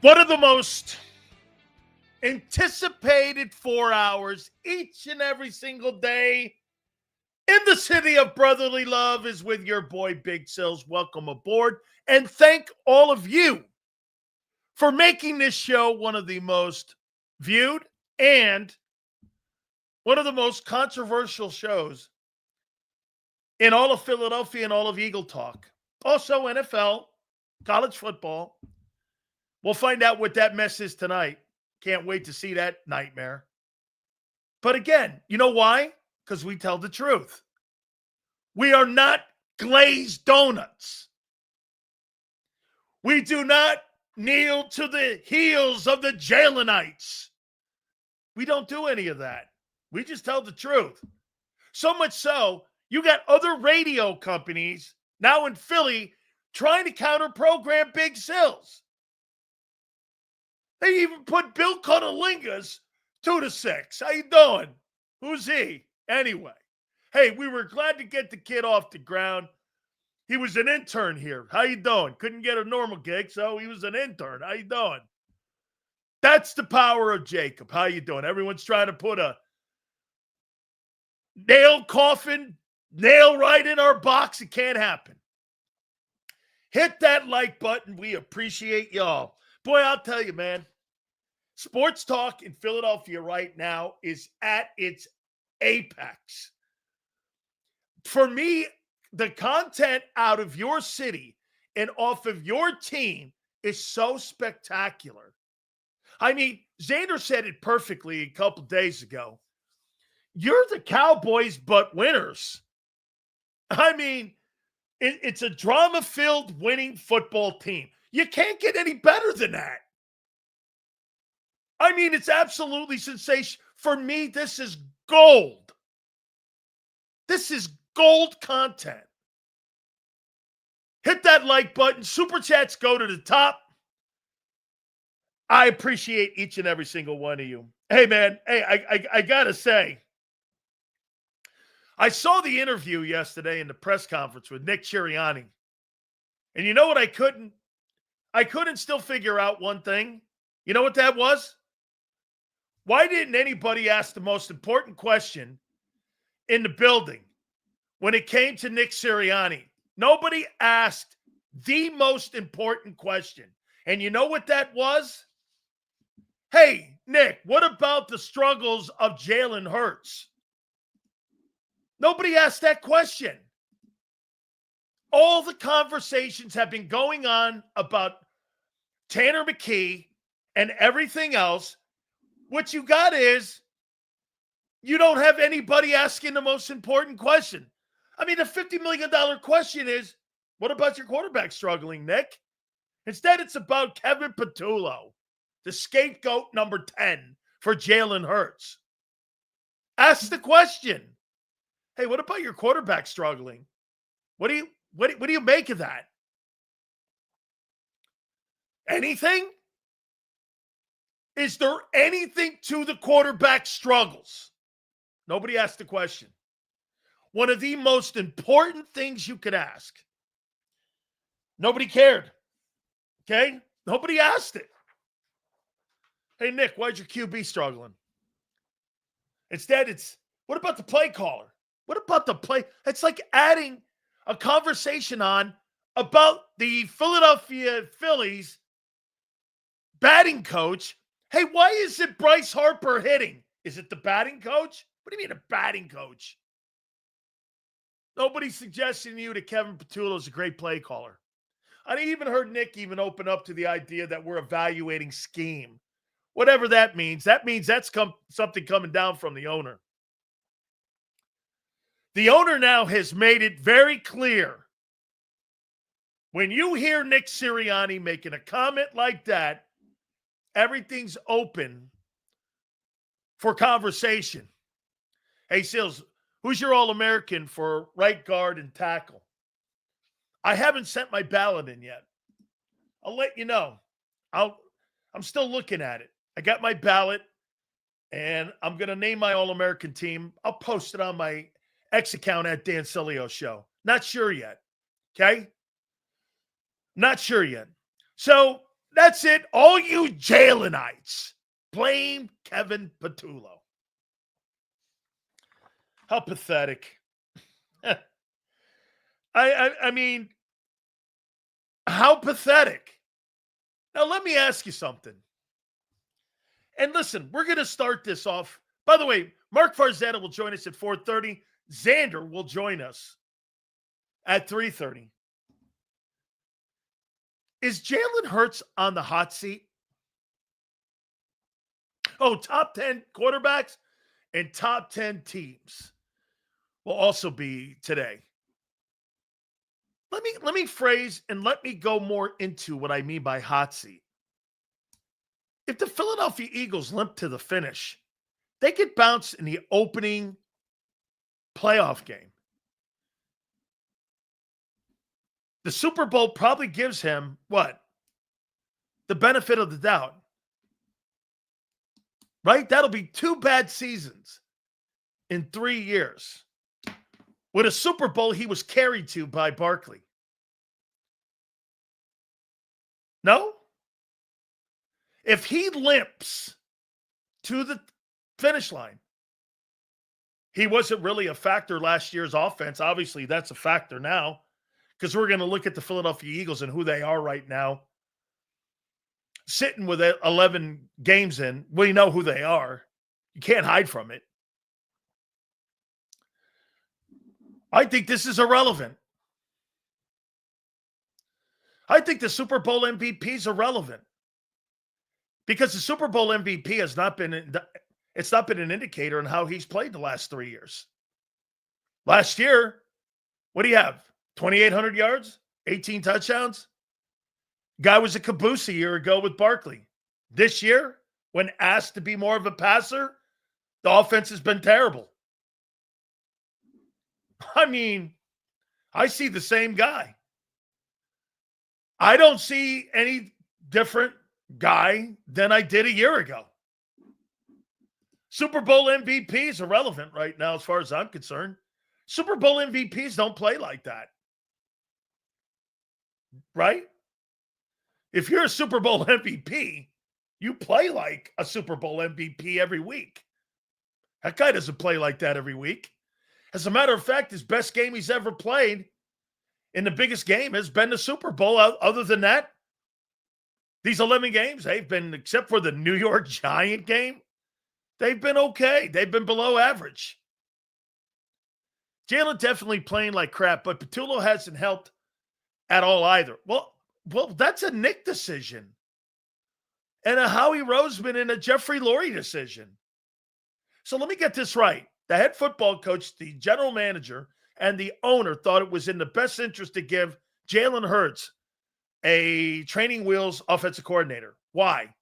One of the most anticipated 4 hours each and every single day in the city of brotherly love is with your boy Big Sills. Welcome aboard, and thank all of you for making this show one of the most viewed and one of the most controversial shows in all of Philadelphia and all of Eagle Talk. Also NFL, college football. We'll find out what that mess is tonight. Can't wait to see that nightmare. But again, you know why? Because we tell the truth. We are not glazed donuts. We do not kneel to the heels of the Jalenites. We don't do any of that. We just tell the truth. So much so, you got other radio companies now in Philly trying to counter-program Big Sills. They even put Bill Cunnilingus 2-6. How you doing? Who's he? Anyway. Hey, we were glad to get the kid off the ground. He was an intern here. How you doing? Couldn't get a normal gig, so he was an intern. How you doing? That's the power of JAKIB. How you doing? Everyone's trying to put a nail right in our box. It can't happen. Hit that like button. We appreciate y'all. Boy, I'll tell you, man. Sports talk in Philadelphia right now is at its apex. For me, the content out of your city and off of your team is so spectacular. I mean, Xander said it perfectly a couple days ago. You're the Cowboys, but winners. I mean, it's a drama-filled winning football team. You can't get any better than that. I mean, it's absolutely sensational. For me, this is gold. This is gold content. Hit that like button. Super chats go to the top. I appreciate each and every single one of you. Hey, man. Hey, I got to say, I saw the interview yesterday in the press conference with Nick Sirianni. And you know what I couldn't still figure out one thing. You know what that was? Why didn't anybody ask the most important question in the building when it came to Nick Sirianni? Nobody asked the most important question. And you know what that was? Hey, Nick, what about the struggles of Jalen Hurts? Nobody asked that question. All the conversations have been going on about Tanner McKee and everything else. What you got is you don't have anybody asking the most important question. I mean, the $50 million question is, what about your quarterback struggling, Nick? Instead, it's about Kevin Patulo, the scapegoat number 10 for Jalen Hurts. Ask the question. Hey, what about your quarterback struggling? What do you make of that? Anything? Is there anything to the quarterback struggles? Nobody asked the question. One of the most important things you could ask. Nobody cared. Okay? Nobody asked it. Hey, Nick, why's your QB struggling? Instead, it's, what about the play caller? What about the play? It's like adding a conversation on about the Philadelphia Phillies batting coach. Hey, why isn't Bryce Harper hitting? Is it the batting coach? What do you mean a batting coach? Nobody's suggesting to you that Kevin Patulo is a great play caller. I even heard Nick even open up to the idea that we're evaluating scheme. Whatever that means that's something coming down from the owner. The owner now has made it very clear. When you hear Nick Sirianni making a comment like that, everything's open for conversation. Hey, Sills, who's your All-American for right guard and tackle? I haven't sent my ballot in yet. I'll let you know. I'm still looking at it. I got my ballot, and I'm going to name my All-American team. I'll post it on my X account at Dan Sileo Show. Not sure yet. Okay? Not sure yet. So That's it. All you Jalenites blame Kevin Patulo. How pathetic. I mean, how pathetic. Now, let me ask you something. And listen, we're going to start this off. By the way, Mark Farzetta will join us at 4:30. Xander will join us at 3:30. Is Jalen Hurts on the hot seat? Oh, top 10 quarterbacks and top 10 teams will also be today. Let me phrase and let me go more into what I mean by hot seat. If the Philadelphia Eagles limp to the finish, they get bounced in the opening playoff game. The Super Bowl probably gives him what? The benefit of the doubt. Right? That'll be 2 bad seasons in 3 years. With a Super Bowl he was carried to by Barkley. No? If he limps to the finish line, he wasn't really a factor last year's offense. Obviously, that's a factor now because we're going to look at the Philadelphia Eagles and who they are right now. Sitting with 11 games in, we know who they are. You can't hide from it. I think this is irrelevant. I think the Super Bowl MVP is irrelevant because the Super Bowl MVP has not been, it's not been an indicator on how he's played the last 3 years. Last year, what do you have? 2,800 yards, 18 touchdowns. Guy was a caboose a year ago with Barkley. This year, when asked to be more of a passer, the offense has been terrible. I mean, I see the same guy. I don't see any different guy than I did a year ago. Super Bowl MVP is irrelevant right now as far as I'm concerned. Super Bowl MVPs don't play like that. Right? If you're a Super Bowl MVP, you play like a Super Bowl MVP every week. That guy doesn't play like that every week. As a matter of fact, his best game he's ever played in the biggest game has been the Super Bowl. Other than that, these 11 games, they've been, except for the New York Giant game, they've been okay. They've been below average. Jalen definitely playing like crap, but Patulo hasn't helped at all either. Well, that's a Nick decision and a Howie Roseman and a Jeffrey Lurie decision. So let me get this right. The head football coach, the general manager, and the owner thought it was in the best interest to give Jalen Hurts a training wheels offensive coordinator. Why?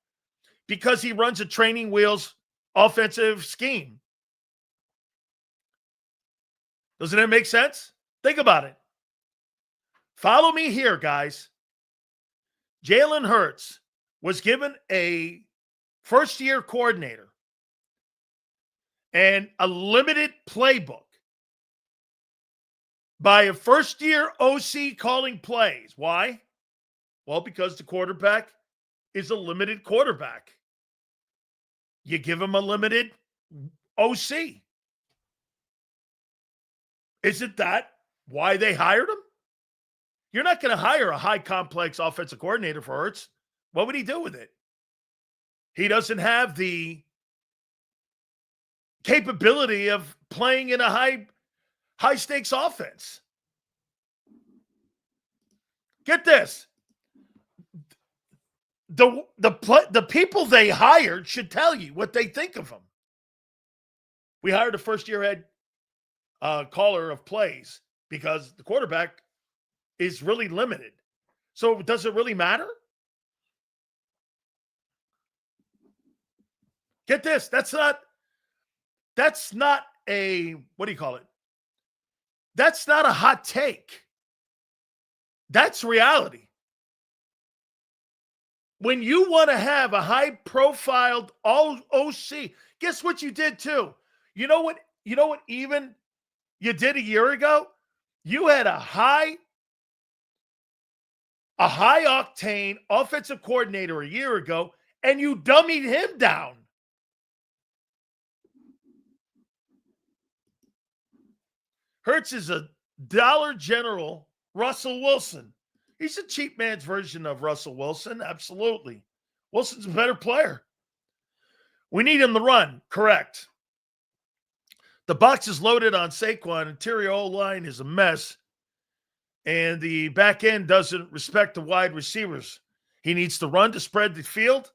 Because he runs a training wheels offensive scheme. Doesn't that make sense? Think about it. Follow me here, guys. Jalen Hurts was given a first-year coordinator and a limited playbook by a first-year OC calling plays. Why? Well, because the quarterback is a limited quarterback. You give him a limited OC. Isn't that why they hired him? You're not going to hire a high-complex offensive coordinator for Hurts. What would he do with it? He doesn't have the capability of playing in a high-stakes offense. Get this. The people they hired should tell you what they think of him. We hired a first-year head caller of plays because the quarterback is really limited. So does it really matter? Get this. That's not a, what do you call it? That's not a hot take. That's reality. When you want to have a high-profiled OC, guess what you did too? You know what even you did a year ago? You had a a high-octane offensive coordinator a year ago, and you dummied him down. Hurts is a Dollar General Russell Wilson. He's a cheap man's version of Russell Wilson, absolutely. Wilson's a better player. We need him to run, correct. The box is loaded on Saquon. Interior O-line is a mess. And the back end doesn't respect the wide receivers. He needs to run to spread the field.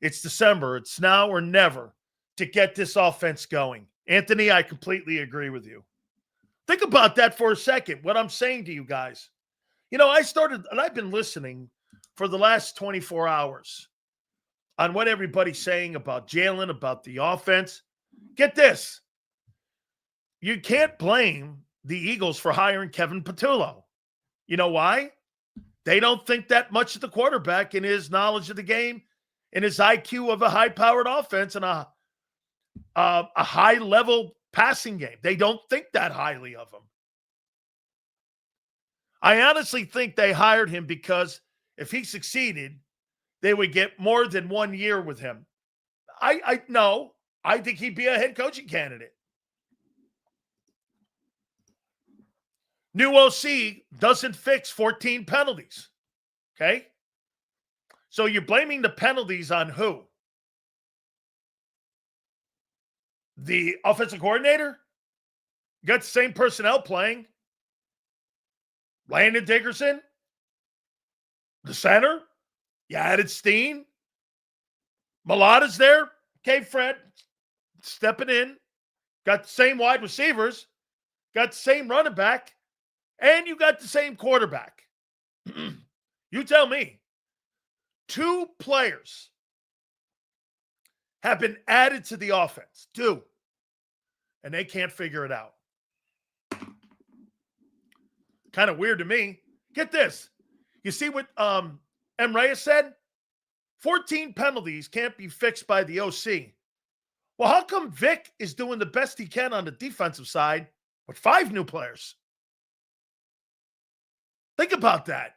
It's December. It's now or never to get this offense going. Anthony, I completely agree with you. Think about that for a second, what I'm saying to you guys. You know, I've been listening for the last 24 hours on what everybody's saying about Jalen, about the offense. Get this. You can't blame the Eagles for hiring Kevin Patulo. You know why? They don't think that much of the quarterback in his knowledge of the game and his IQ of a high-powered offense and a high-level passing game. They don't think that highly of him. I honestly think they hired him because if he succeeded, they would get more than 1 year with him. No, I think he'd be a head coaching candidate. New OC doesn't fix 14 penalties. Okay? So you're blaming the penalties on who? The offensive coordinator? You got the same personnel playing. Landon Dickerson? The center? You added Steen? Mulata's there? Okay, Fred. Stepping in. Got the same wide receivers. Got the same running back. And you got the same quarterback. You tell me. 2 players have been added to the offense. 2. And they can't figure it out. Kind of weird to me. Get this. You see what M. Reyes said? 14 penalties can't be fixed by the OC. Well, how come Vic is doing the best he can on the defensive side with 5 new players? Think about that.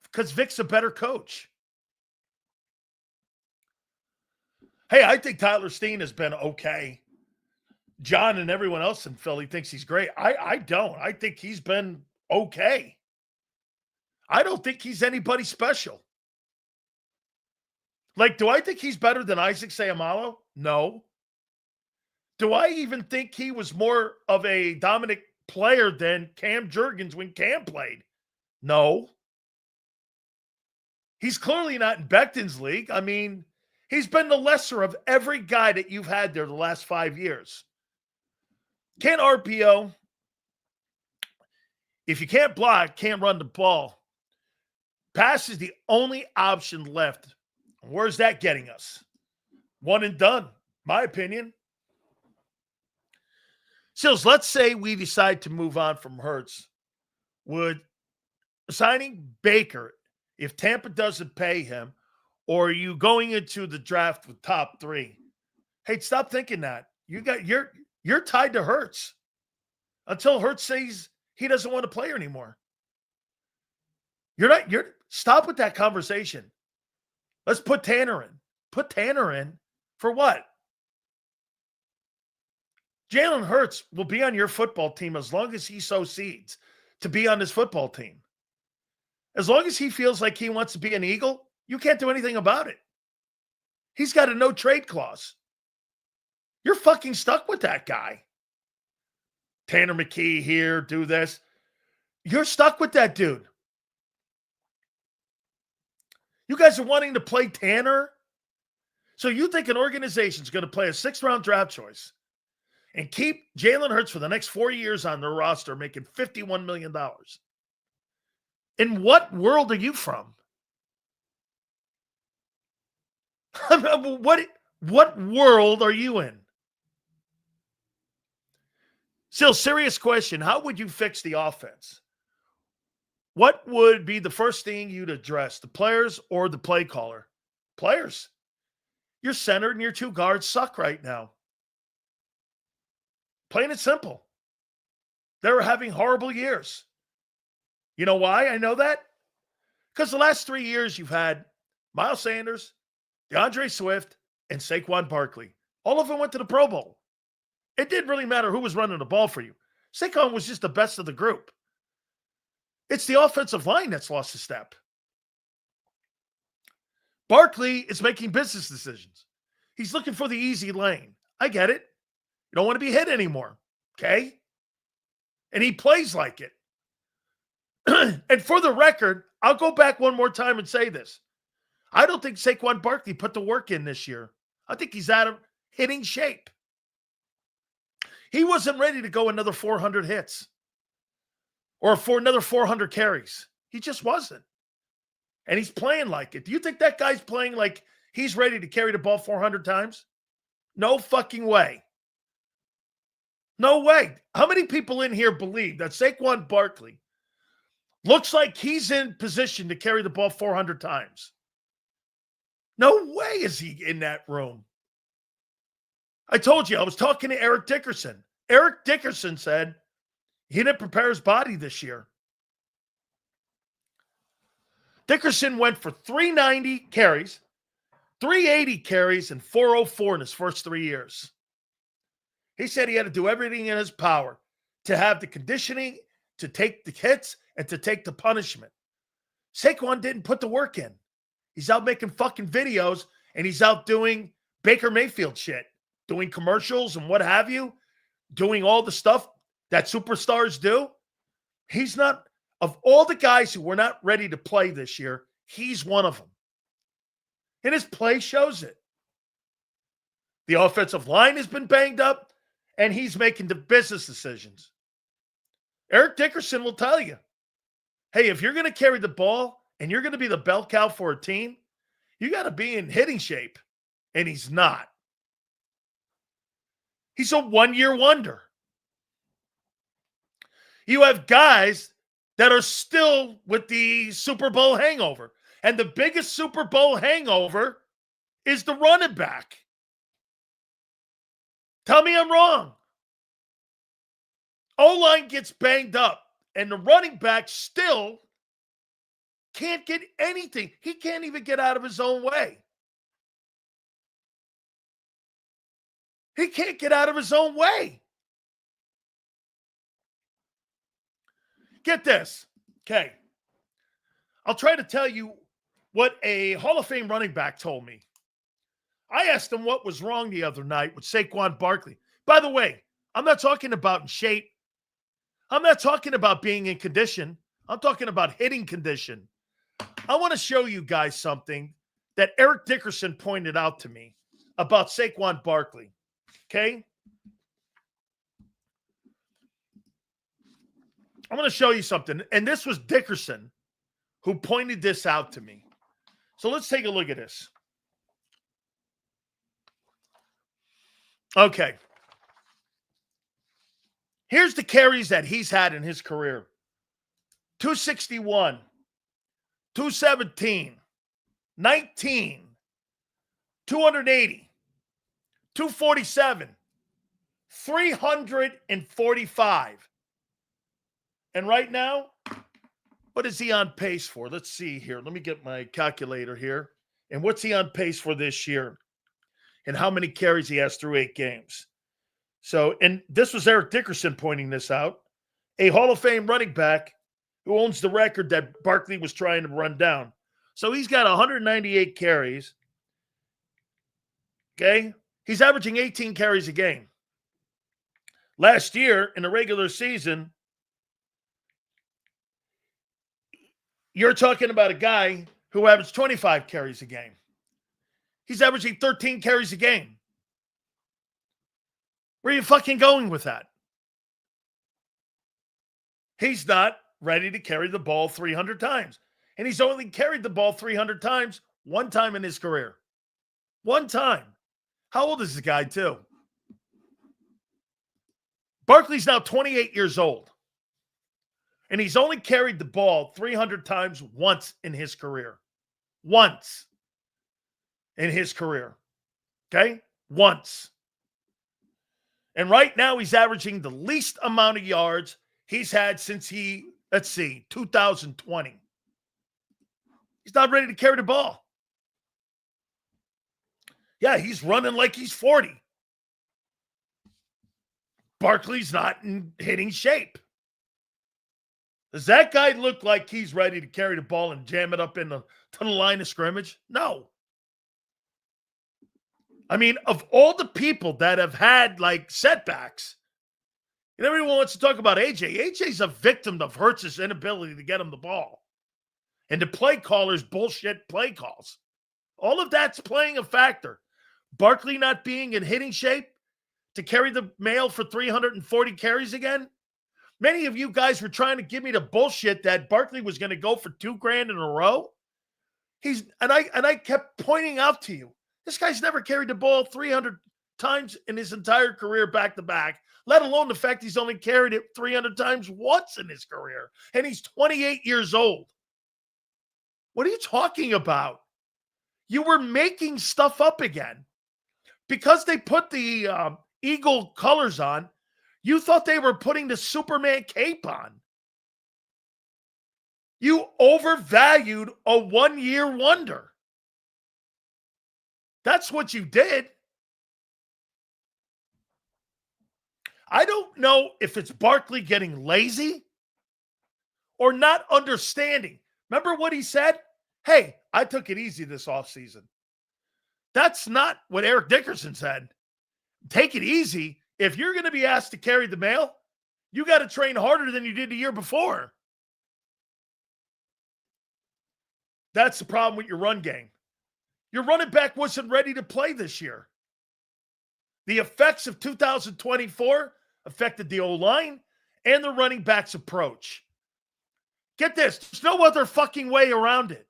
Because Vic's a better coach. Hey, I think Tyler Steen has been okay. John and everyone else in Philly thinks he's great. I don't. I think he's been okay. I don't think he's anybody special. Like, do I think he's better than Isaac Seumalo? No. Do I even think he was more of a dominant player than Cam Jurgens when Cam played? No. He's clearly not in Becton's league. I mean, he's been the lesser of every guy that you've had there the last 5 years. Can't RPO. If you can't block, can't run the ball. Pass is the only option left. Where's that getting us? One and done, my opinion. Sills, let's say we decide to move on from Hurts. Would signing Baker, if Tampa doesn't pay him, or are you going into the draft with top 3? Hey, stop thinking that. You're tied to Hurts until Hurts says he doesn't want to play anymore. Stop with that conversation. Let's put Tanner in. Put Tanner in for what? Jalen Hurts will be on your football team as long as he sows seeds to be on his football team. As long as he feels like he wants to be an Eagle, you can't do anything about it. He's got a no trade clause. You're fucking stuck with that guy. Tanner McKee here, do this. You're stuck with that dude. You guys are wanting to play Tanner? So you think an organization is going to play a 6th-round draft choice and keep Jalen Hurts for the next 4 years on their roster making $51 million? In what world are you from? What world are you in? Still, serious question. How would you fix the offense? What would be the first thing you'd address, the players or the play caller? Players. Your center and your 2 guards suck right now. Plain and simple. They're having horrible years. You know why I know that? Because the last 3 years you've had Miles Sanders, DeAndre Swift, and Saquon Barkley. All of them went to the Pro Bowl. It didn't really matter who was running the ball for you. Saquon was just the best of the group. It's the offensive line that's lost a step. Barkley is making business decisions. He's looking for the easy lane. I get it. You don't want to be hit anymore, okay? And he plays like it. And for the record, I'll go back one more time and say this. I don't think Saquon Barkley put the work in this year. I think he's out of hitting shape. He wasn't ready to go another 400 hits or for another 400 carries. He just wasn't. And he's playing like it. Do you think that guy's playing like he's ready to carry the ball 400 times? No fucking way. No way. How many people in here believe that Saquon Barkley looks like he's in position to carry the ball 400 times? No way is he in that room. I told you, I was talking to Eric Dickerson. Eric Dickerson said he didn't prepare his body this year. Dickerson went for 390 carries, 380 carries, and 404 in his first 3 years. He said he had to do everything in his power to have the conditioning, to take the hits, and to take the punishment. Saquon didn't put the work in. He's out making fucking videos, and he's out doing Baker Mayfield shit, doing commercials and what have you, doing all the stuff that superstars do. He's not, of all the guys who were not ready to play this year, he's one of them. And his play shows it. The offensive line has been banged up, and he's making the business decisions. Eric Dickerson will tell you, hey, if you're going to carry the ball and you're going to be the bell cow for a team, you got to be in hitting shape. And he's not. He's a one-year wonder. You have guys that are still with the Super Bowl hangover. And the biggest Super Bowl hangover is the running back. Tell me I'm wrong. O-line gets banged up, and the running back still can't get anything. He can't even get out of his own way. He can't get out of his own way. Get this. Okay. I'll try to tell you what a Hall of Fame running back told me. I asked him what was wrong the other night with Saquon Barkley. By the way, I'm not talking about in shape. I'm not talking about being in condition. I'm talking about hitting condition. I want to show you guys something that Eric Dickerson pointed out to me about Saquon Barkley. Okay? I'm going to show you something. And this was Dickerson who pointed this out to me. So let's take a look at this. Okay. Here's the carries that he's had in his career. 261, 217, 19, 280, 247, 345. And right now, what is he on pace for? Let's see here. Let me get my calculator here. And what's he on pace for this year? And how many carries he has through 8 games. So, and this was Eric Dickerson pointing this out. A Hall of Fame running back who owns the record that Barkley was trying to run down. So he's got 198 carries. Okay? He's averaging 18 carries a game. Last year, in the regular season, you're talking about a guy who averaged 25 carries a game. He's averaging 13 carries a game. Where are you fucking going with that? He's not ready to carry the ball 300 times. And he's only carried the ball 300 times one time in his career. One time. How old is this guy, too? Barkley's now 28 years old. And he's only carried the ball 300 times once in his career. Once in his career. Okay? Once. And right now he's averaging the least amount of yards he's had since 2020. He's not ready to carry the ball. Yeah, he's running like he's 40. Barkley's not in hitting shape. Does that guy look like he's ready to carry the ball and jam it up to the line of scrimmage? No. I mean, of all the people that have had like setbacks, and everyone wants to talk about AJ. AJ's a victim of Hurts' inability to get him the ball. And the play callers bullshit play calls. All of that's playing a factor. Barkley not being in hitting shape to carry the mail for 340 carries again. Many of you guys were trying to give me the bullshit that Barkley was going to go for $2,000 in a row. I kept pointing out to you, this guy's never carried the ball 300 times in his entire career back to back, let alone the fact he's only carried it 300 times once in his career. And he's 28 years old. What are you talking about? You were making stuff up again. Because they put the Eagle colors on, you thought they were putting the Superman cape on. You overvalued a one-year wonder. That's what you did. I don't know if it's Barkley getting lazy or not understanding. Remember what he said? Hey, I took it easy this offseason. That's not what Eric Dickerson said. Take it easy. If you're going to be asked to carry the mail, you got to train harder than you did the year before. That's the problem with your run game. Your running back wasn't ready to play this year. The effects of 2024 affected the O-line and the running back's approach. Get this. There's no other fucking way around it.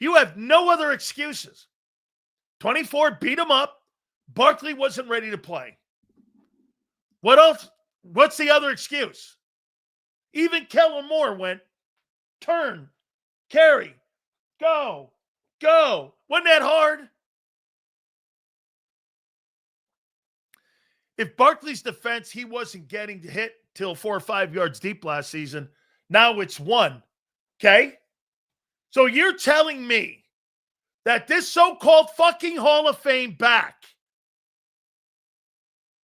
You have no other excuses. 24 beat him up. Barkley wasn't ready to play. What else? What's the other excuse? Even Kellen Moore went, turn, carry, go. Wasn't that hard? If Barkley's defense, he wasn't getting hit till 4 or 5 yards deep last season. Now it's 1. Okay? So you're telling me that this so-called fucking Hall of Fame back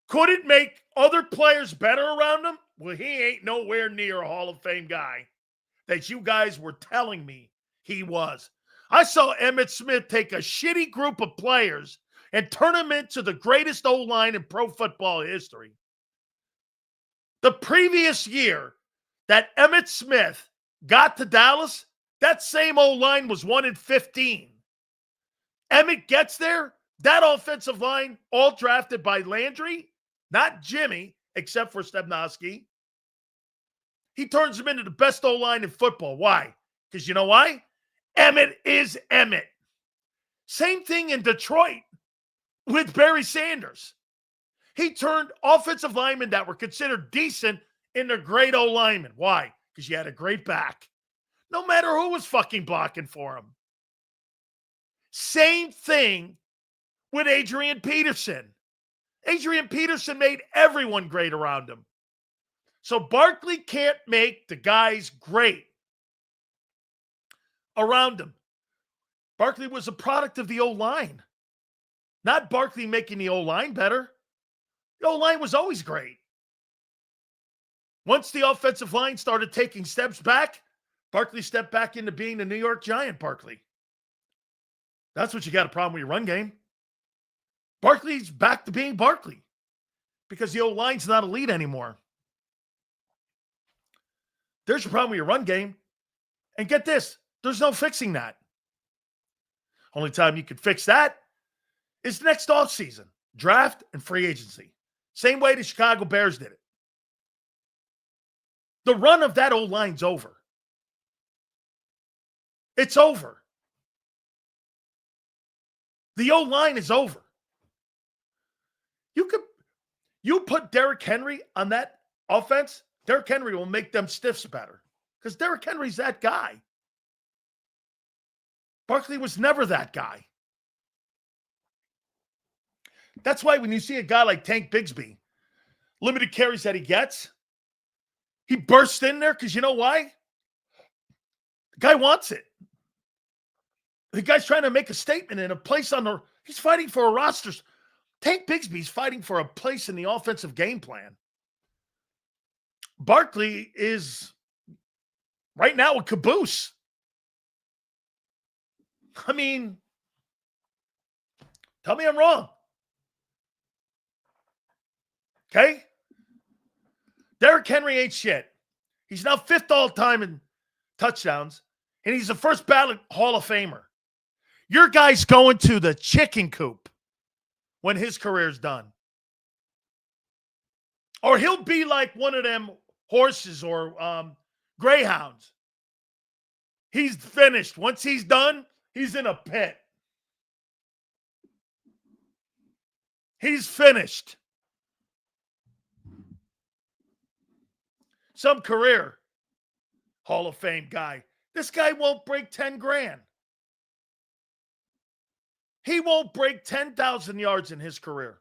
couldn't make other players better around him? Well, he ain't nowhere near a Hall of Fame guy that you guys were telling me he was. I saw Emmitt Smith take a shitty group of players and turn them into the greatest O-line in pro football history. The previous year that Emmitt Smith got to Dallas, that same O-line was 1-15. Emmitt gets there, that offensive line, all drafted by Landry, not Jimmy, except for Stepnoski. He turns him into the best O-line in football. Why? Because you know why? Emmitt is Emmitt. Same thing in Detroit with Barry Sanders. He turned offensive linemen that were considered decent into great O-linemen. Why? Because you had a great back. No matter who was fucking blocking for him. Same thing with Adrian Peterson. Adrian Peterson made everyone great around him. So Barkley can't make the guys great around him. Barkley was a product of the O-line. Not Barkley making the O-line better. The O-line was always great. Once the offensive line started taking steps back, Barkley stepped back into being the New York Giant Barkley. That's what you got a problem with your run game. Barkley's back to being Barkley because the O-line's not elite anymore. There's your problem with your run game. And get this, there's no fixing that. Only time you could fix that is next offseason, draft and free agency. Same way the Chicago Bears did it. The run of that O-line's over. It's over. The O-line is over. You put Derrick Henry on that offense, Derrick Henry will make them stiffs better because Derrick Henry's that guy. Barkley was never that guy. That's why when you see a guy like Tank Bigsby, limited carries that he gets, he bursts in there because you know why? The guy wants it. The guy's trying to make a statement and a place on the – he's fighting for a roster. Tank Bigsby's fighting for a place in the offensive game plan. Barkley is right now a caboose. I mean, tell me I'm wrong. Okay? Derrick Henry ain't shit. He's now 5th all-time in touchdowns, and he's the first ballot Hall of Famer. Your guy's going to the chicken coop when his career's done. Or he'll be like one of them horses or greyhounds. He's finished. Once he's done, he's in a pit. He's finished. Some career Hall of Fame guy. This guy won't break 10 grand. He won't break 10,000 yards in his career.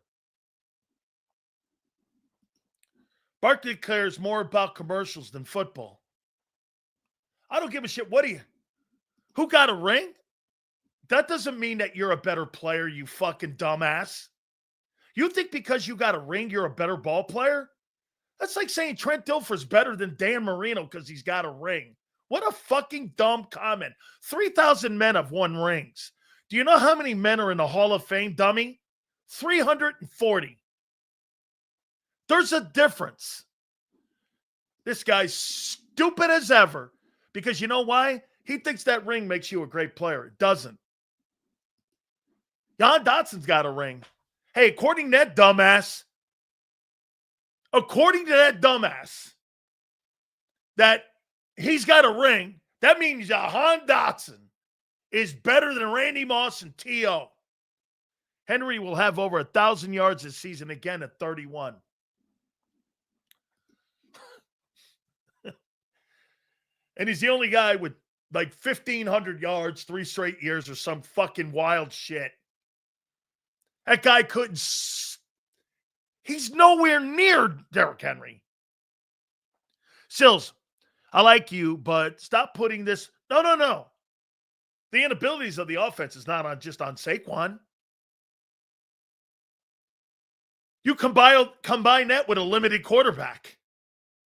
Barkley cares more about commercials than football. I don't give a shit. Who got a ring? That doesn't mean that you're a better player, you fucking dumbass. You think because you got a ring, you're a better ball player? That's like saying Trent Dilfer's better than Dan Marino because he's got a ring. What a fucking dumb comment. 3,000 men have won rings. Do you know how many men are in the Hall of Fame, dummy? 340. There's a difference. This guy's stupid as ever because you know why? He thinks that ring makes you a great player. It doesn't. Jan Dotson's got a ring. Hey, according to that dumbass, that he's got a ring, that means Jahan Dotson is better than Randy Moss and T.O. Henry will have over 1,000 yards this season again at 31. And he's the only guy with like 1,500 yards, 3 straight years or some fucking wild shit. That guy couldn't. He's nowhere near Derrick Henry. Sills, I like you, but stop putting this. No. The inabilities of the offense is not just on Saquon. You combine that with a limited quarterback.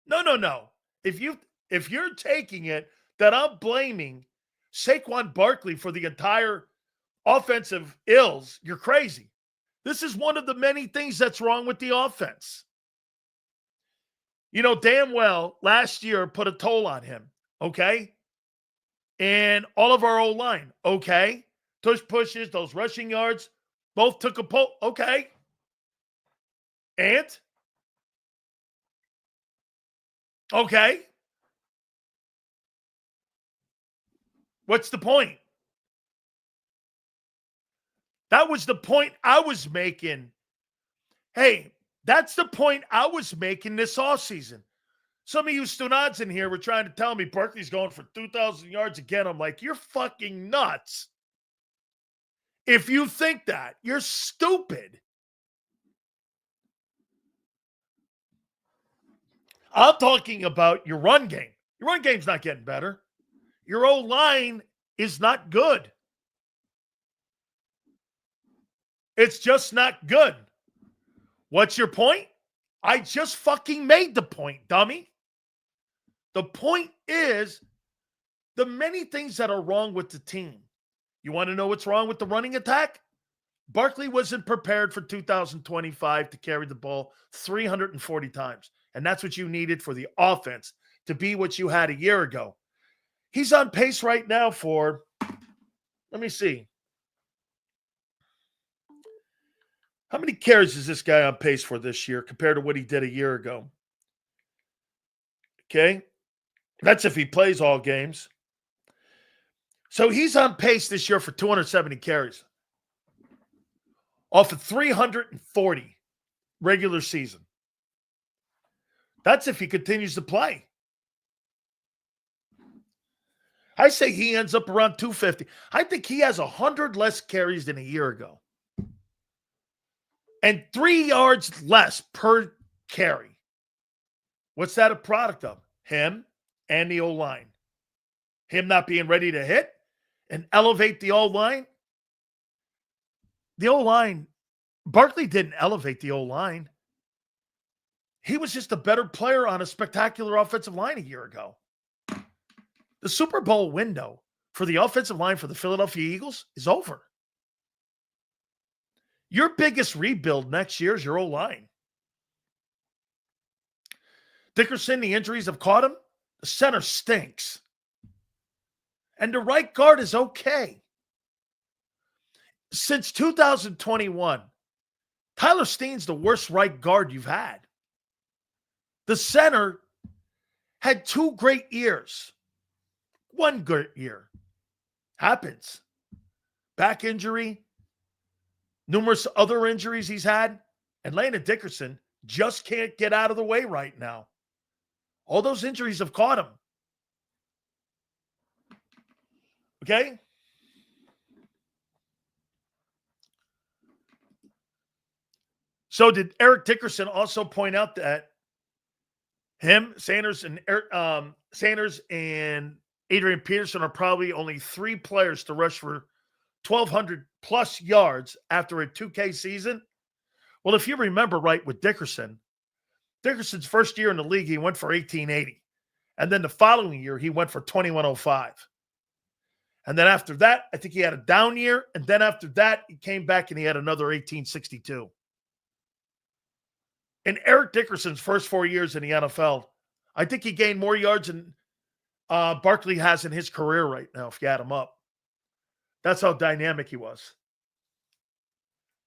No. If you're taking it that I'm blaming Saquon Barkley for the entire offensive ills, you're crazy. This is one of the many things that's wrong with the offense. You know damn well last year put a toll on him, okay? And all of our O-line, okay? Tush pushes, those rushing yards, both took a pull, okay? And? Okay. What's the point? That was the point I was making. Hey, that's the point I was making this offseason. Some of you stunads in here were trying to tell me Barkley's going for 2,000 yards again. I'm like, you're fucking nuts. If you think that, you're stupid. I'm talking about your run game. Your run game's not getting better. Your O-line is not good. It's just not good. What's your point? I just fucking made the point, dummy. The point is the many things that are wrong with the team. You want to know what's wrong with the running attack? Barkley wasn't prepared for 2025 to carry the ball 340 times. And that's what you needed for the offense to be what you had a year ago. He's on pace right now for, let me see. How many carries is this guy on pace for this year compared to what he did a year ago? Okay. That's if he plays all games. So he's on pace this year for 270 carries off of 340 regular season. That's if he continues to play. I say he ends up around 250. I think he has 100 less carries than a year ago. And 3 yards less per carry. What's that a product of? Him and the O-line. Him not being ready to hit and elevate the O-line. The O-line, Barkley didn't elevate the O-line. He was just a better player on a spectacular offensive line a year ago. The Super Bowl window for the offensive line for the Philadelphia Eagles is over. Your biggest rebuild next year is your O-line. Dickerson, the injuries have caught him. The center stinks. And the right guard is okay. Since 2021, Tyler Stein's the worst right guard you've had. The center had 2 great years. 1 good year. Happens. Back injury, numerous other injuries he's had, and Landon Dickerson just can't get out of the way right now. All those injuries have caught him. Okay? So did Eric Dickerson also point out that Sanders and Adrian Peterson are probably only 3 players to rush for 1,200 plus yards after a 2K season? Well, if you remember right with Dickerson's first year in the league, he went for 1,880. And then the following year, he went for 2,105. And then after that, I think he had a down year. And then after that, he came back and he had another 1,862. In Eric Dickerson's first 4 years in the NFL, I think he gained more yards than Barkley has in his career right now, if you add him up. That's how dynamic he was.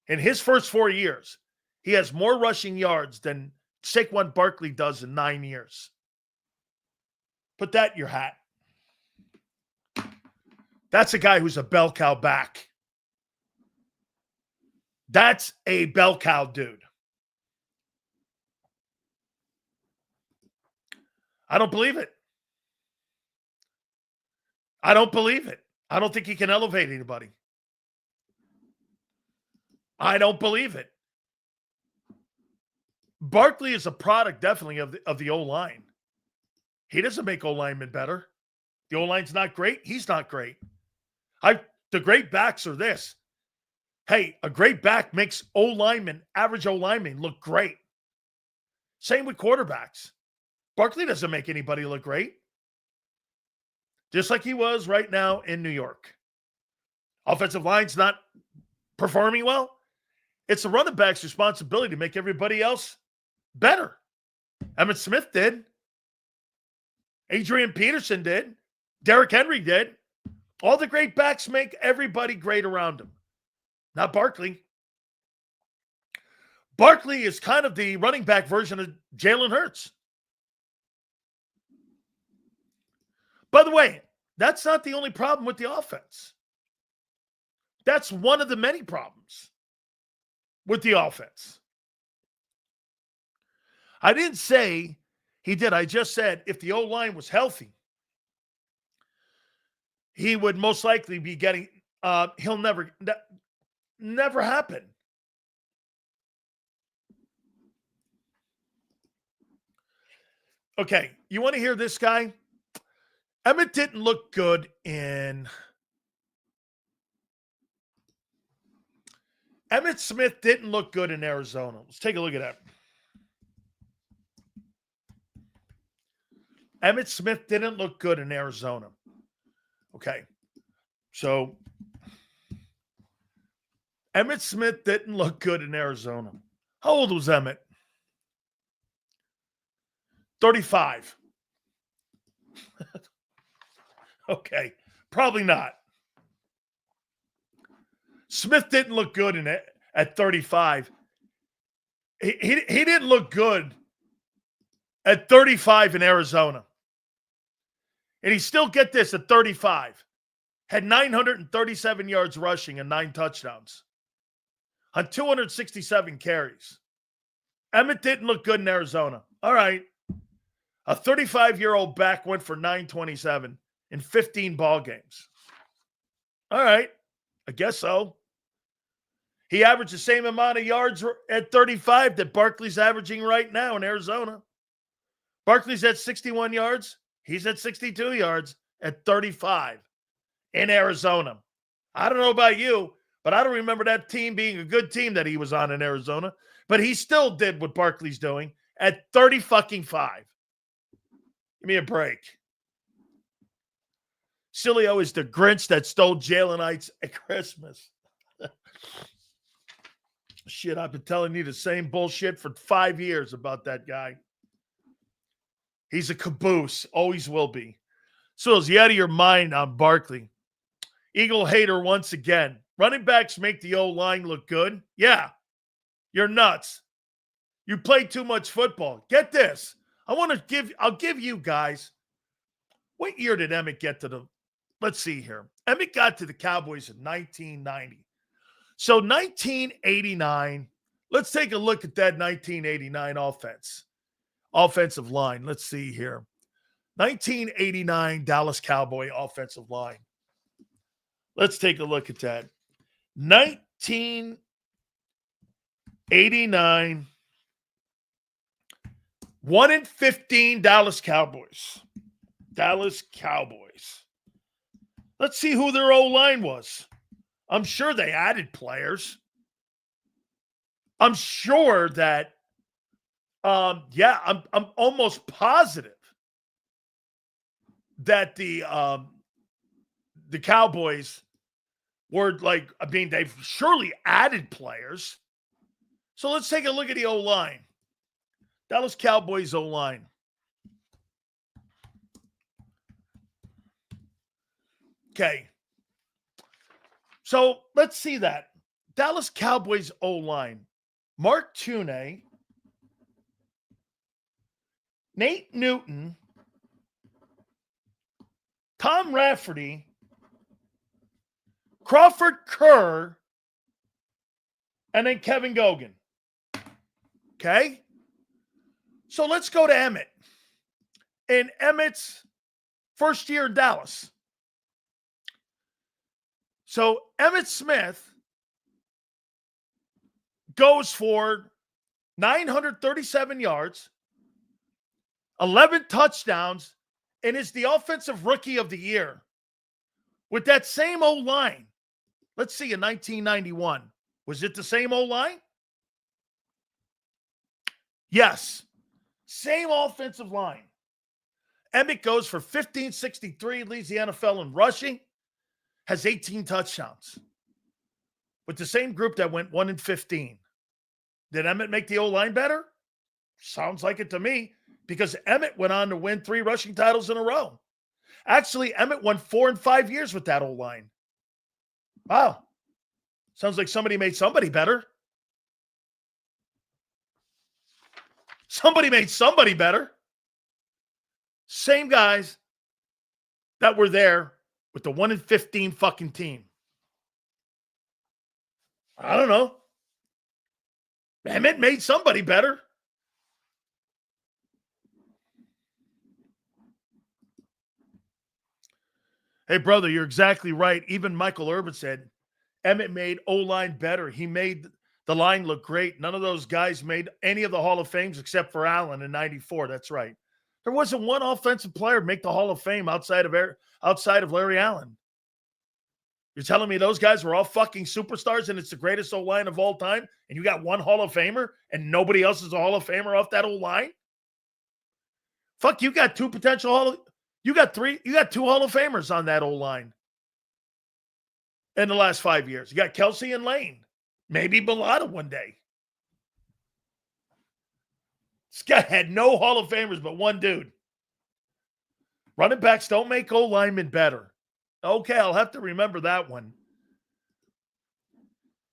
In his first 4 years, he has more rushing yards than Saquon Barkley does in 9 years. Put that in your hat. That's a guy who's a bell cow back. That's a bell cow dude. I don't believe it. I don't believe it. I don't think he can elevate anybody. I don't believe it. Barkley is a product definitely of the O-line. He doesn't make O-linemen better. The O-line's not great. He's not great. The great backs are this. Hey, a great back makes average O-linemen look great. Same with quarterbacks. Barkley doesn't make anybody look great. Just like he was right now in New York. Offensive line's not performing well. It's the running back's responsibility to make everybody else better. Emmitt Smith did. Adrian Peterson did. Derrick Henry did. All the great backs make everybody great around him. Not Barkley. Barkley is kind of the running back version of Jalen Hurts. By the way, that's not the only problem with the offense. That's one of the many problems with the offense. I didn't say he did. I just said if the O-line was healthy, he would most likely be getting, he'll never happen. Okay, you want to hear this guy? Emmitt didn't look good in. Emmitt Smith didn't look good in Arizona. Let's take a look at that. Emmitt Smith didn't look good in Arizona. Okay. So, Emmitt Smith didn't look good in Arizona. How old was Emmitt? 35. Okay. Probably not. Smith didn't look good at 35. He didn't look good at 35 in Arizona. And he still, get this, at 35. Had 937 yards rushing and 9 touchdowns on 267 carries. Emmitt didn't look good in Arizona. All right. A 35-year-old back went for 927 in 15 ball games. All right. I guess so. He averaged the same amount of yards at 35 that Barkley's averaging right now in Arizona. Barkley's at 61 yards. He's at 62 yards at 35 in Arizona. I don't know about you, but I don't remember that team being a good team that he was on in Arizona. But he still did what Barkley's doing at 30-5. Give me a break. Sileo is the Grinch that stole Jalenites at Christmas. Shit, I've been telling you the same bullshit for 5 years about that guy. He's a caboose. Always will be. So is he out of your mind on Barkley? Eagle hater once again. Running backs make the O-line look good. Yeah, you're nuts. You play too much football. Get this. I'll give you guys. What year did Emmitt get to the? Let's see here. Emmitt got to the Cowboys in 1990. So 1989. Let's take a look at that 1989 offensive line. Let's see here. 1989 Dallas Cowboy offensive line. Let's take a look at that. 1989 1-15 Dallas Cowboys. Dallas Cowboys. Let's see who their O-line was. I'm sure they added players. I'm sure that I'm almost positive that the Cowboys were they've surely added players. So let's take a look at the O-line. Dallas Cowboys O-line. Okay. So let's see that. Dallas Cowboys O-line. Mark Tuney, Nate Newton, Tom Rafferty, Crawford Kerr, and then Kevin Gogan. Okay? So let's go to Emmitt. In Emmitt's first year in Dallas. So Emmitt Smith goes for 937 yards, 11 touchdowns, and is the offensive rookie of the year with that same O-line. Let's see, in 1991. Was it the same O-line? Yes. Same offensive line. Emmitt goes for 1,563, leads the NFL in rushing, has 18 touchdowns. With the same group that went 1-15. Did Emmitt make the O-line better? Sounds like it to me, because Emmitt went on to win 3 rushing titles in a row. Actually, Emmitt won 4 in 5 years with that O-line. Wow. Sounds like somebody made somebody better. Somebody made somebody better. Same guys that were there with the 1-15 fucking team. I don't know. Emmitt made somebody better. Hey, brother, you're exactly right. Even Michael Irvin said Emmitt made O-line better. He made the line look great. None of those guys made any of the Hall of Fames except for Allen in 94. That's right. There wasn't one offensive player make the Hall of Fame outside of Larry Allen. You're telling me those guys were all fucking superstars and it's the greatest O-line of all time, and you got one Hall of Famer and nobody else is a Hall of Famer off that O-line? Fuck, you got two potential you got two Hall of Famers on that O-line in the last 5 years. You got Kelsey and Lane. Maybe Bellotta one day. This guy had no Hall of Famers but one dude. Running backs don't make O-linemen better. Okay, I'll have to remember that one.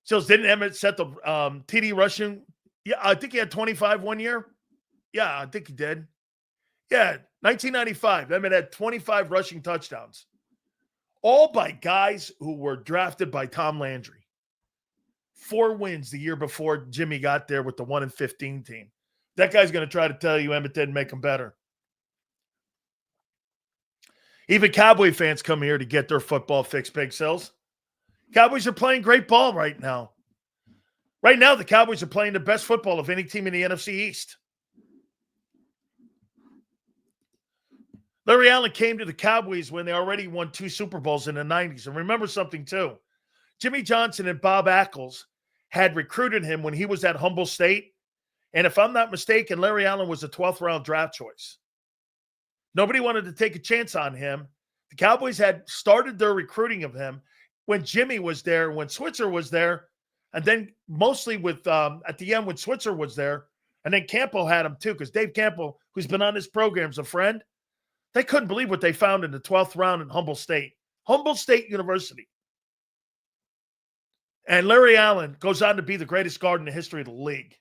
So didn't Emmitt set the TD rushing? Yeah, I think he had 25 one year. Yeah, I think he did. Yeah, 1995. Emmitt had 25 rushing touchdowns. All by guys who were drafted by Tom Landry. 4 wins the year before Jimmy got there with the 1-15 team. That guy's going to try to tell you Emmitt didn't make him better. Even Cowboy fans come here to get their football fix, Big Sills. Cowboys are playing great ball right now. Right now, the Cowboys are playing the best football of any team in the NFC East. Larry Allen came to the Cowboys when they already won 2 Super Bowls in the 90s. And remember something, too. Jimmy Johnson and Bob Ackles had recruited him when he was at Humboldt State. And if I'm not mistaken, Larry Allen was a 12th round draft choice. Nobody wanted to take a chance on him. The Cowboys had started their recruiting of him when Jimmy was there, when Switzer was there, and then mostly with at the end when Switzer was there, and then Campo had him too, because Dave Campo, who's been on this program, is a friend. They couldn't believe what they found in the 12th round in Humboldt State University. And Larry Allen goes on to be the greatest guard in the history of the league.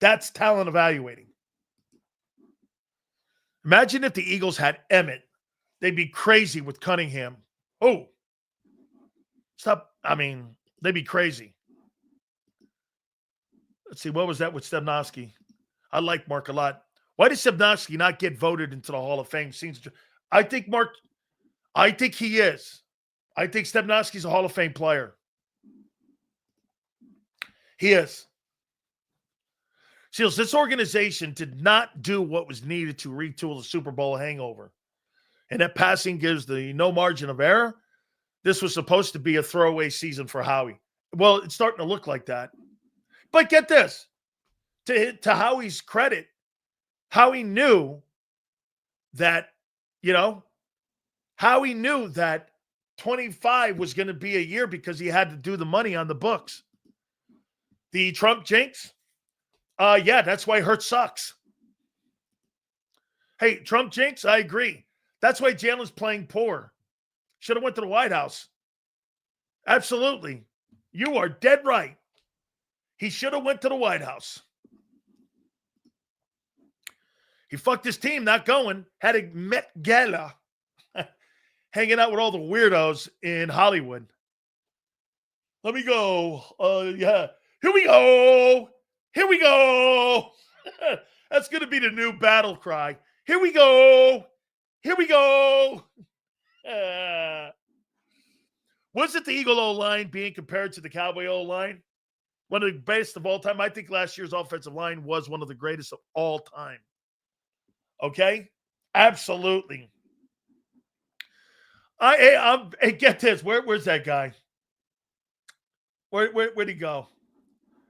That's talent evaluating. Imagine if the Eagles had Emmitt. They'd be crazy with Cunningham. Oh, stop. I mean, they'd be crazy. Let's see. What was that with Stebnovsky? I like Mark a lot. Why did Stebnovsky not get voted into the Hall of Fame? I think he is. I think Stebnovsky's a Hall of Fame player. He is. Seals, this organization did not do what was needed to retool the Super Bowl hangover. And that passing gives the no margin of error. This was supposed to be a throwaway season for Howie. Well, it's starting to look like that. But get this. To Howie's credit, Howie knew that, Howie knew that 25 was going to be a year because he had to do the money on the books. The Trump jinx? Yeah, that's why Hurts sucks. Hey, Trump jinx, I agree. That's why Jalen's playing poor. Should have went to the White House. Absolutely. You are dead right. He should have went to the White House. He fucked his team not going. Had a Met Gala. Hanging out with all the weirdos in Hollywood. Let me go. Yeah. Here we go. Here we go. That's going to be the new battle cry. Here we go. Here we go. Was it the Eagle O-line being compared to the Cowboy O-line? One of the best of all time. I think last year's offensive line was one of the greatest of all time. Okay? Absolutely. Hey, get this. Where's that guy? Where'd he go?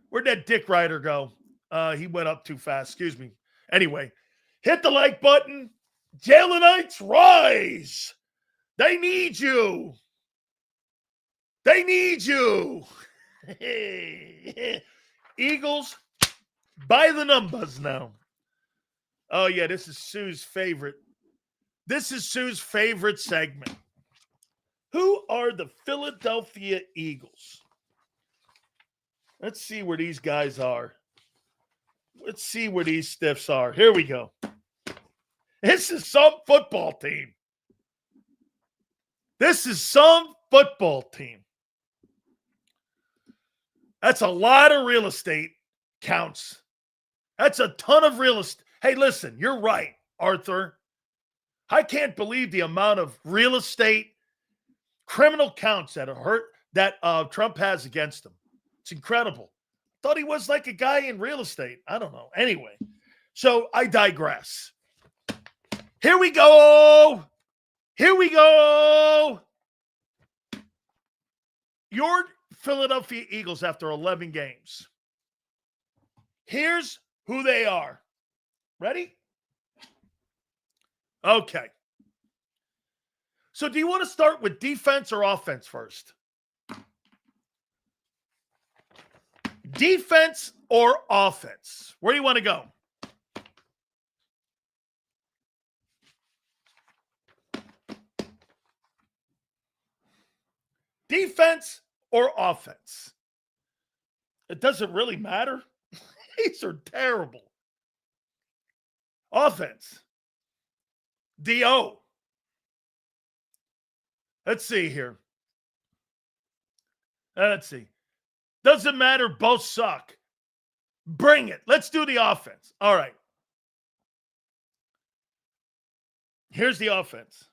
Where'd that dick rider go? He went up too fast. Excuse me. Anyway, hit the like button. Jalenites rise. They need you. They need you. Eagles by the numbers now. Oh, yeah, this is Sue's favorite. This is Sue's favorite segment. Who are the Philadelphia Eagles? Let's see where these guys are. Let's see where these stiffs are. Here we go. This is some football team. This is some football team. That's a lot of real estate counts. That's a ton of real estate. Hey, listen, you're right, Arthur. I can't believe the amount of real estate criminal counts that Trump has against him. It's incredible. Thought he was like a guy in real estate. I don't know. Anyway, so I digress. Here we go. Here we go. Your Philadelphia Eagles after 11 games. Here's who they are. Ready? Okay. So do you want to start with defense or offense first? Defense or offense? Where do you want to go? Defense or offense? It doesn't really matter. These are terrible. Offense. D.O. Let's see here. Let's see. Doesn't matter. Both suck. Bring it. Let's do the offense. All right. Here's the offense.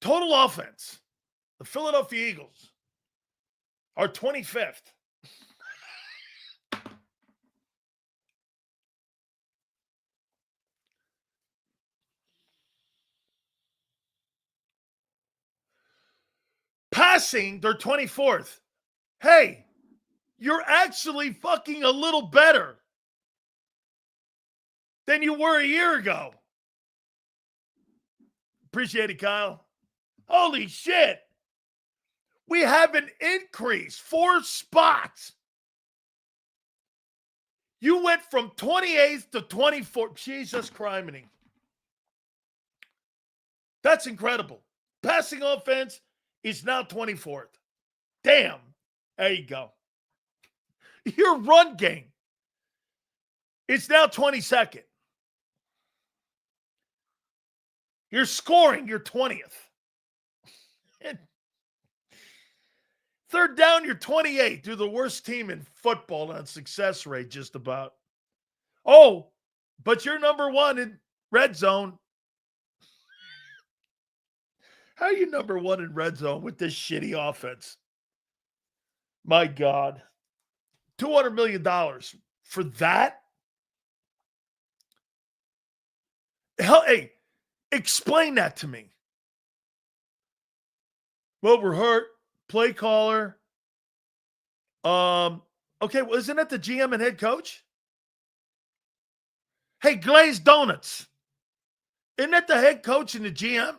Total offense. The Philadelphia Eagles are 25th. Passing, they're 24th. Hey, you're actually fucking a little better than you were a year ago. Appreciate it, Kyle. Holy shit. We have an increase, 4 spots. You went from 28th to 24th. Jesus criminy. That's incredible. Passing offense is now 24th. Damn. There you go. Your run game is now 22nd. You're scoring, you're 20th. And third down, you're 28th. You're the worst team in football on success rate, just about. Oh, but you're number 1 in red zone. How are you number 1 in red zone with this shitty offense? My God. $200 million for that? Hell, hey, explain that to me. Well, we're hurt. Play caller. Okay, well, isn't it the GM and head coach? Hey, Glazed Donuts. Isn't that the head coach and the GM?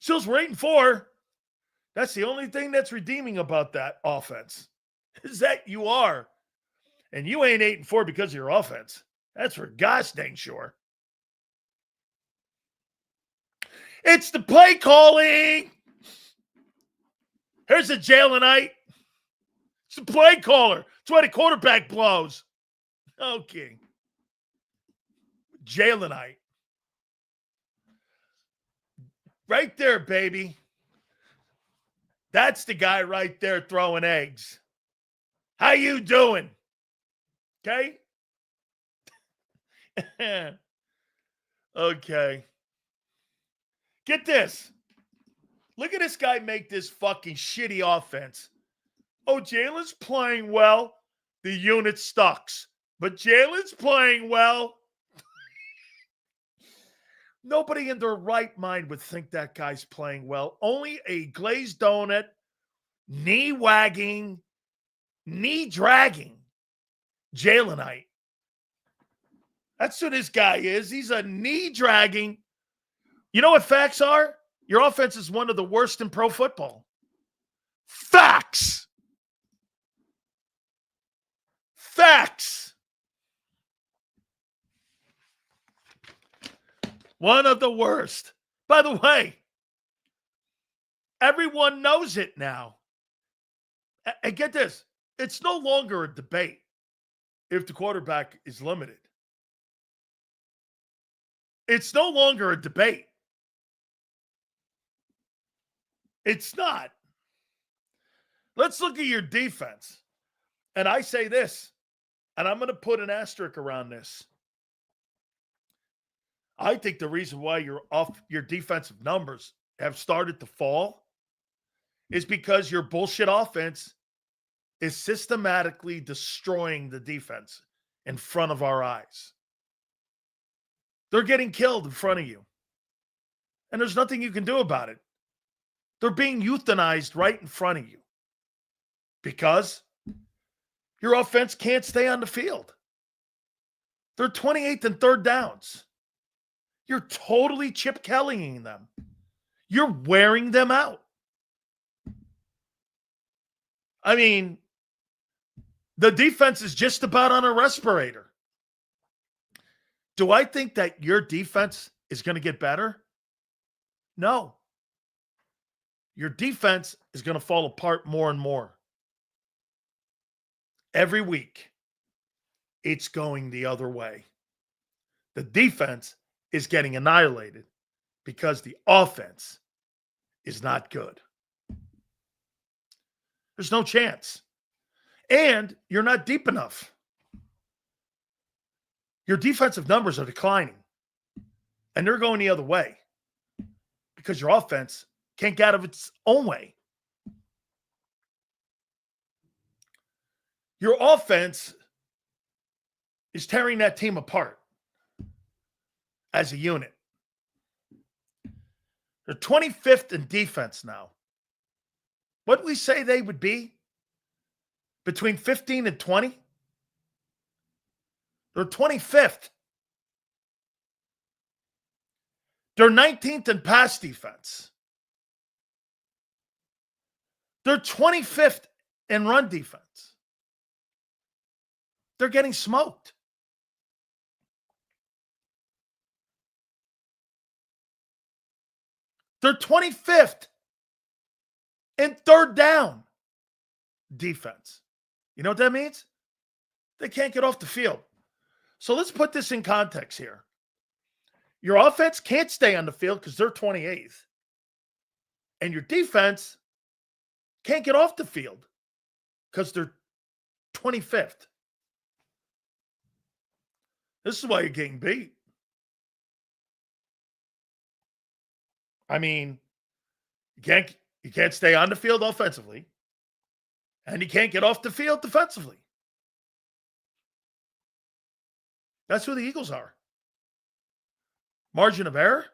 Stills we're 8-4. That's the only thing that's redeeming about that offense. Is that you are. And you ain't 8-4 because of your offense. That's for gosh dang sure. It's the play calling. Here's a Jalenite. It's the play caller. It's why the quarterback blows. Okay. Jalenite. Right there, baby. That's the guy right there throwing eggs. How you doing? Okay? Okay. Get this. Look at this guy make this fucking shitty offense. Oh, Jalen's playing well. The unit sucks. But Jalen's playing well. Nobody in their right mind would think that guy's playing well. Only a glazed donut, knee wagging, knee dragging Jalenite. That's who this guy is. He's a knee dragging. You know what facts are? Your offense is one of the worst in pro football. Facts. Facts. One of the worst. By the way, everyone knows it now. And get this, it's no longer a debate if the quarterback is limited. It's no longer a debate. It's not. Let's look at your defense. And I say this, and I'm going to put an asterisk around this. I think the reason why your defensive numbers have started to fall is because your bullshit offense is systematically destroying the defense in front of our eyes. They're getting killed in front of you. And there's nothing you can do about it. They're being euthanized right in front of you because your offense can't stay on the field. They're 28th and third downs. You're totally Chip Kellying them. You're wearing them out. I mean, the defense is just about on a respirator. Do I think that your defense is going to get better? No. Your defense is going to fall apart more and more. Every week, it's going the other way. The defense is getting annihilated because the offense is not good. There's no chance. And you're not deep enough. Your defensive numbers are declining. And they're going the other way because your offense can't get out of its own way. Your offense is tearing that team apart as a unit. They're 25th in defense now. What did we say they would be? Between 15 and 20? They're 25th. They're 19th in pass defense. They're 25th in run defense. They're getting smoked. They're 25th in third down defense. You know what that means? They can't get off the field. So let's put this in context here. Your offense can't stay on the field because they're 28th. And your defense can't get off the field because they're 25th. This is why you're getting beat. I mean, you can't stay on the field offensively, and you can't get off the field defensively. That's who the Eagles are. Margin of error,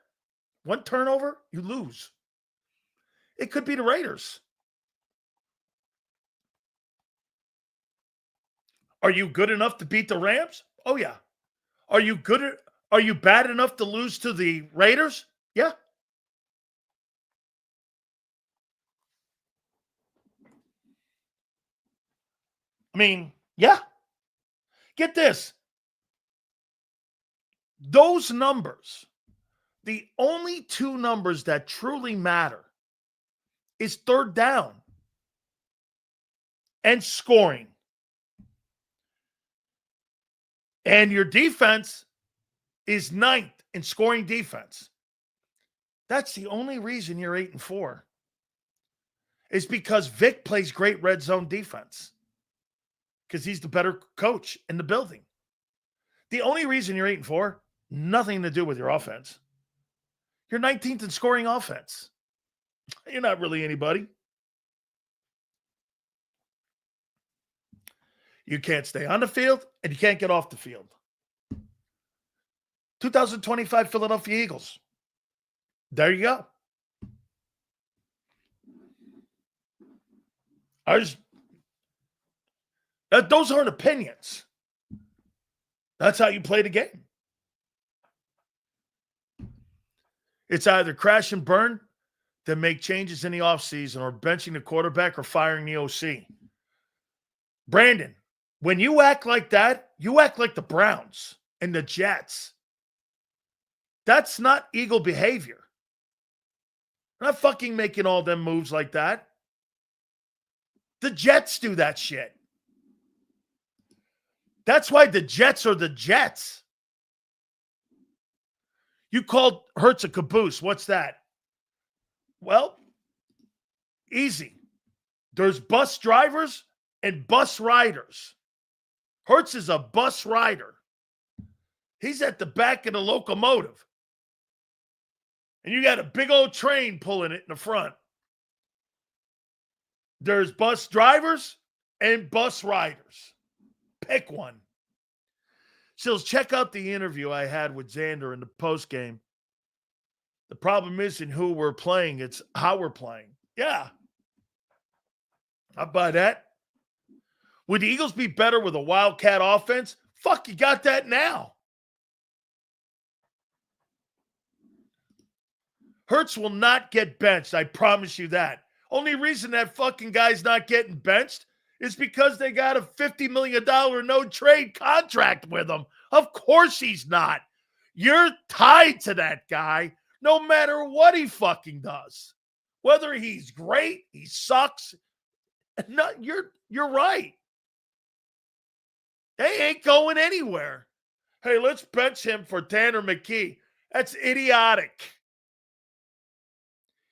one turnover, you lose. It could be the Raiders. Are you good enough to beat the Rams? Oh, yeah. Are you bad enough to lose to the Raiders? Yeah. I mean, yeah. Get this. Those numbers, the only two numbers that truly matter is third down and scoring. And your defense is 9th in scoring defense. That's the only reason you're 8-4. Is because Vic plays great red zone defense. Because he's the better coach in the building. The only reason you're 8-4, nothing to do with your offense. You're 19th in scoring offense. You're not really anybody. You can't stay on the field, and you can't get off the field. 2025 Philadelphia Eagles. There you go. Those aren't opinions. That's how you play the game. It's either crash and burn, then make changes in the offseason, or benching the quarterback or firing the OC. Brandon, when you act like that, you act like the Browns and the Jets. That's not Eagle behavior. We're not fucking making all them moves like that. The Jets do that shit. That's why the Jets are the Jets. You called Hurts a caboose. What's that? Well, easy. There's bus drivers and bus riders. Hurts is a bus rider. He's at the back of the locomotive. And you got a big old train pulling it in the front. There's bus drivers and bus riders. Pick one. Sills, check out the interview I had with Xander in the postgame. The problem isn't who we're playing, it's how we're playing. Yeah. I'll buy that. Would the Eagles be better with a Wildcat offense? Fuck, you got that now. Hurts will not get benched. I promise you that. Only reason that fucking guy's not getting benched is because they got a $50 million no-trade contract with him. Of course he's not. You're tied to that guy no matter what he fucking does. Whether he's great, he sucks. No, you're right. They ain't going anywhere. Hey, let's bench him for Tanner McKee. That's idiotic.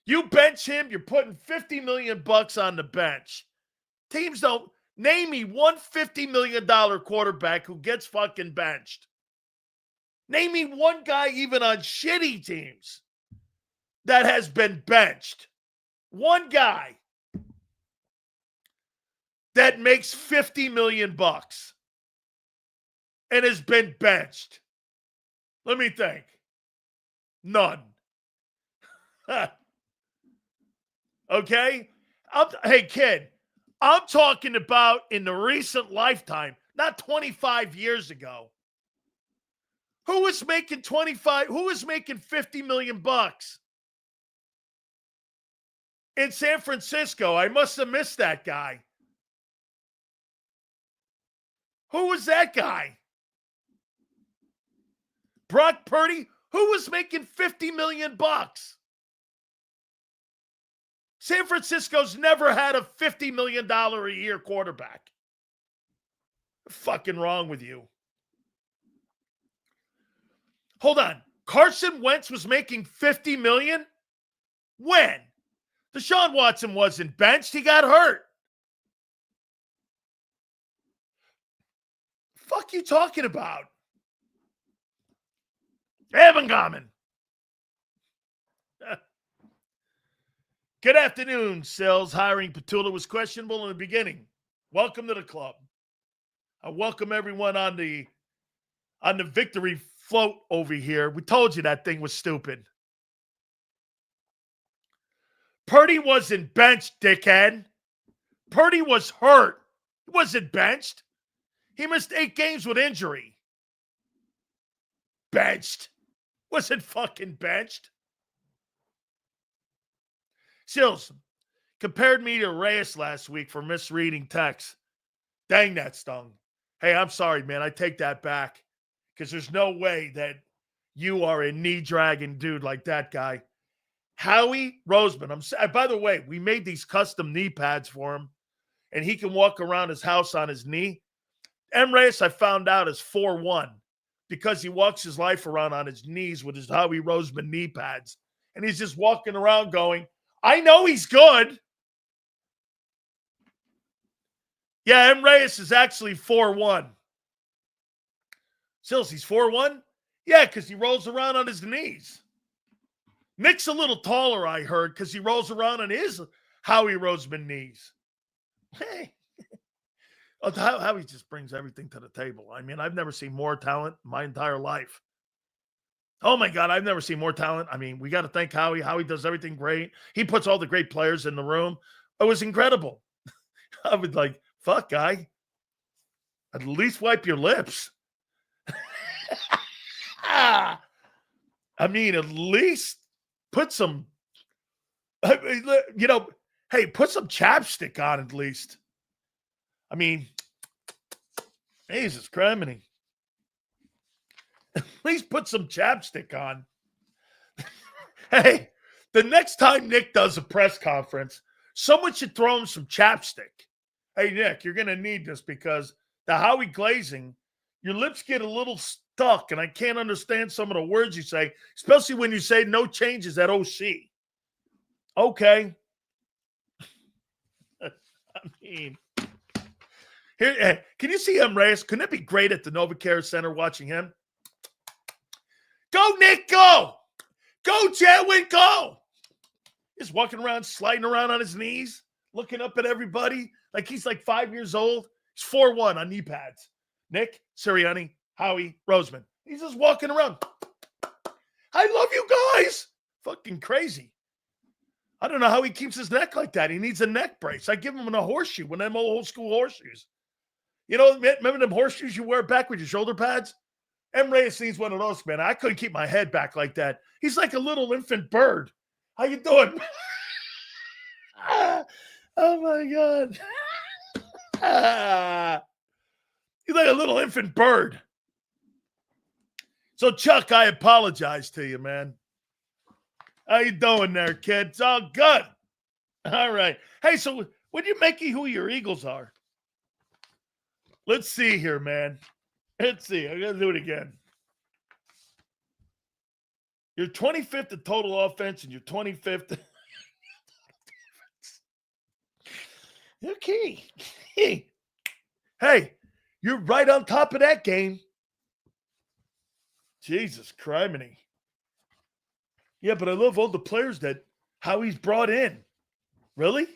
You bench him, you're putting $50 million on the bench. Teams don't name me one $50 million quarterback who gets fucking benched. Name me one guy even on shitty teams that has been benched. One guy that makes $50 million and has been benched. Let me think. None. Okay? Hey, kid, I'm talking about in the recent lifetime, not 25 years ago. Who was making 25? Who was making 50 million bucks? In San Francisco. I must have missed that guy. Who was that guy? Brock Purdy? Who was making 50 million bucks? San Francisco's never had a $50 million a year quarterback. What's fucking wrong with you? Hold on. Carson Wentz was making 50 million? When? Deshaun Watson wasn't benched. He got hurt. Fuck you talking about? Evangamen. Good afternoon, Sills. Hiring Patulo was questionable in the beginning. Welcome to the club. I welcome everyone on the victory float over here. We told you that thing was stupid. Purdy wasn't benched, dickhead. Purdy was hurt. He wasn't benched. He missed 8 games with injury. Benched. Wasn't fucking benched. Sills compared me to Reyes last week for misreading text. Dang, that stung. Hey, I'm sorry, man. I take that back because there's no way that you are a knee-dragging dude like that guy. Howie Roseman. By the way, we made these custom knee pads for him, and he can walk around his house on his knee. M. Reyes, I found out, is 4'1" because he walks his life around on his knees with his Howie Roseman knee pads. And he's just walking around going, I know he's good. Yeah, M. Reyes is actually 4'1". Sills, he's 4'1"? Yeah, because he rolls around on his knees. Nick's a little taller, I heard, because he rolls around on his Howie Roseman knees. Hey. Howie just brings everything to the table. I mean, I've never seen more talent in my entire life. Oh, my God, I've never seen more talent. I mean, we got to thank Howie. Howie does everything great. He puts all the great players in the room. It was incredible. I was like, fuck, guy. At least wipe your lips. I mean, at least put some, hey, put some chapstick on at least. I mean, Jesus criminy. At least put some chapstick on. Hey, the next time Nick does a press conference, someone should throw him some chapstick. Hey, Nick, you're going to need this because the Howie glazing, your lips get a little stuck, and I can't understand some of the words you say, especially when you say no changes at OC. Okay. I mean, here, can you see him, Reyes? Couldn't it be great at the NovaCare Center watching him? Go, Nick, go! Go, Chadwick, go! He's walking around, sliding around on his knees, looking up at everybody like he's like 5 years old. He's 4'1" on knee pads. Nick, Sirianni, Howie, Roseman. He's just walking around. I love you guys. Fucking crazy. I don't know how he keeps his neck like that. He needs a neck brace. I give him a horseshoe, one of them old school horseshoes. You know, remember them horseshoes you wear back with your shoulder pads? M. Reyes needs one of those, man. I couldn't keep my head back like that. He's like a little infant bird. How you doing? Oh, my God. He's like a little infant bird. So, Chuck, I apologize to you, man. How you doing there, kid? It's all good. All right. Hey, so when you make who your Eagles are? Let's see here, man. Let's see. I got to do it again. You're 25th in total offense, and you're 25th. Okay. Hey, you're right on top of that game. Jesus criminy. Yeah, but I love all the players that Howie's brought in. Really?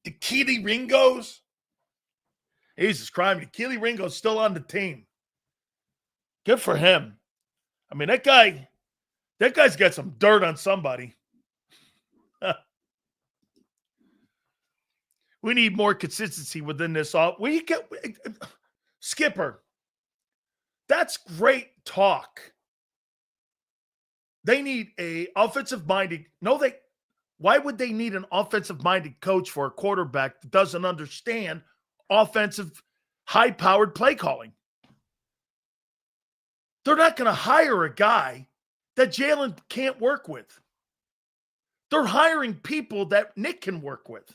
The Keely Ringos? Jesus criminy. Keely Ringo's still on the team. Good for him. I mean, that guy, That guy's got some dirt on somebody. We need more consistency within this. We get Skipper. That's great talk. They need a offensive-minded. Why would they need an offensive-minded coach for a quarterback that doesn't understand offensive, high-powered play calling? They're not going to hire a guy that Jalen can't work with. They're hiring people that Nick can work with.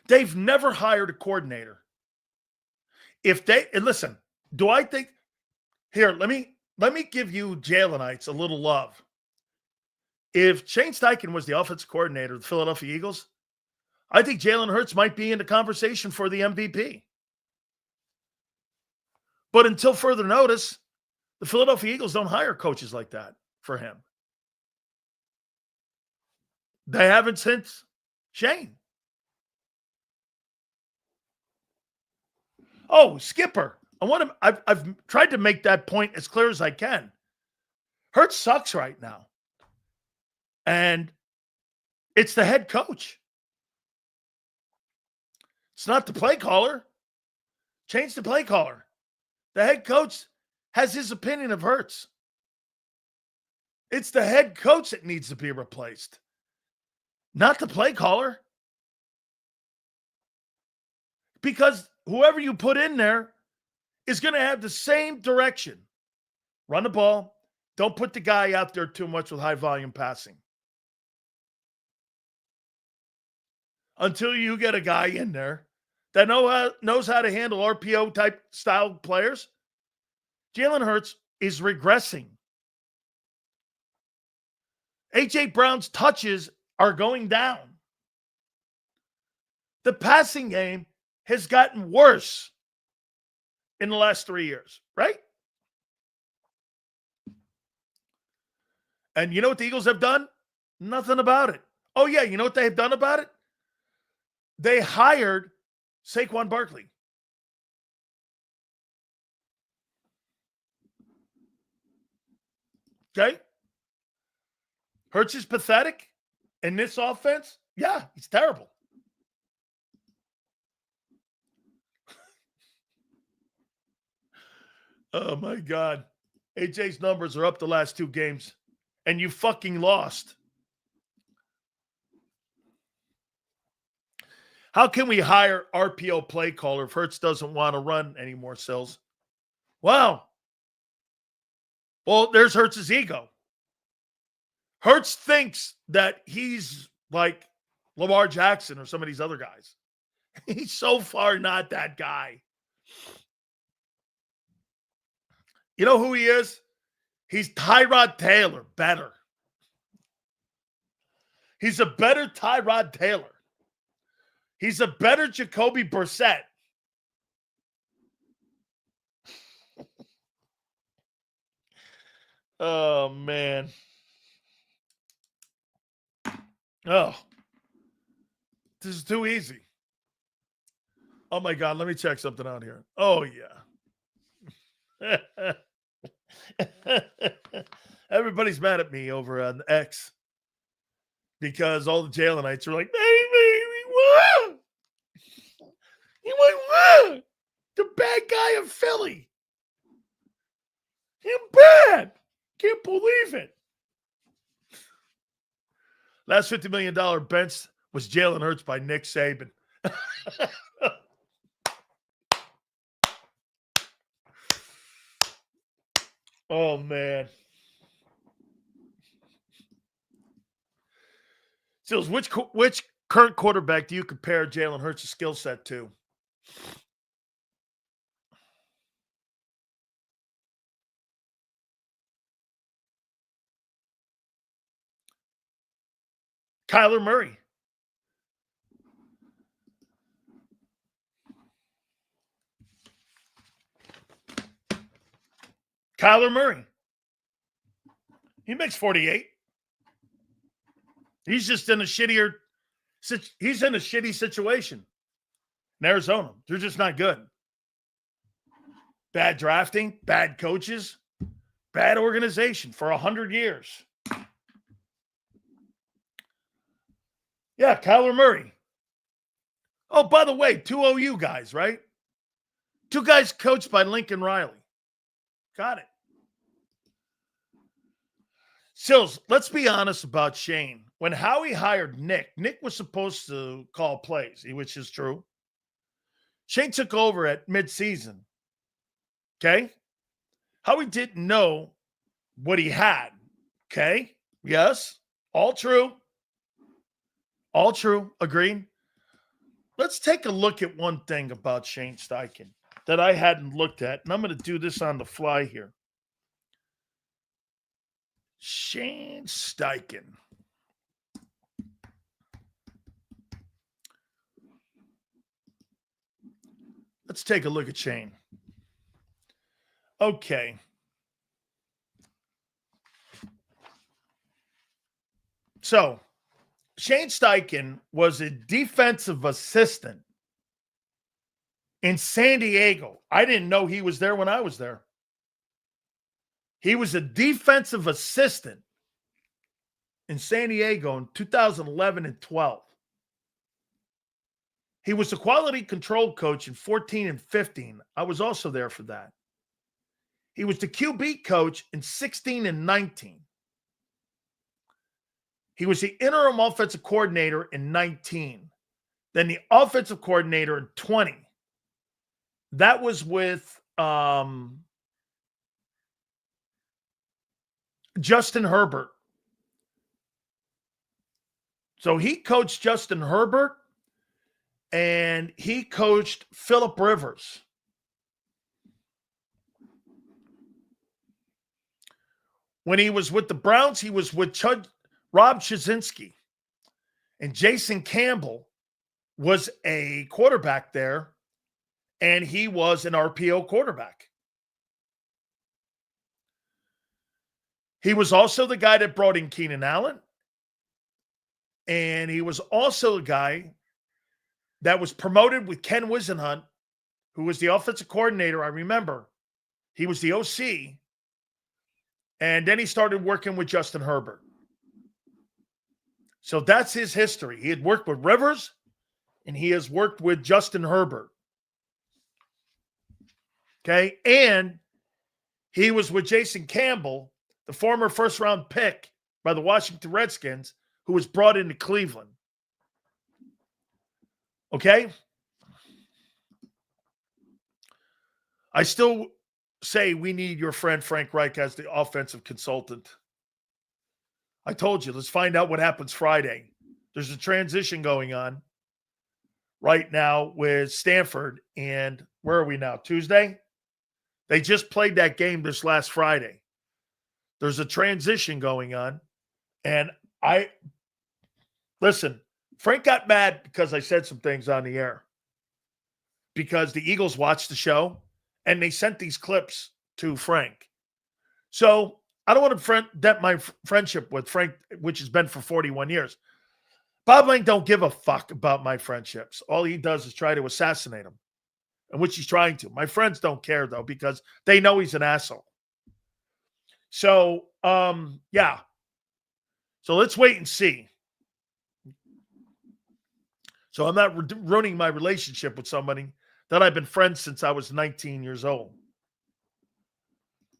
They've never hired a coordinator. And listen, do I think here, let me give you Jalenites a little love. If Shane Steichen was the offensive coordinator of the Philadelphia Eagles, I think Jalen Hurts might be in the conversation for the MVP. But until further notice, the Philadelphia Eagles don't hire coaches like that for him. They haven't since Shane. Oh, Skipper. I've tried to make that point as clear as I can. Hurts sucks right now. And it's the head coach. It's not the play caller. Change the play caller. The head coach has his opinion of Hurts. It's the head coach that needs to be replaced, not the play caller. Because whoever you put in there is going to have the same direction. Run the ball. Don't put the guy out there too much with high volume passing. Until you get a guy in there that knows how to handle RPO type style players, Jalen Hurts is regressing. A.J. Brown's touches are going down. The passing game has gotten worse in the last 3 years, right? And you know what the Eagles have done? Nothing about it. Oh, yeah, you know what they have done about it? They hired Saquon Barkley. Okay? Hurts is pathetic in this offense. Yeah, he's terrible. Oh, my God. AJ's numbers are up the last 2 games, and you fucking lost. How can we hire RPO play caller if Hurts doesn't want to run anymore, Sills? Wow. Well, there's Hurts' ego. Hurts thinks that he's like Lamar Jackson or some of these other guys. He's so far not that guy. You know who he is? He's Tyrod Taylor, better. He's a better Tyrod Taylor. He's a better Jacoby Brissett. Oh, man. Oh. This is too easy. Oh, my God. Let me check something out here. Oh, yeah. Everybody's mad at me over on X because all the Jalenites are like, baby, we won. He won. The bad guy of Philly. You're bad. Can't believe it. Last $50 million bench was Jalen Hurts by Nick Saban. Oh, man. Sills, which current quarterback do you compare Jalen Hurts' skill set to? Kyler Murray. Kyler Murray. He makes 48. He's just in a shitty situation in Arizona. They're just not good. Bad drafting, bad coaches, Bad organization for 100 years. Yeah, Kyler Murray. Oh, by the way, 2 OU guys, right? 2 guys coached by Lincoln Riley. Got it. Sills, let's be honest about Shane. When Howie hired Nick was supposed to call plays, which is true. Shane took over at midseason. Okay? Howie didn't know what he had. Okay? Yes. All true. All true. Agreed. Let's take a look at one thing about Shane Steichen that I hadn't looked at, and I'm going to do this on the fly here. Shane Steichen. Let's take a look at Shane. Okay. So, Shane Steichen was a defensive assistant in San Diego. I didn't know he was there when I was there. He was a defensive assistant in San Diego in 2011 and 12. He was a quality control coach in 14 and 15. I was also there for that. He was the QB coach in 16 and 19. He was the interim offensive coordinator in 19. Then the offensive coordinator in 20. That was with Justin Herbert. So he coached Justin Herbert and he coached Phillip Rivers. When he was with the Browns, he was with Rob Chudzinski. And Jason Campbell was a quarterback there, and he was an RPO quarterback. He was also the guy that brought in Keenan Allen. And he was also a guy that was promoted with Ken Wisenhunt, who was the offensive coordinator, I remember. He was the OC. And then he started working with Justin Herbert. So that's his history. He had worked with Rivers, and he has worked with Justin Herbert. Okay? And he was with Jason Campbell, the former first-round pick by the Washington Redskins, who was brought into Cleveland. Okay? I still say we need your friend Frank Reich as the offensive consultant. I told you, let's find out what happens Friday. There's a transition going on right now with Stanford, and where are we now? Tuesday? They just played that game this last Friday. There's a transition going on, and listen, Frank got mad because I said some things on the air because the Eagles watched the show, and they sent these clips to Frank. So I don't want to dent my friendship with Frank, which has been for 41 years. Bob Lang don't give a fuck about my friendships. All he does is try to assassinate him, and which he's trying to. My friends don't care, though, because they know he's an asshole. So, yeah. So let's wait and see. So I'm not ruining my relationship with somebody that I've been friends since I was 19 years old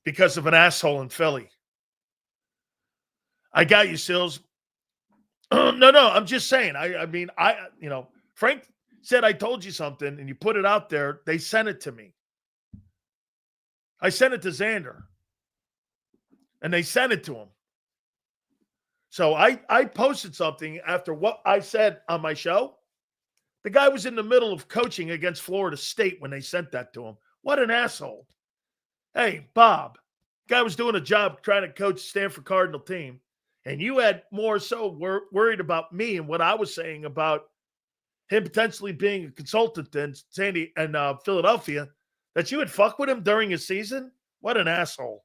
because of an asshole in Philly. I got you, Sills. No, I'm just saying. I mean, Frank said I told you something and you put it out there. They sent it to me. I sent it to Xander. And they sent it to him. So I posted something after what I said on my show. The guy was in the middle of coaching against Florida State when they sent that to him. What an asshole. Hey, Bob, guy was doing a job trying to coach Stanford Cardinal team. And you had more so worried about me and what I was saying about him potentially being a consultant in Philadelphia, that you would fuck with him during his season? What an asshole.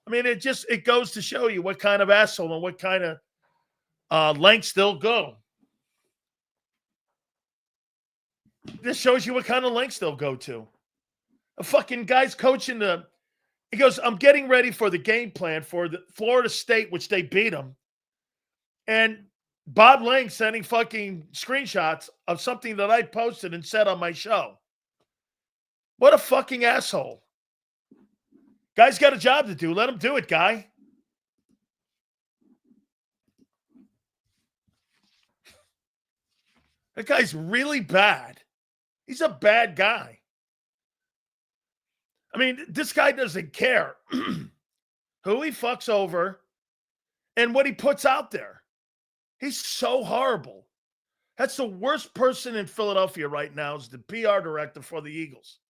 I mean, it goes to show you what kind of asshole and what kind of lengths they'll go. This shows you what kind of lengths they'll go to. A fucking guy's coaching the He goes, I'm getting ready for the game plan for the Florida State, which they beat them. And Bob Lang sending fucking screenshots of something that I posted and said on my show. What a fucking asshole. Guy's got a job to do. Let him do it, guy. That guy's really bad. He's a bad guy. I mean, this guy doesn't care who he fucks over and what he puts out there. He's so horrible. That's the worst person in Philadelphia right now is the PR director for the Eagles.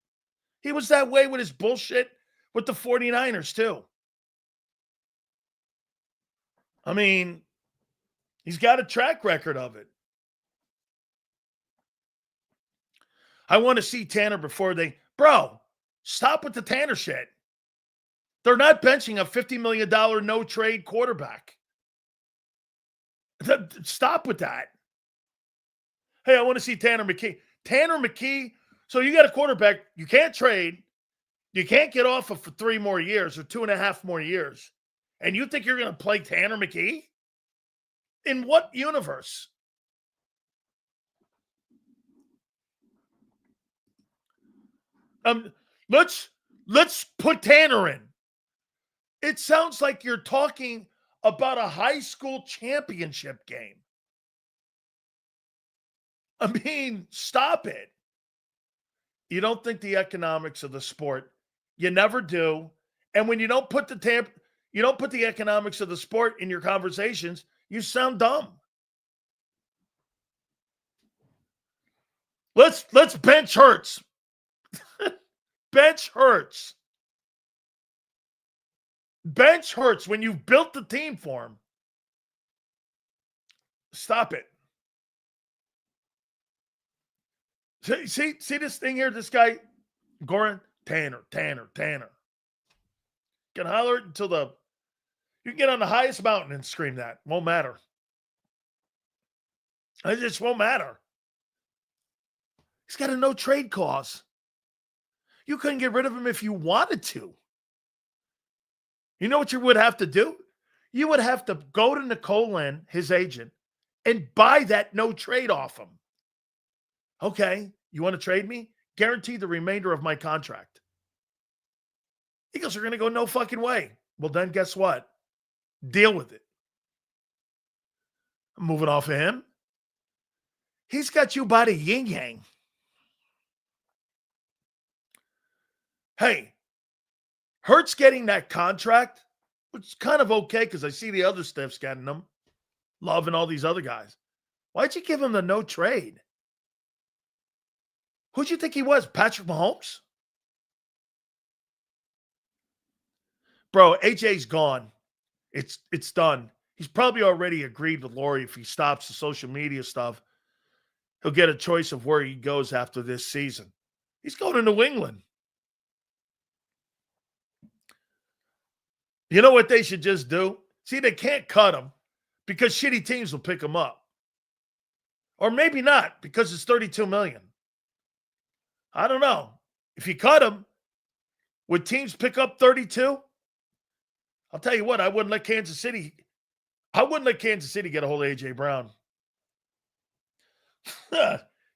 He was that way with his bullshit with the 49ers too. I mean, he's got a track record of it. I want to see Tanner before they... Bro, stop with the Tanner shit. They're not benching a $50 million no-trade quarterback. Stop with that. Hey, I want to see Tanner McKee. Tanner McKee, so you got a quarterback you can't trade, you can't get off of for 3 more years or 2.5 more years, and you think you're going to play Tanner McKee? In what universe? Let's put Tanner in. It sounds like you're talking about a high school championship game. I mean, stop it. You don't think the economics of the sport. You never do. And when you don't put the economics of the sport in your conversations, you sound dumb. Let's bench Hurts. Bench Hurts. Bench Hurts when you've built the team for him. Stop it. See this thing here? This guy, Goran, Tanner. Can holler it until you can get on the highest mountain and scream that. Won't matter. It just won't matter. He's got a no trade clause. You couldn't get rid of him if you wanted to. You know what you would have to do? You would have to go to Nicolin, his agent, and buy that no trade off him. Okay, you want to trade me? Guarantee the remainder of my contract. Eagles are going to go no fucking way. Well, then guess what? Deal with it. I'm moving off of him. He's got you by the yin-yang. Hey, Hurts getting that contract, which is kind of okay because I see the other stiffs getting them. Love and all these other guys. Why'd you give him the no trade? Who'd you think he was? Patrick Mahomes? Bro, AJ's gone. It's done. He's probably already agreed with Lori if he stops the social media stuff. He'll get a choice of where he goes after this season. He's going to New England. You know what they should just do? See, they can't cut him because shitty teams will pick him up. Or maybe not because it's $32 million. I don't know. If you cut him, would teams pick up 32? I'll tell you what, I wouldn't let Kansas City get a hold of A.J. Brown.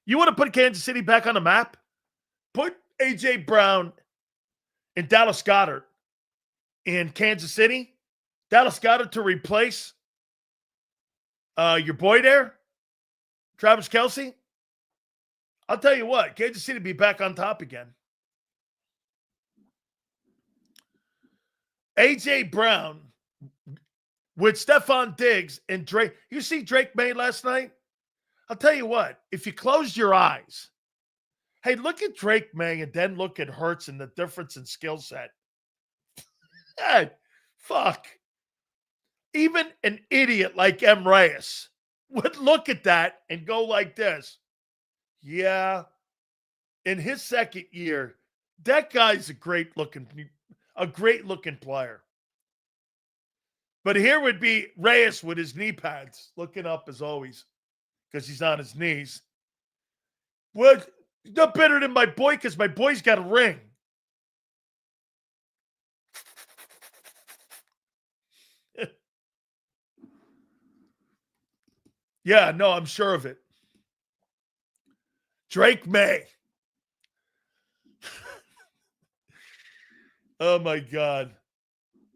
You want to put Kansas City back on the map? Put A.J. Brown and Dallas Goedert in Kansas City. Dallas Goedert to replace your boy there, Travis Kelce. I'll tell you what, Kansas City be back on top again. A.J. Brown with Stephon Diggs and Drake. You see Drake May last night? I'll tell you what, if you closed your eyes, hey, look at Drake May and then look at Hurts and the difference in skill set. Hey, fuck. Even an idiot like M. Reyes would look at that and go like this. Yeah, in his second year, that guy's a great looking player. But here would be Reyes with his knee pads, looking up as always, because he's on his knees. Well, he's not better than my boy because my boy's got a ring. Yeah, no, I'm sure of it. Drake May. Oh, my God.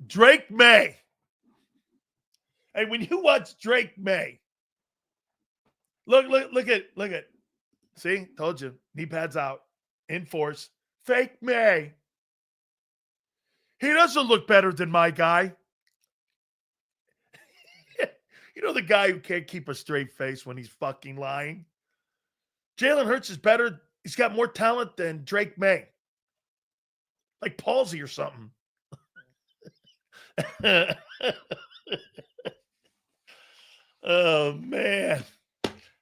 Drake May. Hey, when you watch Drake May, look at. See, told you. Knee pads out. In force. Fake May. He doesn't look better than my guy. You know the guy who can't keep a straight face when he's fucking lying? Jalen Hurts is better. He's got more talent than Drake May. Like palsy or something. Oh, man.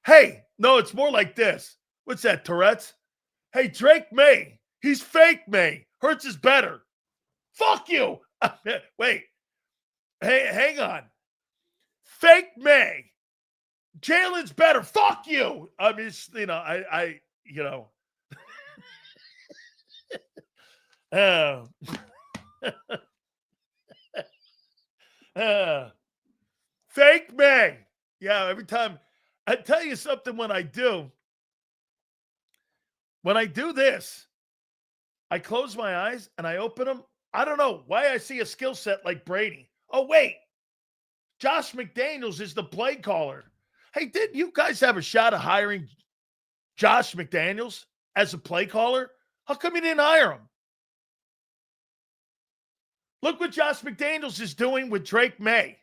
Hey, no, it's more like this. What's that, Tourette's? Hey, Drake May. He's fake May. Hurts is better. Fuck you. Wait. Hey, hang on. Fake May. Jalen's better. Fuck you. I mean, fake May. Yeah, every time. I tell you something when I do this, I close my eyes and I open them. I don't know why I see a skill set like Brady. Oh, wait. Josh McDaniels is the play caller. Hey, didn't you guys have a shot of hiring Josh McDaniels as a play caller? How come you didn't hire him? Look what Josh McDaniels is doing with Drake May.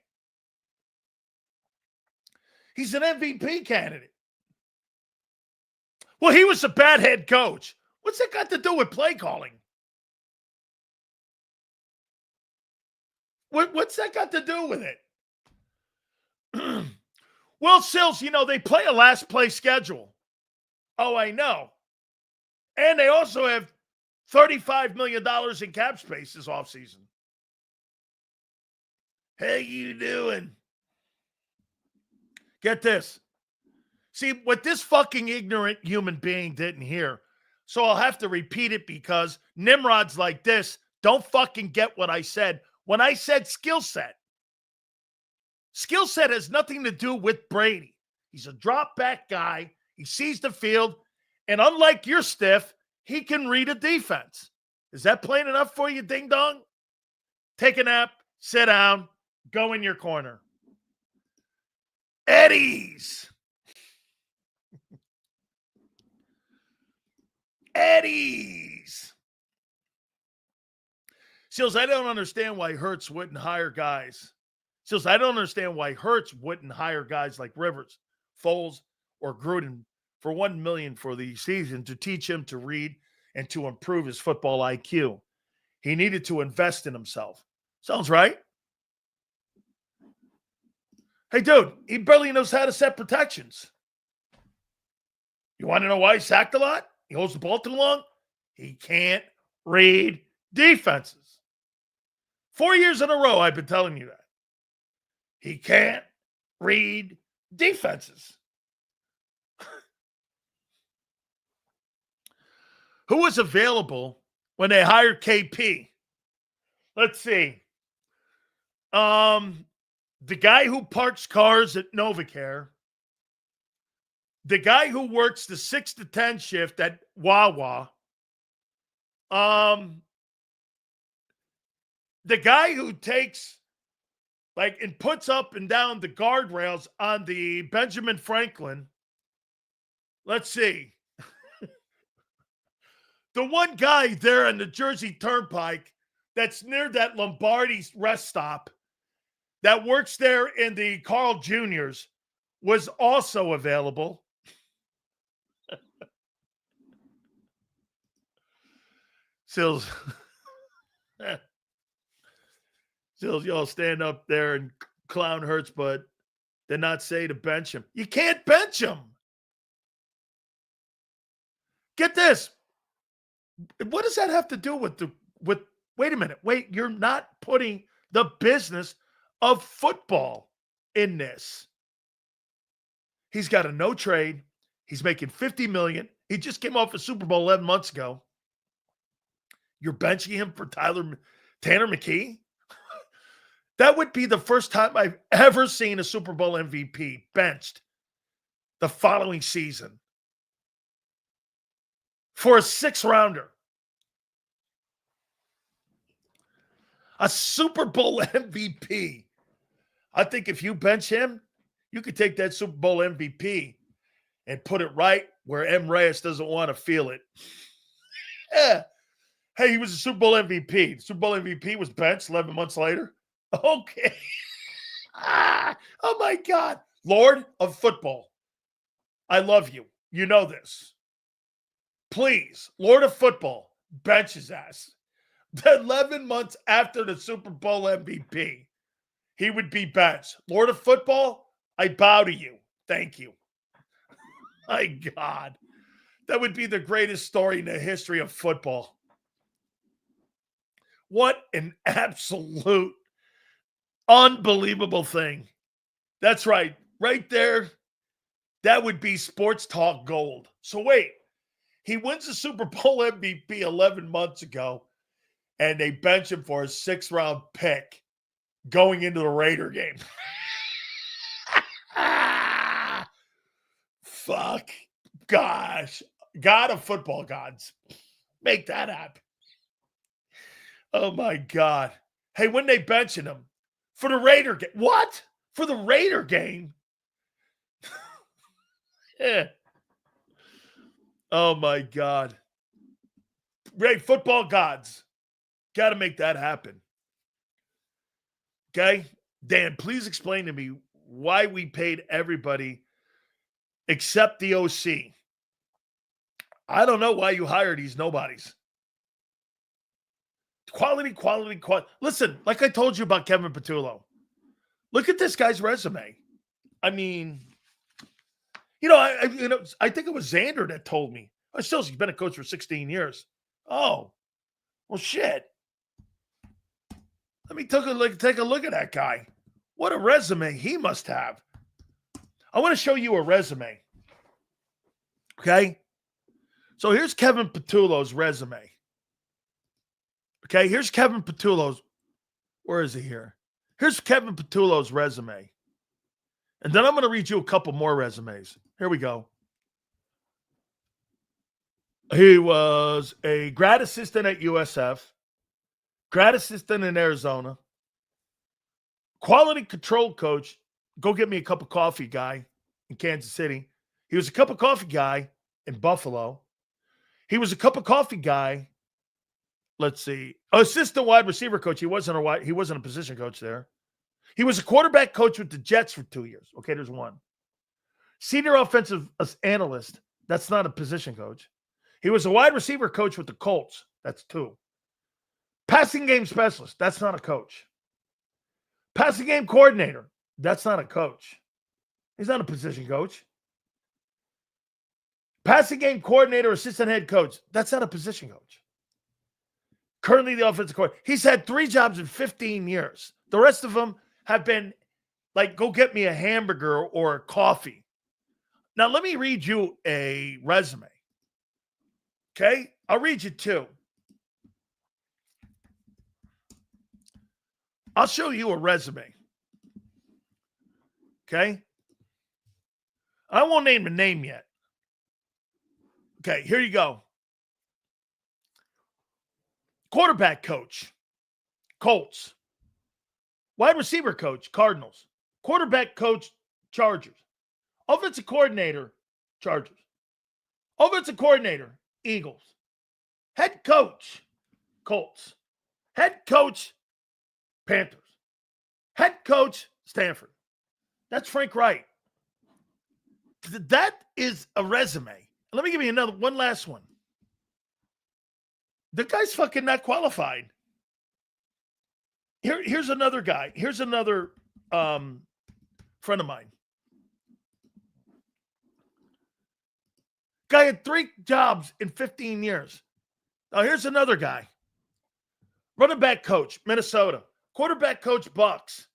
He's an MVP candidate. Well, he was a bad head coach. What's that got to do with play calling? What's that got to do with it? Well, Sills, they play a last play schedule. Oh, I know. And they also have $35 million in cap space this offseason. How you doing? Get this. See, what this fucking ignorant human being didn't hear, so I'll have to repeat it because Nimrods like this don't fucking get what I said. When I said skill set has nothing to do with Brady. He's a drop back guy. He sees the field. And unlike your stiff, he can read a defense. Is that plain enough for you, ding dong? Take a nap, sit down, go in your corner. Eddie's. Seals, I don't understand why Hurts wouldn't hire guys. Seals, I don't understand why Hurts wouldn't hire guys like Rivers, Foles, or Gruden for $1 million for the season to teach him to read and to improve his football IQ. He needed to invest in himself. Sounds right. Hey, dude, he barely knows how to set protections. You want to know why he sacked a lot? He holds the ball too long? He can't read defenses. 4 years in a row, I've been telling you that. He can't read defenses. Who was available when they hired KP? Let's see. The guy who parks cars at NovaCare. The guy who works the 6 to 10 shift at Wawa. The guy who takes and puts up and down the guardrails on the Benjamin Franklin. Let's see. The one guy there on the Jersey Turnpike that's near that Lombardi rest stop that works there in the Carl Jr.'s was also available. Sills, y'all stand up there and clown Hurts, but then not say to bench him. You can't bench him. Get this. What does that have to do with wait a minute. Wait, you're not putting the business of football in this. He's got a no trade. He's making $50 million. He just came off a Super Bowl 11 months ago. You're benching him for Tanner McKee? That would be the first time I've ever seen a Super Bowl MVP benched the following season for a 6th-rounder. A Super Bowl MVP. I think if you bench him, you could take that Super Bowl MVP and put it right where M. Reyes doesn't want to feel it. Yeah. Hey, he was a Super Bowl MVP. The Super Bowl MVP was benched 11 months later. Okay. Oh, my God. Lord of football, I love you. You know this. Please, Lord of football, bench his ass. 11 months after the Super Bowl MVP, he would be benched. Lord of football, I bow to you. Thank you. My God. That would be the greatest story in the history of football. What an absolute unbelievable thing. That's right. Right there. That would be sports talk gold. So wait, he wins the Super Bowl MVP 11 months ago, and they bench him for a 6th-round pick going into the Raider game. Fuck. Gosh. God of football gods. Make that happen. Oh, my God. Hey, when they benching him? For the Raider game. What? For the Raider game? Yeah. Oh, my God. Ray, football gods. Got to make that happen. Okay? Dan, please explain to me why we paid everybody except the OC. I don't know why you hire these nobodies. Quality. Listen, like I told you about Kevin Patulo. Look at this guy's resume. I mean, I think it was Xander that told me. He's been a coach for 16 years. Oh, well, shit. Let me take a look at that guy. What a resume he must have. I want to show you a resume. Okay? So here's Kevin Patulo's resume. Okay, here's Kevin Patulo's. Where is he here? Here's Kevin Patulo's resume. And then I'm going to read you a couple more resumes. Here we go. He was a grad assistant at USF, grad assistant in Arizona, quality control coach, go get me a cup of coffee guy in Kansas City. He was a cup of coffee guy in Buffalo. He was a cup of coffee guy. Let's see. Assistant wide receiver coach. He wasn't a position coach there. He was a quarterback coach with the Jets for 2 years. Okay, there's one. Senior offensive analyst. That's not a position coach. He was a wide receiver coach with the Colts. That's 2. Passing game specialist. That's not a coach. Passing game coordinator. That's not a coach. He's not a position coach. Passing game coordinator, assistant head coach. That's not a position coach. Currently the offensive coordinator. He's had 3 jobs in 15 years. The rest of them have been like, go get me a hamburger or a coffee. Now, let me read you a resume. Okay? I'll read you 2. I'll show you a resume. Okay? I won't name the name yet. Okay, here you go. Quarterback coach, Colts. Wide receiver coach, Cardinals. Quarterback coach, Chargers. Offensive coordinator, Chargers. Offensive coordinator, Eagles. Head coach, Colts. Head coach, Panthers. Head coach, Stanford. That's Frank Wright. That is a resume. Let me give you one last one. The guy's fucking not qualified. Here's another guy. Here's another friend of mine. Guy had 3 jobs in 15 years. Now here's another guy. Running back coach, Minnesota. Quarterback coach, Bucks.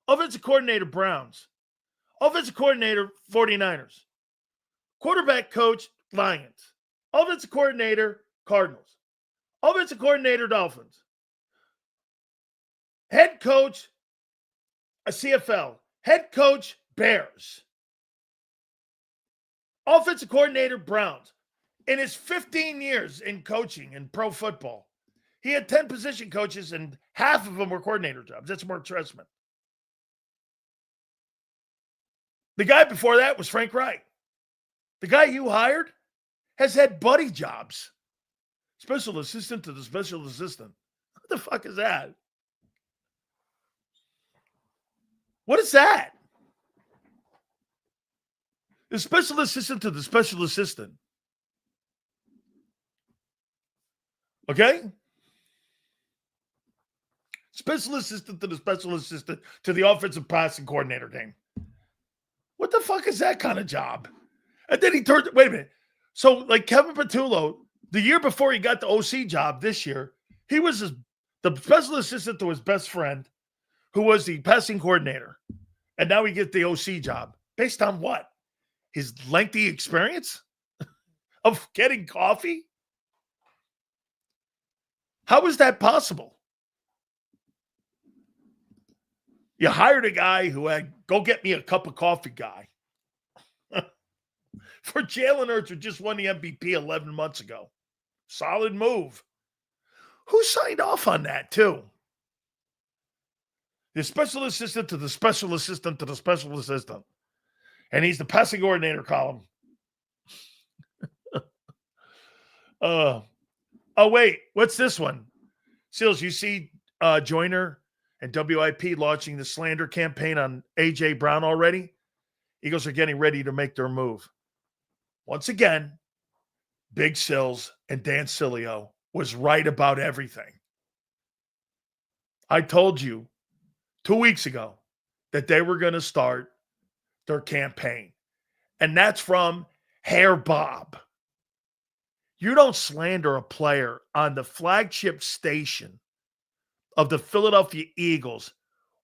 Offensive coordinator, Browns. Offensive coordinator, 49ers. Quarterback coach, Lions. Offensive coordinator, Cardinals. Offensive coordinator, Dolphins. Head coach, a CFL. Head coach, Bears. Offensive coordinator, Browns. In his 15 years in coaching in pro football, he had 10 position coaches and half of them were coordinator jobs. That's Mark Trestman. The guy before that was Frank Wright. The guy you hired has had buddy jobs. Special assistant to the special assistant. What the fuck is that? What is that? The special assistant to the special assistant. Okay? Special assistant to the special assistant to the offensive passing coordinator game. What the fuck is that kind of job? And then he turned, wait a minute. So, like Kevin Patulo, the year before he got the OC job this year, he was the special assistant to his best friend, who was the passing coordinator. And now he gets the OC job. Based on what? His lengthy experience of getting coffee? How is that possible? You hired a guy who had go get me a cup of coffee guy for Jalen Hurts, who just won the MVP 11 months ago. Solid move. Who signed off on that, too? The special assistant to the special assistant to the special assistant. And he's the passing coordinator column. Oh, wait. What's this one? Seals, you see Joyner and WIP launching the slander campaign on A.J. Brown already? Eagles are getting ready to make their move. Once again, Big Sills and Dan Sileo was right about everything. I told you 2 weeks ago that they were going to start their campaign. And that's from Hair Bob. You don't slander a player on the flagship station of the Philadelphia Eagles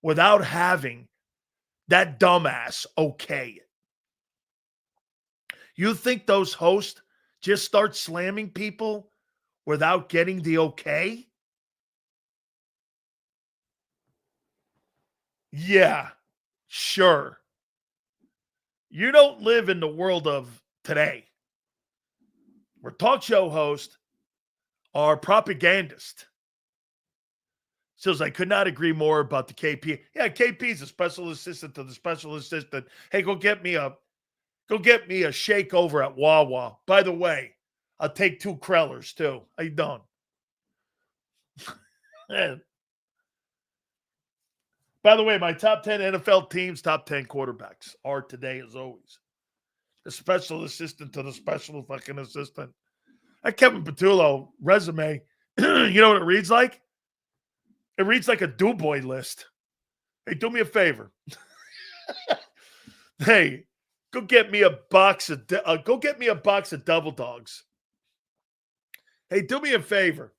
without having that dumbass okay it. You think those hosts just start slamming people without getting the okay? Yeah, sure. You don't live in the world of today, where talk show hosts are propagandists. Says, I could not agree more about the KP. Yeah, KP is a special assistant to the special assistant. Hey, go get me a shake over at Wawa. By the way, I'll take 2 Krellers too. How you doing? By the way, my top 10 NFL teams, top 10 quarterbacks are today, as always, the special assistant to the special fucking assistant. That Kevin Patulo resume, you know what it reads like? It reads like a do-boy list. Hey, do me a favor. Hey, go get me a box of double dogs. Hey, do me a favor.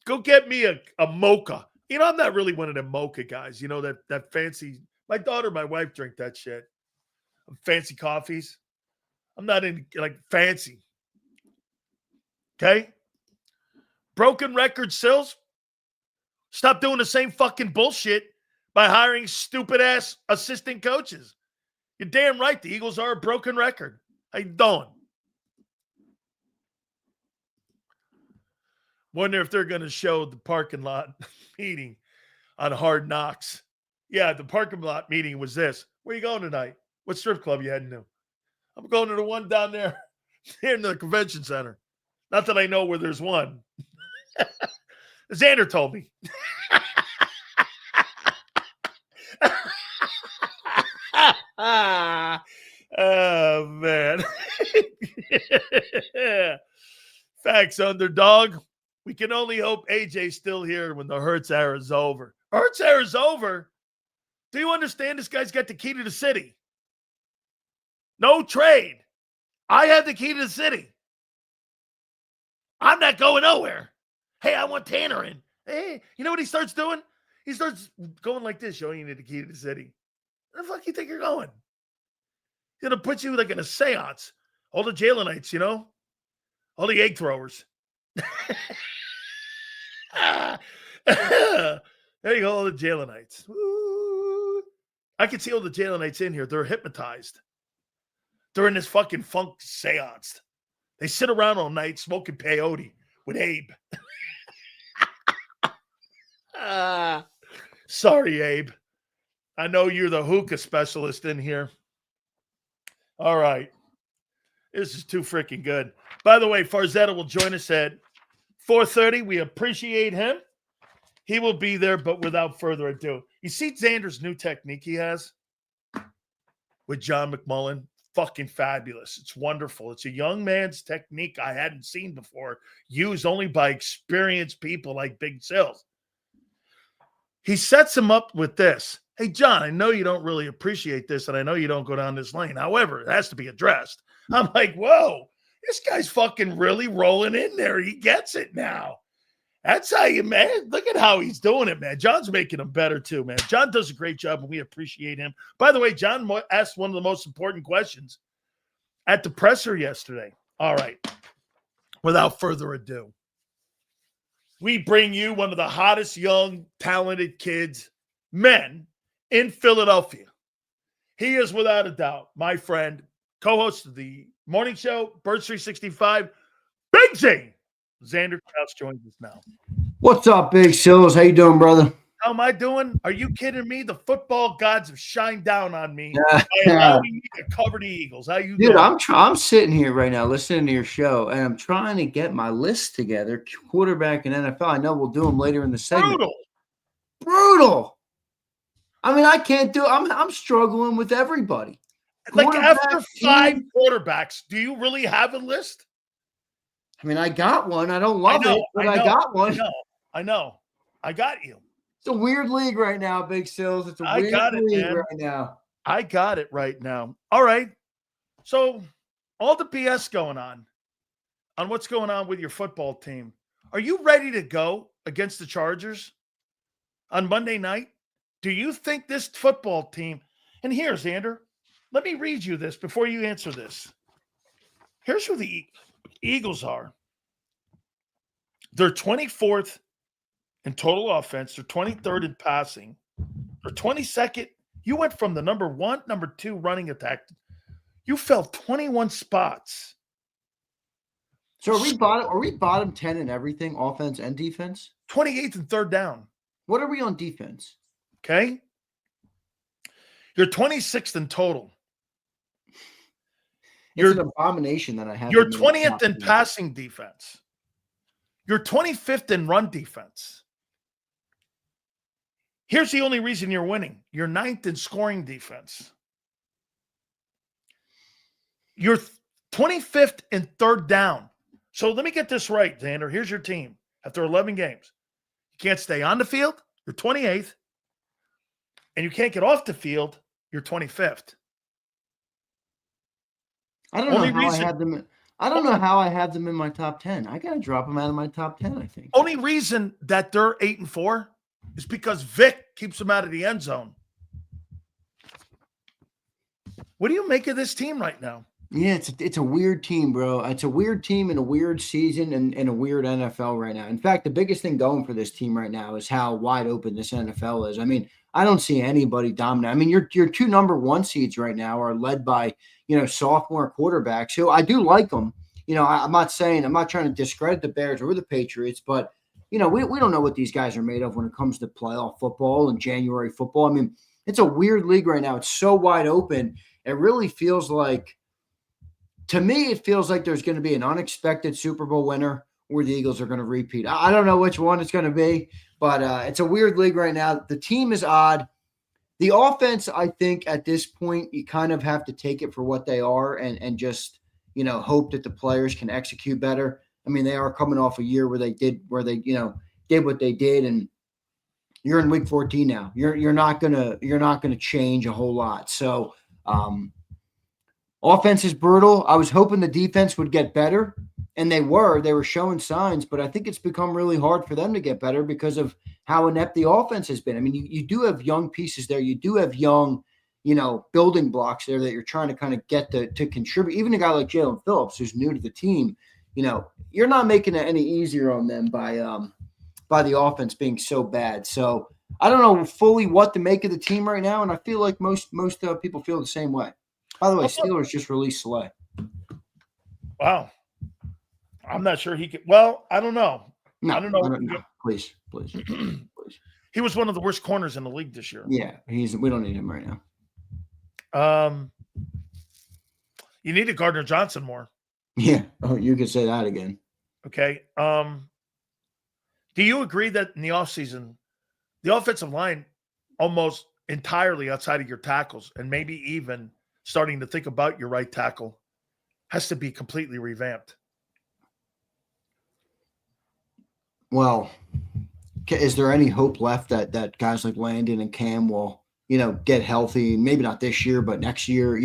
Go get me a mocha. You know, I'm not really one of them mocha guys. You know, that fancy. My daughter, my wife drink that shit. Fancy coffees. I'm not in like fancy. Okay? Broken record, Sills. Stop doing the same fucking bullshit by hiring stupid-ass assistant coaches. You're damn right. The Eagles are a broken record. How you doing? Wonder if they're going to show the parking lot meeting on Hard Knocks. Yeah, the parking lot meeting was this. Where you going tonight? What strip club you heading to? I'm going to the one down there here in the convention center. Not that I know where there's one. Xander told me. Oh, man. Facts, underdog. We can only hope AJ's still here when the Hurts era is over. Hurts era is over? Do you understand this guy's got the key to the city? No trade. I have the key to the city. I'm not going nowhere. Hey, I want Tanner in. Hey, you know what he starts doing? He starts going like this, showing you the key to the city. Where the fuck you think you're going? He's going to put you like in a seance. All the Jalenites, you know? All the egg throwers. There you go, all the Jalenites. Ooh. I can see all the Jalenites in here. They're hypnotized. during this fucking funk seance. They sit around all night smoking peyote with Abe. Sorry, Abe. I know you're the hookah specialist in here. All right. This is too freaking good. By the way, Farzetta will join us at 4:30. We appreciate him. He will be there, but without further ado. You see Xander's new technique he has with John McMullen? Fucking fabulous. It's wonderful. It's a young man's technique I hadn't seen before, used only by experienced people like Big Sills. He sets him up with this. Hey, John, I know you don't really appreciate this, and I know you don't go down this lane. However, it has to be addressed. I'm like, whoa, this guy's fucking really rolling in there. He gets it now. That's how you, man. Look at how he's doing it, man. John's making him better too, man. John does a great job, and we appreciate him. By the way, John asked one of the most important questions at the presser yesterday. All right. Without further ado, we bring you one of the hottest, young, talented kids, men in Philadelphia. He is, without a doubt, my friend, co-host of the morning show, Birds 365, Big Z. Xander Kraus joins us now. What's up, Big Sills? How you doing, brother? How am I doing? Are you kidding me? The football gods have shined down on me by allowing me to cover the Eagles. How you doing? Dude, I'm sitting here right now listening to your show, and I'm trying to get my list together, quarterback and NFL. I know we'll do them later in the segment. Brutal. I mean, I can't do – I'm struggling with everybody. Like after 5 quarterbacks, do you really have a list? I mean, I got one. I don't love it, but I got one. I know. I got you. It's a weird league right now, Big Sills. It's a weird league right now. I got it right now. All right. So all the BS going on what's going on with your football team. Are you ready to go against the Chargers on Monday night? Do you think this football team – and here, Xander, let me read you this before you answer this. Here's who the Eagles are. They're 24th in total offense. They're 23rd in passing. They're 22nd. You went from the number 1, number 2 running attack. You fell 21 spots. So are we bottom 10 in everything, offense and defense? 28th and third down. What are we on defense? Okay. You're 26th in total. It's an abomination that I have. You're 20th in passing defense. You're 25th in run defense. Here's the only reason you're winning. You're 9th in scoring defense. You're 25th in third down. So let me get this right, Xander. Here's your team after 11 games. You can't stay on the field. You're 28th. And you can't get off the field. You're 25th. I don't know how I had them. I don't know how I have them in my top 10. I got to drop them out of my top 10, I think. Only reason that they're 8-4 is because Vic keeps them out of the end zone. What do you make of this team right now? Yeah, it's a weird team, bro. It's a weird team in a weird season and a weird NFL right now. In fact, the biggest thing going for this team right now is how wide open this NFL is. I mean, I don't see anybody dominant. I mean, your 2 number 1 seeds right now are led by, sophomore quarterbacks who I do like them. I'm not trying to discredit the Bears or the Patriots, but, we don't know what these guys are made of when it comes to playoff football and January football. I mean, it's a weird league right now. It's so wide open. It really feels like, to me, it feels like there's going to be an unexpected Super Bowl winner or the Eagles are going to repeat. I don't know which one it's going to be, but it's a weird league right now. The team is odd. The offense, I think, at this point, you kind of have to take it for what they are and just, hope that the players can execute better. I mean, they are coming off a year where they did what they did, and you're in week 14 now. You're not gonna change a whole lot. So, offense is brutal. I was hoping the defense would get better, and they were showing signs, but I think it's become really hard for them to get better because of how inept the offense has been. I mean, you do have young pieces there. You do have young, building blocks there that you're trying to kind of get to contribute. Even a guy like Jalen Phillips, who's new to the team, you're not making it any easier on them by the offense being so bad. So I don't know fully what to make of the team right now, and I feel like most people feel the same way. By the way, Steelers just released Slay. Wow. I'm not sure he could. Well, I don't know. No, I don't know. Please. He was one of the worst corners in the league this year. Yeah, we don't need him right now. You needed Gardner Johnson more. Yeah. Oh, you could say that again. Okay. Do you agree that in the offseason, the offensive line almost entirely outside of your tackles and maybe even starting to think about your right tackle has to be completely revamped? Well, is there any hope left that guys like Landon and Cam will, get healthy? Maybe not this year, but next year,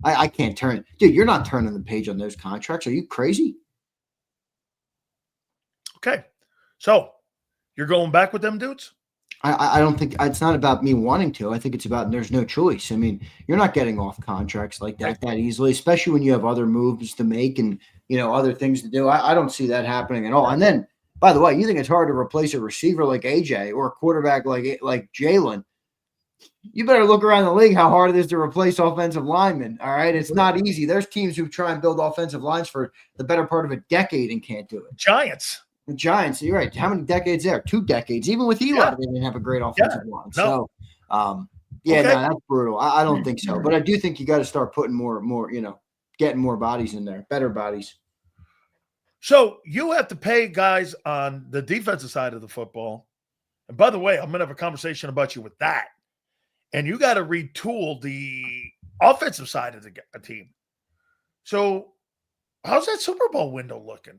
I can't turn. Dude, you're not turning the page on those contracts. Are you crazy? Okay. So you're going back with them dudes? I don't think it's not about me wanting to. I think it's about there's no choice. I mean, you're not getting off contracts like that easily, especially when you have other moves to make and, other things to do. I don't see that happening at all. And then, by the way, you think it's hard to replace a receiver like AJ or a quarterback like Jalen? You better look around the league how hard it is to replace offensive linemen. All right. It's not easy. There's teams who try and build offensive lines for the better part of a decade and can't do it. Giants. The Giants, you're right. How many decades there? 2 decades. Even with Eli, they didn't have a great offensive line. No. So, that's brutal. I don't think so. But I do think you got to start putting more, getting more bodies in there, better bodies. So you have to pay guys on the defensive side of the football. And by the way, I'm going to have a conversation about you with that. And you got to retool the offensive side of the team. So how's that Super Bowl window looking?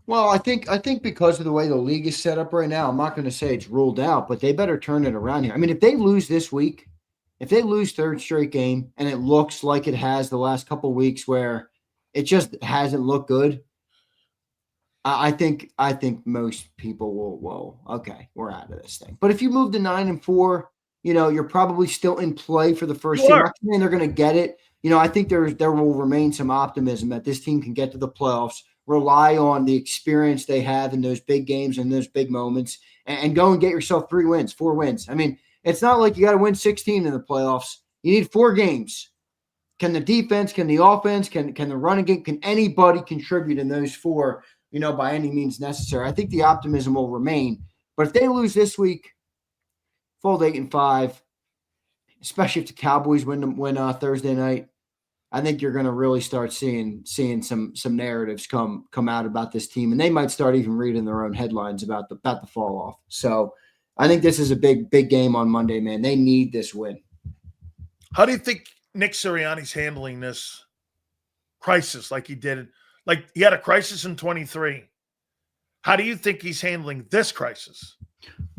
Well, I think because of the way the league is set up right now, I'm not going to say it's ruled out, but they better turn it around here. I mean, if they lose this week, if they lose third straight game, and it looks like it has the last couple of weeks where it just hasn't looked good, I think most people will, okay, we're out of this thing. But if you move to 9-4, you're probably still in play for the first team. I'm not saying they're going to get it. I think there will remain some optimism that this team can get to the playoffs, rely on the experience they have in those big games and those big moments, and go and get yourself 3 wins, 4 wins. I mean, it's not like you got to win 16 in the playoffs. You need 4 games. Can the defense, can the offense, can the running game, can anybody contribute in those 4, by any means necessary? I think the optimism will remain. But if they lose this week, fold 8-5, especially if the Cowboys win Thursday night, I think you're going to really start seeing some narratives come out about this team, and they might start even reading their own headlines about the fall off. So I think this is a big game on Monday, man. They need this win. How do you think Nick Sirianni's handling this crisis like he did? Like he had a crisis in 23. How do you think he's handling this crisis?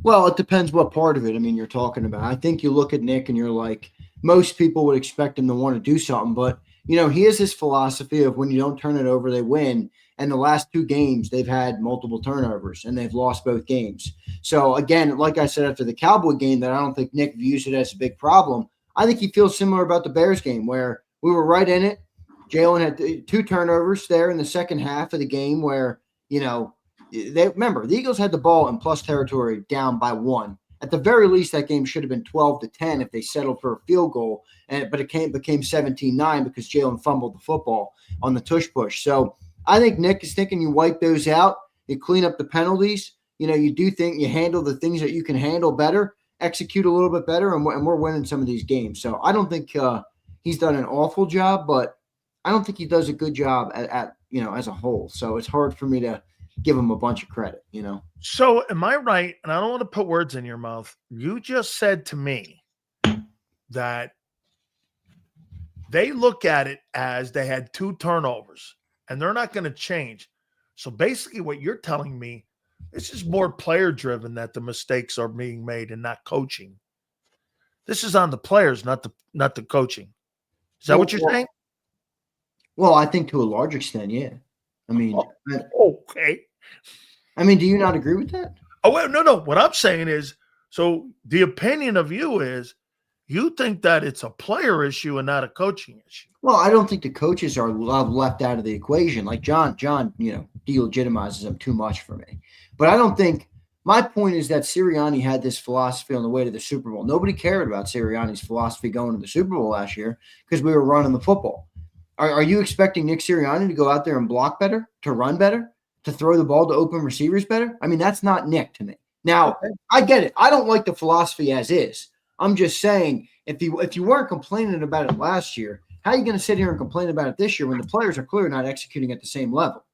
Well, it depends what part of it, you're talking about. I think you look at Nick and you're like, most people would expect him to want to do something, but he has this philosophy of when you don't turn it over, they win. And the last 2 games, they've had multiple turnovers and they've lost both games. So again, like I said, after the Cowboy game, that I don't think Nick views it as a big problem. I think he feels similar about the Bears game where we were right in it. Jalen had 2 turnovers there in the second half of the game where, remember the Eagles had the ball in plus territory down by 1. At the very least, that game should have been 12-10 if they settled for a field goal, but it became 17-9 because Jalen fumbled the football on the tush push. So I think Nick is thinking you wipe those out, you clean up the penalties, you do think you handle the things that you can handle better, execute a little bit better, and we're winning some of these games. So I don't think he's done an awful job, but I don't think he does a good job at as a whole. So it's hard for me to give him a bunch of credit, So am I right? And I don't want to put words in your mouth. You just said to me that they look at it as they had 2 turnovers and they're not going to change. So basically what you're telling me, this is more player driven that the mistakes are being made and not coaching. This is on the players, not the coaching. Is that what you're saying? Well, I think to a large extent, yeah. Okay. Do you not agree with that? Oh, wait, no. What I'm saying is, so the opinion of you is you think that it's a player issue and not a coaching issue. Well, I don't think the coaches are left out of the equation. Like John, delegitimizes them too much for me. But I don't think My point is that Sirianni had this philosophy on the way to the Super Bowl. Nobody cared about Sirianni's philosophy going to the Super Bowl last year because we were running the football. Are you expecting Nick Sirianni to go out there and block better, to run better, to throw the ball to open receivers better? I mean, that's not Nick to me. Now, I get it. I don't like the philosophy as is. I'm just saying, if you weren't complaining about it last year, how are you going to sit here and complain about it this year when the players are clearly not executing at the same level?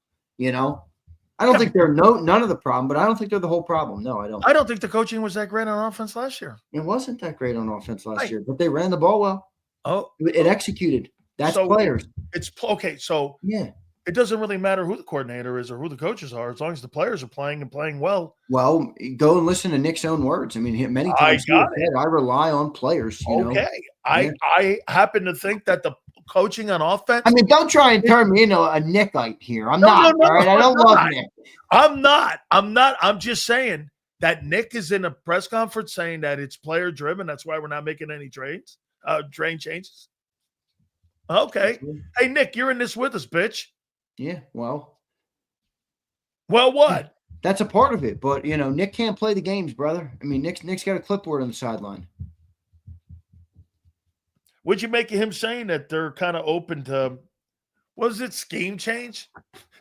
I don't think they're none of the problem, but I don't think they're the whole problem. No, I don't. I don't think the coaching was that great on offense last year. It wasn't that great on offense last year, but they ran the ball well. Oh, it executed. That's players. It's okay. So yeah, it doesn't really matter who the coordinator is or who the coaches are, as long as the players are playing and playing well. Well, go and listen to Nick's own words. I mean, many times I rely on players. I happen to think that the coaching on offense. I mean, don't try and turn me into a Nickite here. I'm not. All right, I don't love Nick. I'm not. I'm just saying that Nick is in a press conference saying that it's player driven. That's why we're not making any train changes. Okay. Hey, Nick, you're in this with us, bitch. Yeah. Well, what? That's a part of it, but Nick can't play the games, brother. I mean, Nick's got a clipboard on the sideline. What'd you make of him saying that they're kind of open to, was it scheme change?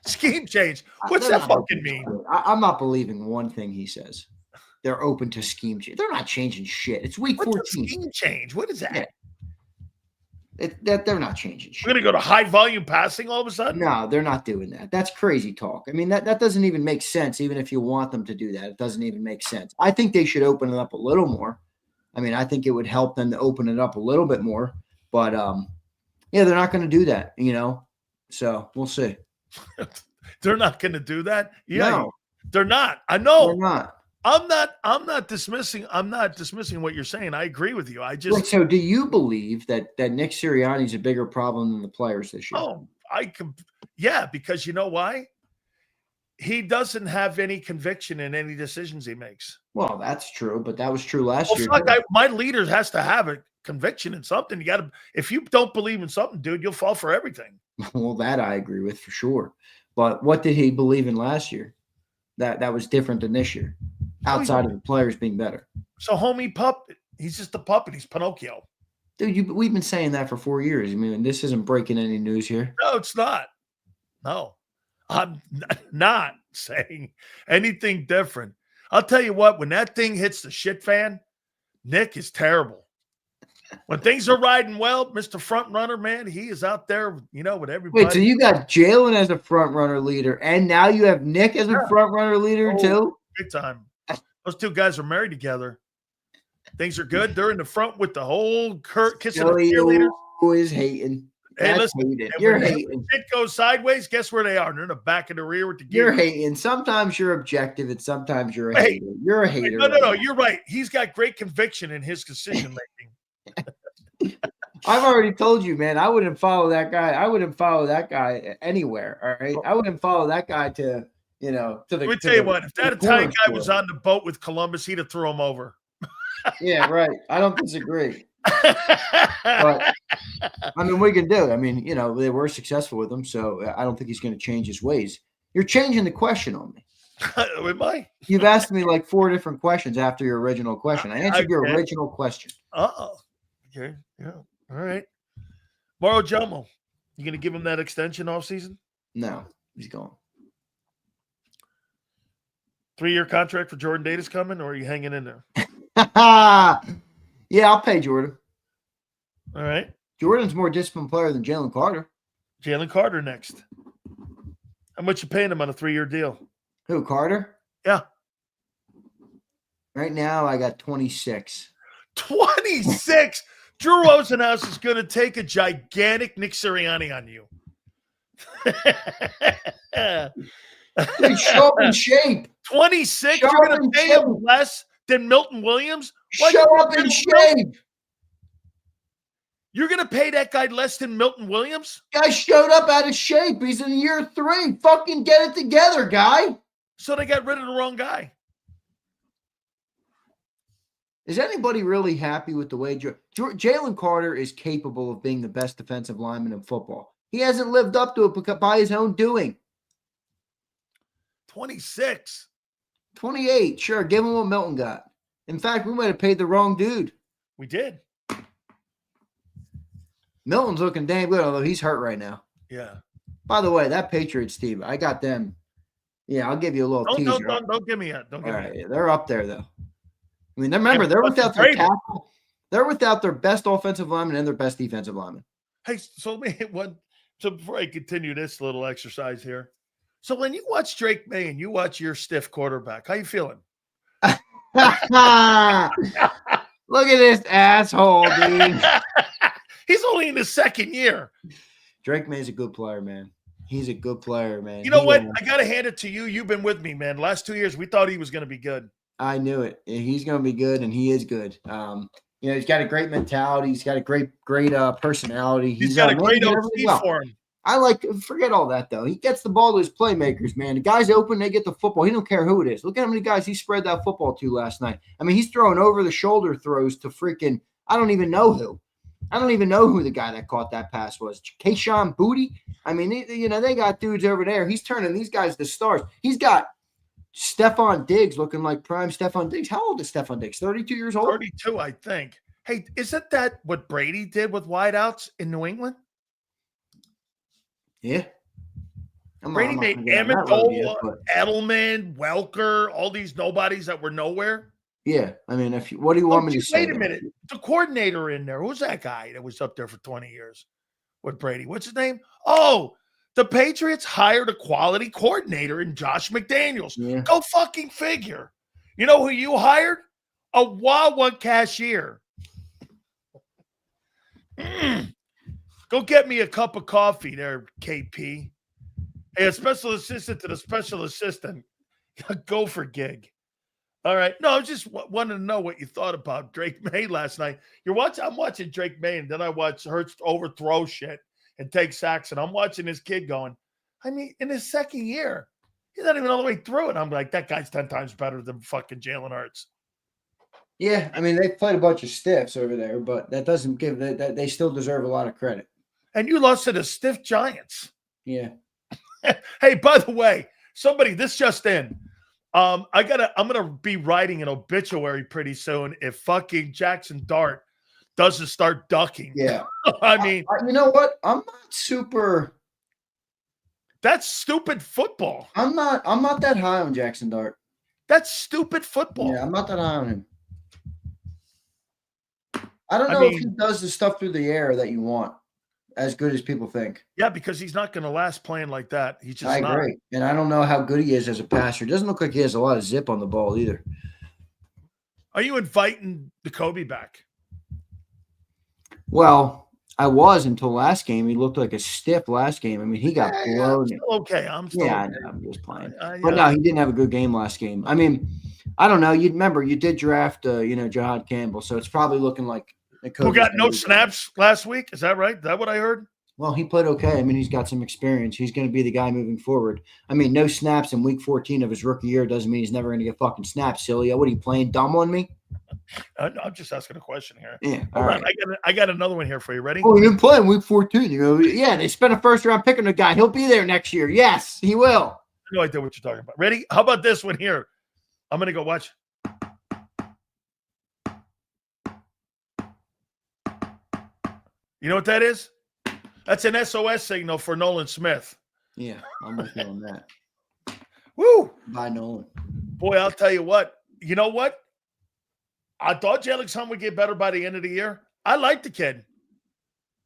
Scheme change. What's that fucking mean? I'm not believing one thing he says. They're open to scheme change. They're not changing shit. It's week 14. Scheme change? What is that? Yeah. They're not changing shit. We're going to go to high volume passing all of a sudden? No, they're not doing that. That's crazy talk. I mean, that doesn't even make sense, even if you want them to do that. It doesn't even make sense. I think they should open it up a little more. I mean, I think it would help them to open it up a little bit more. But, they're not going to do that, So we'll see. They're not going to do that? Yeah, no. They're not. I know. They're not. I'm not dismissing what you're saying. I agree with you. So do you believe that Nick Sirianni is a bigger problem than the players this year? Oh, because you know why? He doesn't have any conviction in any decisions he makes. Well, that's true, but that was true last year. My leader has to have a conviction in something. You got to, if you don't believe in something, dude, you'll fall for everything. Well, that I agree with for sure. But what did he believe in last year? That was different than this year, outside of the players being better. So, homie puppet, he's just a puppet. He's Pinocchio. Dude, we've been saying that for 4 years. I mean, this isn't breaking any news here. No, it's not. No, I'm not saying anything different. I'll tell you what, when that thing hits the shit fan, Nick is terrible. When things are riding well, Mr. Front Runner, man, he is out there, with everybody. Wait, so you got Jalen as a front runner leader, and now you have Nick as a front runner leader too? Big time. Those two guys are married together. Things are good. They're in the front with the whole kissing the cheerleaders. Who is hating? Hey, listen, you're hating. Shit goes sideways. Guess where they are? They're in the back and the rear with the gear. You're hating. Sometimes you're objective, and sometimes you're a hater. You're a hater. No. You're right. He's got great conviction in his decision making. I've already told you, man. I wouldn't follow that guy. I wouldn't follow that guy anywhere. All right. I wouldn't follow that guy to the. Let me tell you what. If that Italian guy was on the boat with Columbus, he'd have threw him over. Yeah, right. I don't disagree. But I mean, we can do it. I mean, they were successful with him, so I don't think he's going to change his ways. You're changing the question on me. Am I? You've asked me like 4 different questions after your original question. I answered your original question. Okay. Yeah. All right. Mauro Jomo, you going to give him that extension off season? No, he's gone. 3-year contract for Jordan Davis coming, or are you hanging in there? Yeah, I'll pay Jordan. All right. Jordan's more disciplined player than Jalen Carter. Jalen Carter next. How much you paying him on a 3-year deal? Who, Carter? Yeah. Right now, I got 26. 26? Drew Rosenhaus is going to take a gigantic Nick Sirianni on you. Dude, show up in shape. 26? You're going to pay him less than Milton Williams? Show up in shape. You're going to pay that guy less than Milton Williams? Guy showed up out of shape. He's in year 3. Fucking get it together, guy. So they got rid of the wrong guy. Is anybody really happy with the way Jalen Carter is capable of being the best defensive lineman in football? He hasn't lived up to it by his own doing. 26. 28. Sure, give him what Milton got. In fact, we might have paid the wrong dude. We did. Milton's looking damn good, although he's hurt right now. Yeah. By the way, that Patriots team, I got them. Yeah, I'll give you a little teaser. Don't give me that. Don't give me that. Yeah, they're up there, though. I mean, remember, they're without their tackle. They're without their best offensive lineman and their best defensive lineman. Hey, so let me hit one. So before I continue this little exercise here. So when you watch Drake May and you watch your stiff quarterback, how you feeling? Look at this asshole, dude. He's only in his second year. Drake May's a good player, man. He's a good player, man. You know what? I got to hand it to you. You've been with me, man. Last 2 years, we thought he was going to be good. I knew it. He's going to be good, and he is good. He's got a great mentality. He's got a great personality. He's got a great OC for him. Forget all that, though. He gets the ball to his playmakers, man. The guy's open, they get the football. He don't care who it is. Look at how many guys he spread that football to last night. I mean, he's throwing over-the-shoulder throws to freaking – I don't even know who. I don't even know who the guy that caught that pass was. Keyshawn Booty? I mean, they got dudes over there. He's turning these guys to stars. He's got Stephon Diggs looking like prime Stephon Diggs. How old is Stephon Diggs? 32 years old? 32, I think. Hey, isn't that what Brady did with wideouts in New England? Yeah. Brady made Amendola, Edelman, Welker, all these nobodies that were nowhere. Yeah. I mean, what do you want me to say? Wait a minute. The coordinator in there. Who's that guy that was up there for 20 years with Brady? What's his name? Oh, the Patriots hired a quality coordinator in Josh McDaniels. Yeah. Go fucking figure. You know who you hired? A Wawa cashier. Go get me a cup of coffee there, KP. Hey, a special assistant to the special assistant. Go for gig. All right. No, I just wanted to know what you thought about Drake May last night. I'm watching Drake May, and then I watch Hurts overthrow shit and take sacks, and I'm watching this kid going, I mean, in his second year, he's not even all the way through it. I'm like, that guy's 10 times better than fucking Jalen Hurts. Yeah, I mean, they played a bunch of stiffs over there, but that doesn't give that they still deserve a lot of credit. And you lost to the stiff Giants. Yeah. Hey, by the way, this just in. I'm gonna be writing an obituary pretty soon if fucking Jackson Dart doesn't start ducking. Yeah. I mean, you know what? I'm not super. That's stupid football. I'm not that high on Jackson Dart. That's stupid football. Yeah, I'm not that high on him. I don't know if he does the stuff through the air that you want as good as people think. Yeah, because he's not going to last playing like that. He's just I agree. And I don't know how good he is as a passer. It doesn't look like he has a lot of zip on the ball either. Are you inviting the Kobe back? Well, I was until last game. He looked like a stiff last game. I mean, he got blown. Okay. I'm just playing. But no, he didn't have a good game last game. I mean, I don't know. You'd remember you did draft, Jahad Campbell. So it's probably looking like who got no snaps last week? Is that right? Is that what I heard? Well, he played okay. I mean, he's got some experience. He's going to be the guy moving forward. I mean, no snaps in week 14 of his rookie year doesn't mean he's never going to get fucking snaps, Sileo. What are you playing dumb on me? I'm just asking a question here. Yeah. All right. I got another one here for you. Ready? Oh, you didn't play in week 14. You go, yeah, they spent a first round pick on the guy. He'll be there next year. Yes, he will. I no idea what you're talking about. Ready? How about this one here? I'm going to go watch. You know what that is? That's an SOS signal for Nolan Smith. Yeah, I'm with you on that. Woo! Bye, Nolan. Boy, I'll tell you what. You know what? I thought Jalen Hurts would get better by the end of the year. I like the kid.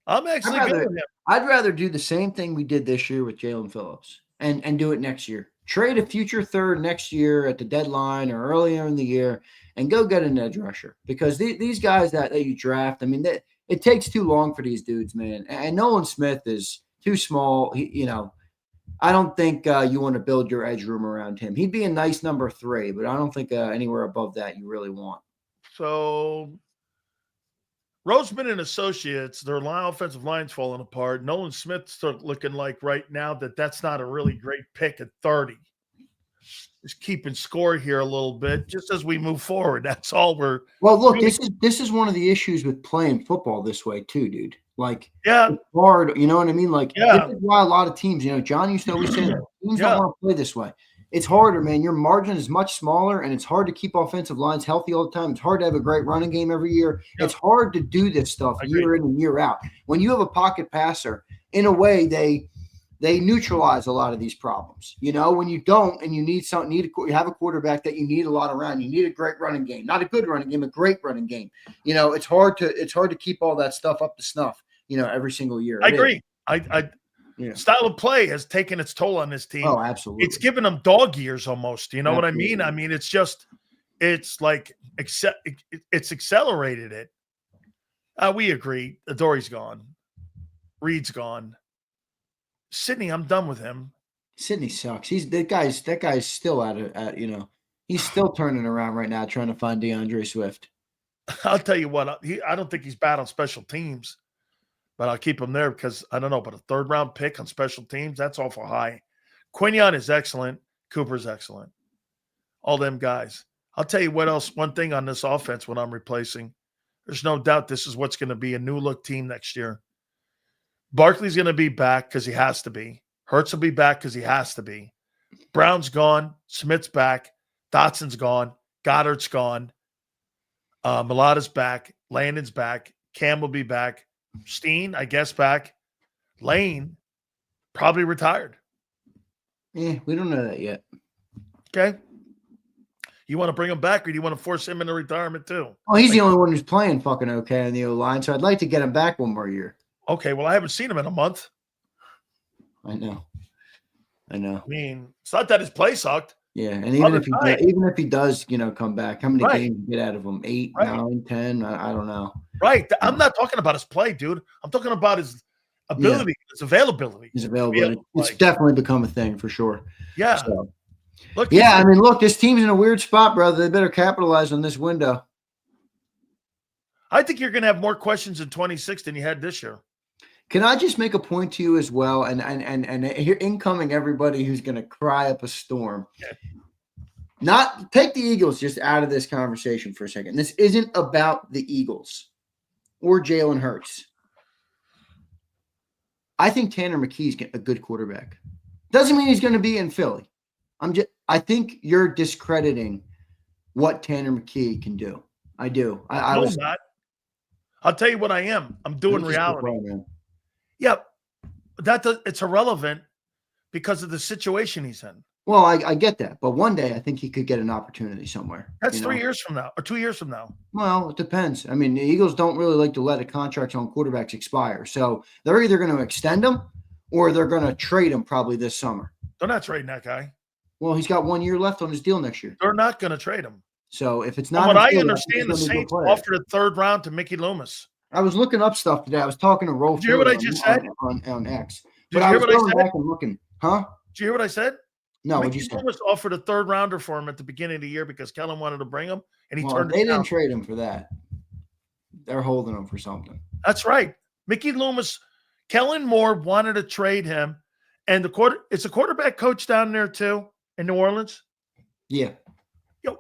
I'm actually good with him. I'd rather do the same thing we did this year with Jalen Phillips and do it next year. Trade a future third next year at the deadline or earlier in the year and go get an edge rusher. Because these guys that you draft, I mean, it takes too long for these dudes, man. And Nolan Smith is too small. I don't think you want to build your edge room around him. He'd be a nice number 3, but I don't think anywhere above that you really want. So, Roseman and Associates, their offensive line's falling apart. Nolan Smith's looking like right now that's not a really great pick at 30. Just keeping score here a little bit, just as we move forward. That's all we're. Well, look, this is one of the issues with playing football this way too, dude. Like, yeah, it's hard. You know what I mean? Like, yeah. This is why a lot of teams, John used to always say that teams don't want to play this way. it's harder, man. Your margin is much smaller, and it's hard to keep offensive lines healthy all the time. It's hard to have a great running game every year. Yep. It's hard to do this stuff I year agree. in and year out. When you have a pocket passer, in a way, they neutralize a lot of these problems. You know, when you don't, and you you have a quarterback that you need a lot around. You need a great running game, not a good running game, a great running game. You know, it's hard to keep all that stuff up to snuff. You know, every single year. I agree. Yeah. Style of play has taken its toll on this team. Oh, absolutely. It's given them dog years almost. You know Absolutely. what I mean? I mean, it's like it's accelerated it. We agree. Adore's gone. Reed's gone. Sidney, I'm done with him. Sidney sucks. That guy's still he's still turning around right now trying to find DeAndre Swift. I'll tell you what, I don't think he's bad on special teams, but I'll keep him there because I don't know, but a third-round pick on special teams, that's awful high. Quinion is excellent. Cooper's excellent. All them guys. I'll tell you what else, one thing on this offense when I'm replacing, there's no doubt this is what's going to be a new-look team next year. Barkley's going to be back because he has to be. Hurts will be back because he has to be. Brown's gone. Smith's back. Dotson's gone. Goddard's gone. Mulata's back. Landon's back. Cam will be back. Steen, I guess, back. Lane, probably retired. Yeah, we don't know that yet. Okay. You want to bring him back, or do you want to force him into retirement too? Well, he's the only one who's playing fucking okay on the O-line, so I'd like to get him back one more year. Okay, well, I haven't seen him in a month. I know. I mean, it's not that his play sucked. Yeah, and even if he does, come back, how many games you get out of him? 8, 9, 10? I don't know. Right. I'm not talking about his play, dude. I'm talking about his ability, his availability. His availability. It's definitely become a thing for sure. Yeah. So, look, this team's in a weird spot, brother. They better capitalize on this window. I think you're going to have more questions in 26 than you had this year. Can I just make a point to you as well? And here incoming everybody who's going to cry up a storm. Yeah. Not take the Eagles just out of this conversation for a second. This isn't about the Eagles or Jalen Hurts. I think Tanner McKee's a good quarterback. Doesn't mean he's going to be in Philly. I think you're discrediting what Tanner McKee can do. I do. I was not. I'll tell you what I am. I'm doing reality. Yep. It's irrelevant because of the situation he's in. Well, I get that. But one day I think he could get an opportunity somewhere. That's 3 years from now or 2 years from now. Well, it depends. I mean, the Eagles don't really like to let a contract on quarterbacks expire. So they're either going to extend him or they're going to trade him probably this summer. They're not trading that guy. Well, he's got 1 year left on his deal next year. They're not going to trade him. So if it's not, from what I understand, the Saints offered a third round to Mickey Loomis. I was looking up stuff today. I was talking to Rolf. Did you hear what I just said on X? Did you hear what I said? Back and looking, huh? Did you hear what I said? No, Mickey Loomis offered a third rounder for him at the beginning of the year because Kellen wanted to bring him, and he turned it down. They didn't trade him for that. They're holding him for something. That's right. Mickey Loomis, Kellen Moore wanted to trade him, and it's a quarterback coach down there too in New Orleans. Yeah.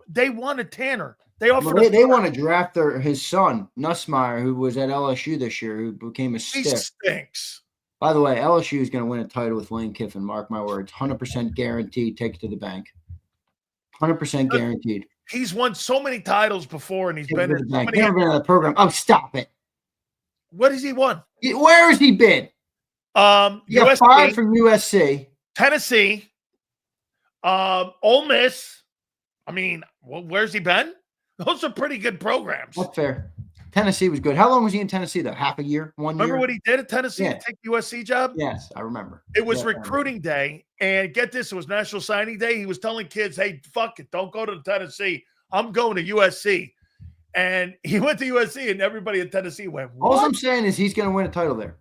They wanted Tanner. They offered. They want to draft his son Nussmeier, who was at LSU this year, who became a stick. He stinks. By the way, LSU is going to win a title with Lane Kiffin. Mark my words, 100% guaranteed. Take it to the bank. 100% guaranteed. He's won so many titles before, and he's been in so many. Never been in the program. Oh, stop it! What has he won? Where has he been? He got fired from USC, Tennessee, Ole Miss. I mean, where's he been? Those are pretty good programs. That's fair. Tennessee was good. How long was he in Tennessee, though? Half a year? 1 year? Remember what he did at Tennessee to take the USC job? Yes, I remember. It was recruiting day, and get this, it was National Signing Day. He was telling kids, hey, fuck it, don't go to Tennessee. I'm going to USC. And he went to USC, and everybody in Tennessee went, what? All I'm saying is he's going to win a title there.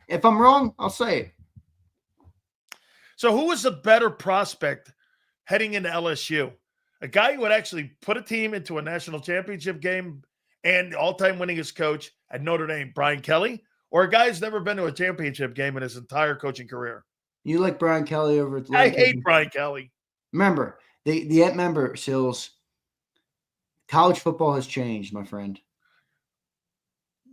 If I'm wrong, I'll say it. So who was a better prospect heading into LSU? A guy who would actually put a team into a national championship game and all-time winningest coach at Notre Dame, Brian Kelly, or a guy who's never been to a championship game in his entire coaching career? You like Brian Kelly over at I hate Brian Kelly. Remember, Sills, college football has changed, my friend.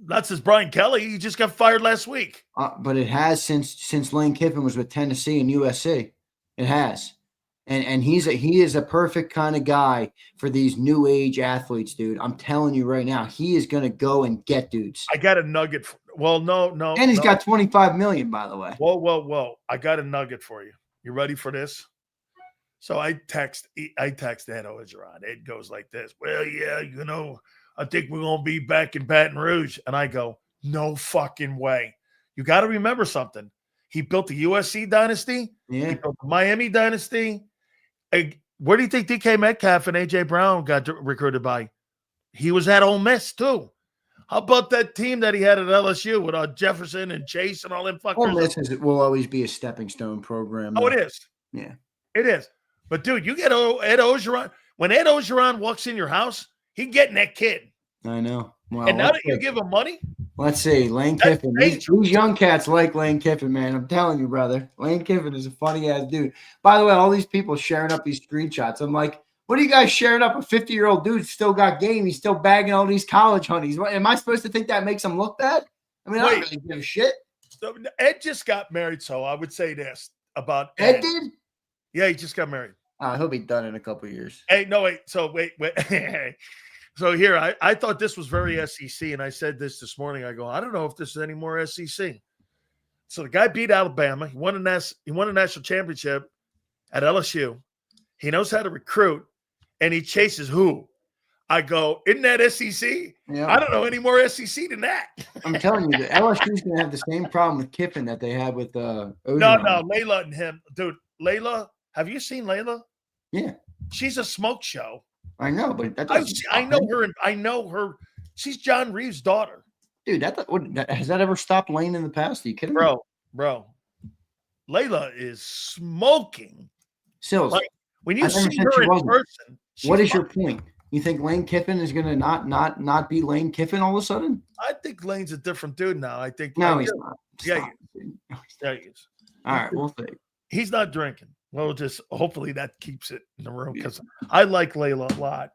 That's his Brian Kelly. He just got fired last week. But it has since Lane Kiffin was with Tennessee and USC. It has. And he is a perfect kind of guy for these new age athletes, dude. I'm telling you right now, he is going to go and get dudes. I got a nugget. No. And he's got 25 million, by the way. Whoa. I got a nugget for you. You ready for this? So I text Ed Ogeron. It goes like this. Well, yeah, I think we're going to be back in Baton Rouge. And I go, no fucking way. You got to remember something. He built the USC dynasty. Yeah. He built the Miami dynasty. Where do you think DK Metcalf and A.J. Brown got recruited by? He was at Ole Miss, too. How about that team that he had at LSU with Jefferson and Chase and all them fuckers? Ole Miss will always be a stepping stone program. Oh, it is. Yeah. It is. But, dude, you get Ed Ogeron. When Ed Ogeron walks in your house, he getting that kid. I know. Well, and now that you give him money? Let's see. Lane Kiffin. These young cats like Lane Kiffin, man. I'm telling you, brother. Lane Kiffin is a funny-ass dude. By the way, all these people sharing up these screenshots. I'm like, what are you guys sharing up? A 50-year-old dude still got game. He's still bagging all these college honeys. What, am I supposed to think that makes him look bad? I mean, I don't really give a shit. So Ed just got married, so I would say this about Ed did? Yeah, he just got married. He'll be done in a couple of years. Hey, no, wait. So, wait. So here, I thought this was very SEC, and I said this morning. I go, I don't know if this is any more SEC. So the guy beat Alabama. He won a national championship at LSU. He knows how to recruit, and he chases who? I go, isn't that SEC? Yeah. I don't know any more SEC than that. I'm telling you, the LSU is going to have the same problem with Kiffin that they had with No, Layla and him. Dude, Layla, have you seen Layla? Yeah. She's a smoke show. I know, but that I know her. I know her. She's John Reeves' daughter. Dude, has that ever stopped Lane in the past? Are you kidding me? Bro. Layla is smoking. Sills. Like, when you see her in person. What is your point? You think Lane Kiffin is going to not be Lane Kiffin all of a sudden? I think Lane's a different dude now. I think no, he's not. Yeah, he is. All right, we'll see. He's not drinking. Well, just hopefully that keeps it in the room because I like Layla a lot.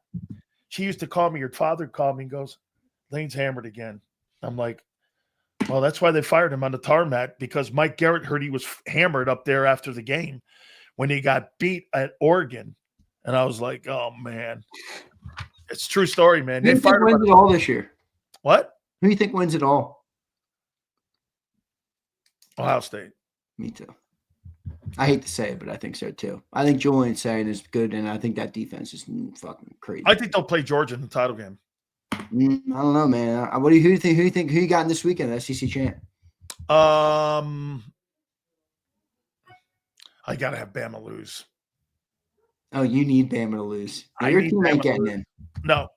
She used to call me. Your father called me and goes, Lane's hammered again. I'm like, well, that's why they fired him on the tarmac because Mike Garrett heard he was hammered up there after the game when he got beat at Oregon. And I was like, oh, man. It's a true story, man. Who do you think wins it all this year? What? Who do you think wins it all? Ohio State. Me too. I hate to say it, but I think so too. I think Julian saying is good, and I think that defense is fucking crazy. I think they'll play Georgia in the title game. I don't know, man. Who do you think? Who you got in this weekend? SEC champ. I gotta have Bama lose. Oh, you need Bama to lose. Your team ain't getting in. No.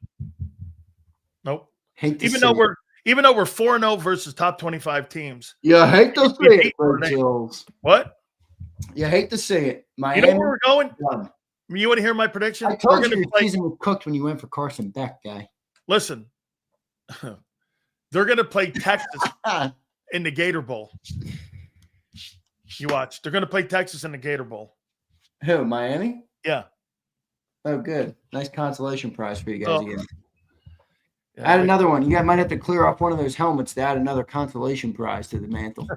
Nope. Even though we're 4-0 versus top 25 teams. Yeah, I hate to say it, What? You hate to say it. Miami, you know where we're going? Done. You want to hear my prediction? I told you your season was cooked when you went for Carson Beck, guy. Listen, they're going to play Texas in the Gator Bowl. You watch. They're going to play Texas in the Gator Bowl. Who, Miami? Yeah. Oh, good. Nice consolation prize for you guys again. Yeah, add another one. You guys might have to clear off one of those helmets to add another consolation prize to the mantle.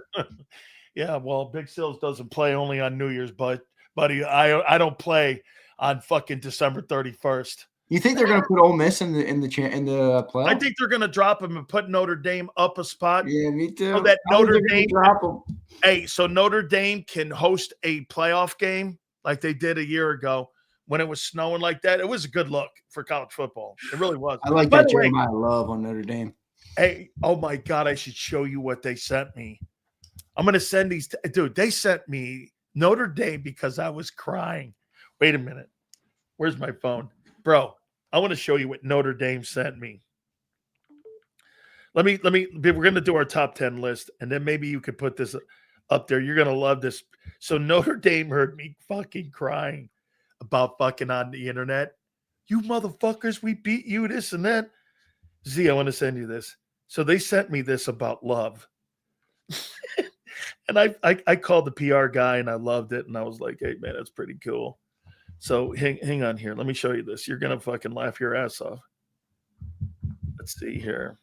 Yeah, well, Big Sills doesn't play only on New Year's, buddy. I don't play on fucking December 31st. You think they're going to put Ole Miss in the playoff? I think they're going to drop them and put Notre Dame up a spot. Yeah, me too. So that Notre Dame drop them. Hey, so Notre Dame can host a playoff game like they did a year ago when it was snowing like that. It was a good look for college football. It really was. I like that Jeremiah Love on Notre Dame. Hey, oh my God, I should show you what they sent me. I'm going to send these. Dude, they sent me Notre Dame because I was crying. Wait a minute. Where's my phone? Bro, I want to show you what Notre Dame sent me. We're going to do our top 10 list, and then maybe you could put this up there. You're going to love this. So Notre Dame heard me fucking crying about fucking on the internet. You motherfuckers, we beat you, this and that. Z, I want to send you this. So they sent me this about Love. And I called the PR guy and I loved it. And I was like, hey, man, that's pretty cool. So hang on here. Let me show you this. You're going to fucking laugh your ass off. Let's see here.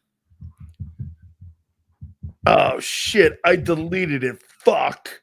Oh, shit. I deleted it. Fuck.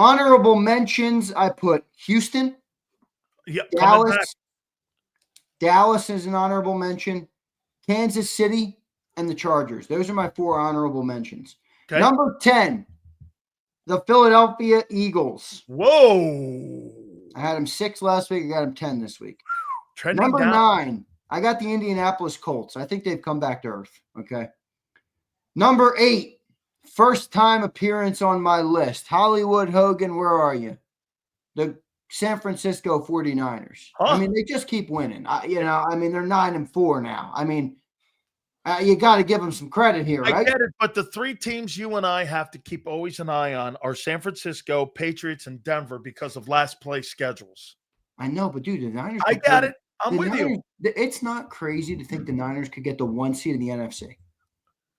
Honorable mentions, I put Houston, Yeah, coming back. Dallas is an honorable mention, Kansas City, and the Chargers. Those are my 4 honorable mentions. Okay. Number 10, the Philadelphia Eagles. Whoa. I had them 6 last week. I got them 10 this week. Trending Number down. 9, I got the Indianapolis Colts. I think they've come back to earth. Okay. Number 8, first time appearance on my list. Hollywood Hogan, where are you? The San Francisco 49ers. Huh? I mean, they just keep winning. They're 9-4 now. I mean, you got to give them some credit here, right? I get it, but the 3 teams you and I have to keep always an eye on are San Francisco, Patriots, and Denver because of last place schedules. I know, but dude, the Niners. I got it. I'm with you. It's not crazy to think the Niners could get the 1 seed in the NFC.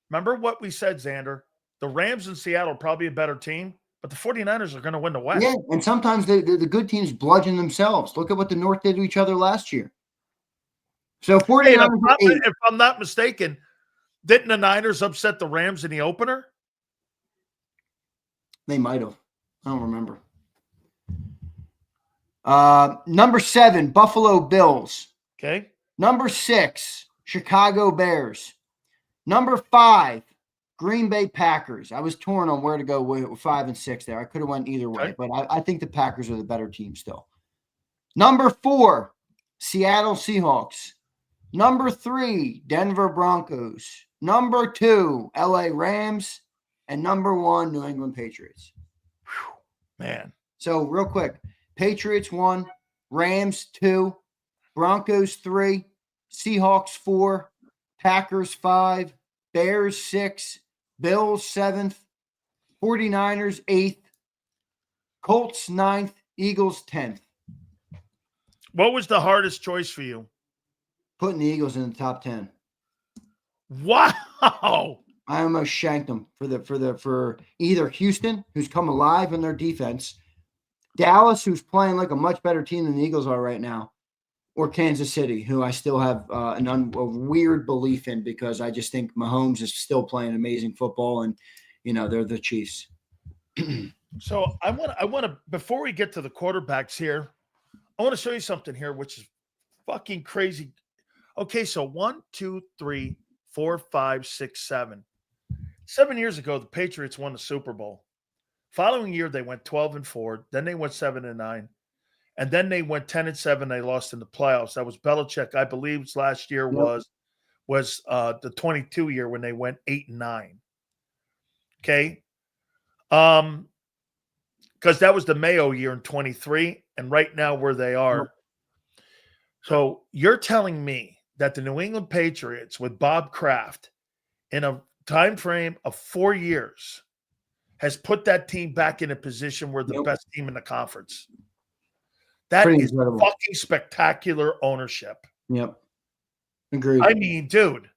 Remember what we said, Xander? The Rams in Seattle are probably a better team, but the 49ers are going to win the West. Yeah, and sometimes the good teams bludgeon themselves. Look at what the North did to each other last year. So 49ers if I'm not mistaken, didn't the Niners upset the Rams in the opener? They might have. I don't remember. Number 7, Buffalo Bills. Okay. Number 6, Chicago Bears. Number 5, Green Bay Packers. I was torn on where to go with 5 and 6 there. I could have went either way, but I think the Packers are the better team still. Number 4, Seattle Seahawks. Number 3, Denver Broncos. Number 2, LA Rams. And number 1, New England Patriots. Whew, man. So real quick, Patriots 1, Rams 2, Broncos 3, Seahawks 4, Packers 5, Bears 6, Bills 7th, 49ers 8th, Colts 9th, Eagles 10th. What was the hardest choice for you? Putting the Eagles in the top 10. Wow. I almost shanked them for either Houston, who's come alive in their defense, Dallas, who's playing like a much better team than the Eagles are right now, or Kansas City, who I still have a weird belief in because I just think Mahomes is still playing amazing football, and they're the Chiefs. So I want to before we get to the quarterbacks here, I want to show you something here, which is fucking crazy. Okay, so 1, 2, 3, 4, 5, 6, 7. 7 years ago, the Patriots won the Super Bowl. Following year, they went 12-4. Then they went 7-9. And then they went 10-7. They lost in the playoffs. That was Belichick. I believe last year was the 22 year when they went 8-9. Okay. Because that was the Mayo year in 23. And right now where they are. So you're telling me that the New England Patriots with Bob Kraft in a time frame of 4 years has put that team back in a position where the best team in the conference. That Pretty is incredible. Fucking spectacular ownership. Yep. Agreed. I mean, dude,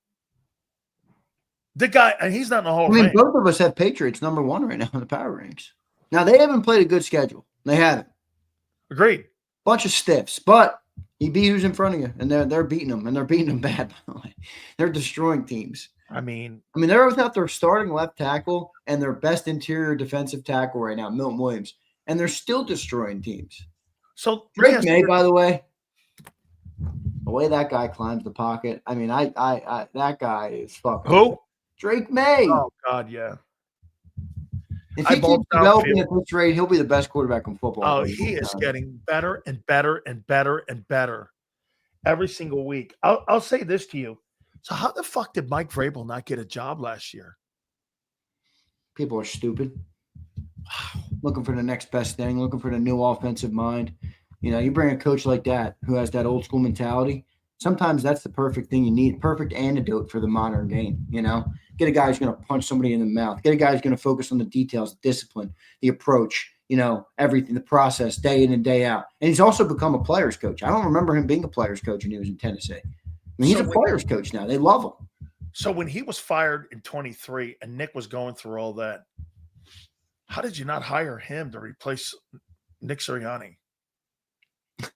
the guy, and he's not in the Hall of Fame. Both of us have Patriots number 1 right now in the power ranks. Now, they haven't played a good schedule. They haven't. Agreed. Bunch of stiffs, but you beat who's in front of you, and they're beating them, and they're beating them bad, by the way. They're destroying teams. I mean, they're without their starting left tackle and their best interior defensive tackle right now, Milton Williams, and they're still destroying teams. So Drake May, by the way, the way that guy climbs the pocket, that guy is fucking. Who? Drake May. Oh God, yeah. If he keeps developing at this rate, he'll be the best quarterback in football. Oh, he is getting better and better and better and better every single week. I'll say this to you. So how the fuck did Mike Vrabel not get a job last year? People are stupid. Looking for the next best thing, looking for the new offensive mind. You bring a coach like that who has that old school mentality. Sometimes that's the perfect thing you need, perfect antidote for the modern game. Get a guy who's going to punch somebody in the mouth. Get a guy who's going to focus on the details, the discipline, the approach, everything, the process, day in and day out. And he's also become a player's coach. I don't remember him being a player's coach when he was in Tennessee. He's a player's coach now. They love him. So when he was fired in 23 and Nick was going through all that, how did you not hire him to replace Nick Sirianni? I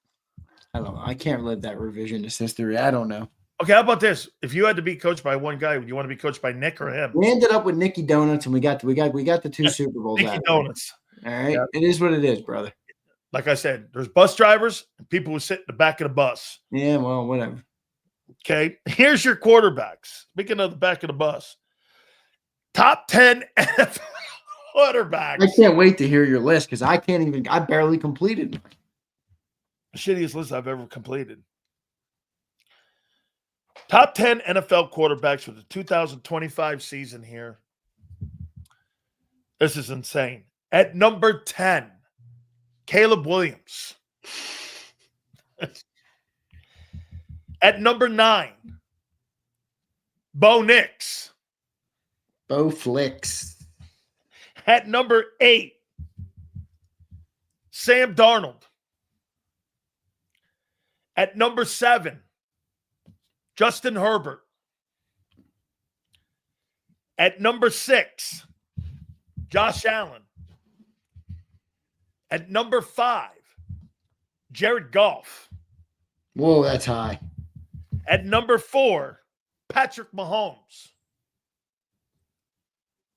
don't know. I can't live that revisionist history. I don't know. Okay, how about this? If you had to be coached by one guy, would you want to be coached by Nick or him? We ended up with Nicky Donuts, and we got the 2 Super Bowls. Nicky Donuts. All right. Yeah. It is what it is, brother. Like I said, there's bus drivers and people who sit in the back of the bus. Yeah, well, whatever. Okay. Here's your quarterbacks. Speaking of the back of the bus, top 10 NFL quarterbacks. I can't wait to hear your list because I barely completed mine. Shittiest list I've ever completed. Top 10 NFL quarterbacks for the 2025 season here. This is insane. At number 10, Caleb Williams. At number 9, Bo Nix. Bo Flicks. At number 8, Sam Darnold. At number 7, Justin Herbert. At number 6, Josh Allen. At number 5, Jared Goff. Whoa, that's high. At number 4, Patrick Mahomes.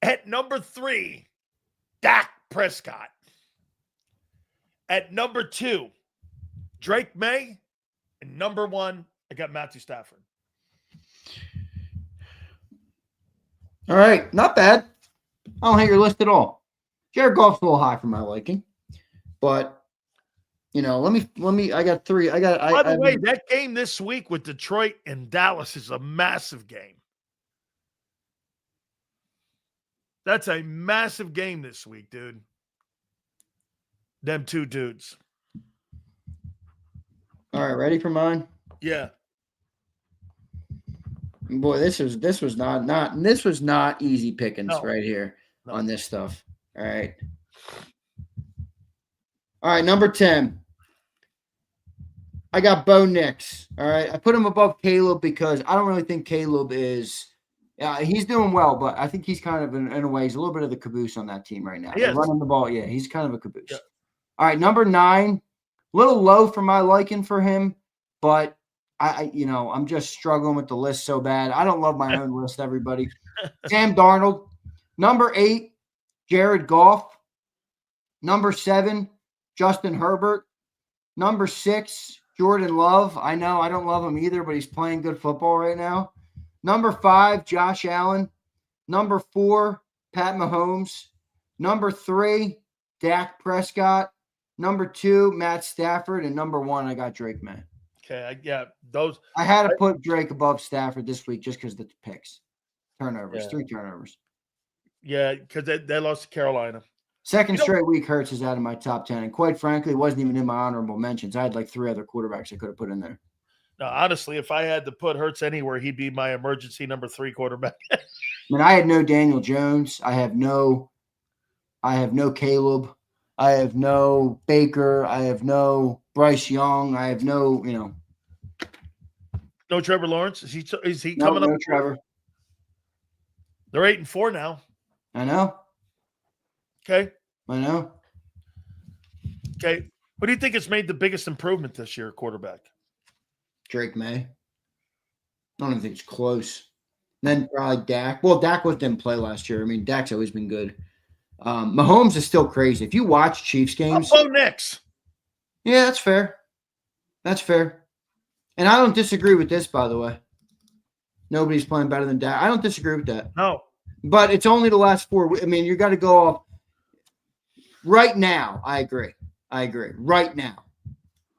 At number 3, Dak Prescott. At number 2, Drake May. And number 1, I got Matthew Stafford. All right, not bad. I don't hate your list at all. Jared Goff's a little high for my liking, but let me. I got 3. By the way, that game this week with Detroit and Dallas is a massive game. That's a massive game this week, dude. Them two dudes. All right, ready for mine? Yeah. Boy, this was not easy pickings right here on this stuff. All right. All right, number 10. I got Bo Nix. All right. I put him above Caleb because I don't really think Caleb is he's doing well, but I think he's kind of in a way, he's a little bit of the caboose on that team right now. Yes. Running the ball, yeah, he's kind of a caboose. Yeah. All right, number 9, a little low for my liking for him, but I'm just struggling with the list so bad. I don't love my own list, everybody. Sam Darnold. Number 8, Jared Goff. Number 7, Justin Herbert. Number 6, Jordan Love. I know I don't love him either, but he's playing good football right now. Number 5, Josh Allen. Number 4, Pat Mahomes. Number 3, Dak Prescott. Number 2, Matt Stafford. And number 1, I got Drake May. Okay, I had to put Drake above Stafford this week just because of the picks. Turnovers, 3 turnovers. Yeah, because they lost to Carolina. Second straight week Hurts is out of my top 10. And quite frankly, it wasn't even in my honorable mentions. I had like 3 other quarterbacks I could have put in there. No, honestly, if I had to put Hurts anywhere, he'd be my emergency number 3 quarterback. I mean, I had no Daniel Jones. I have no Caleb. I have no Baker. I have no Bryce Young. I have no, No Trevor Lawrence? Is he coming up? No Trevor. They're 8-4 now. I know. Okay. I know. Okay. What do you think has made the biggest improvement this year, quarterback? Drake May. I don't even think it's close. Then probably Dak. Well, Dak didn't play last year. I mean, Dak's always been good. Mahomes is still crazy. If you watch Chiefs games. Bo Nix. Yeah, that's fair. That's fair. And I don't disagree with this, by the way. Nobody's playing better than Dak. I don't disagree with that. No. But it's only the last 4. I mean, you got to go off. Right now, I agree. Right now.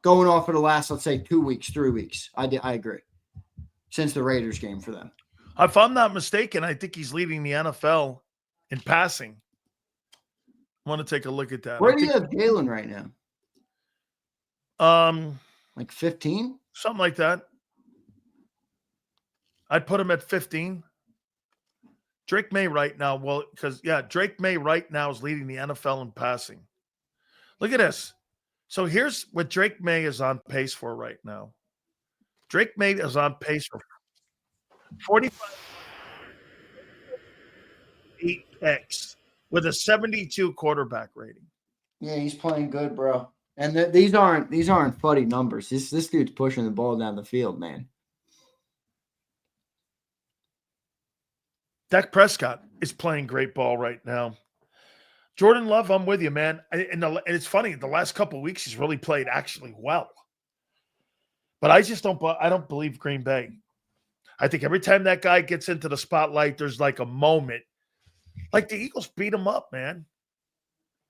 Going off of the last, let's say, 2 weeks, 3 weeks. I agree. Since the Raiders game for them. If I'm not mistaken, I think he's leading the NFL in passing. I want to take a look at that. Where do you have Jalen right now? Like 15? Something like that. I'd put him at 15. Drake May right now, Drake May right now is leading the NFL in passing. Look at this. So here's what Drake May is on pace for right now. Drake May is on pace for 45 picks with a 72 quarterback rating. Yeah, he's playing good, bro. And these aren't fuddy numbers. This dude's pushing the ball down the field, man. Dak Prescott is playing great ball right now. Jordan Love, I'm with you, man. And it's funny, the last couple of weeks he's really played actually well. But I don't believe Green Bay. I think every time that guy gets into the spotlight, there's like a moment. Like the Eagles beat him up, man.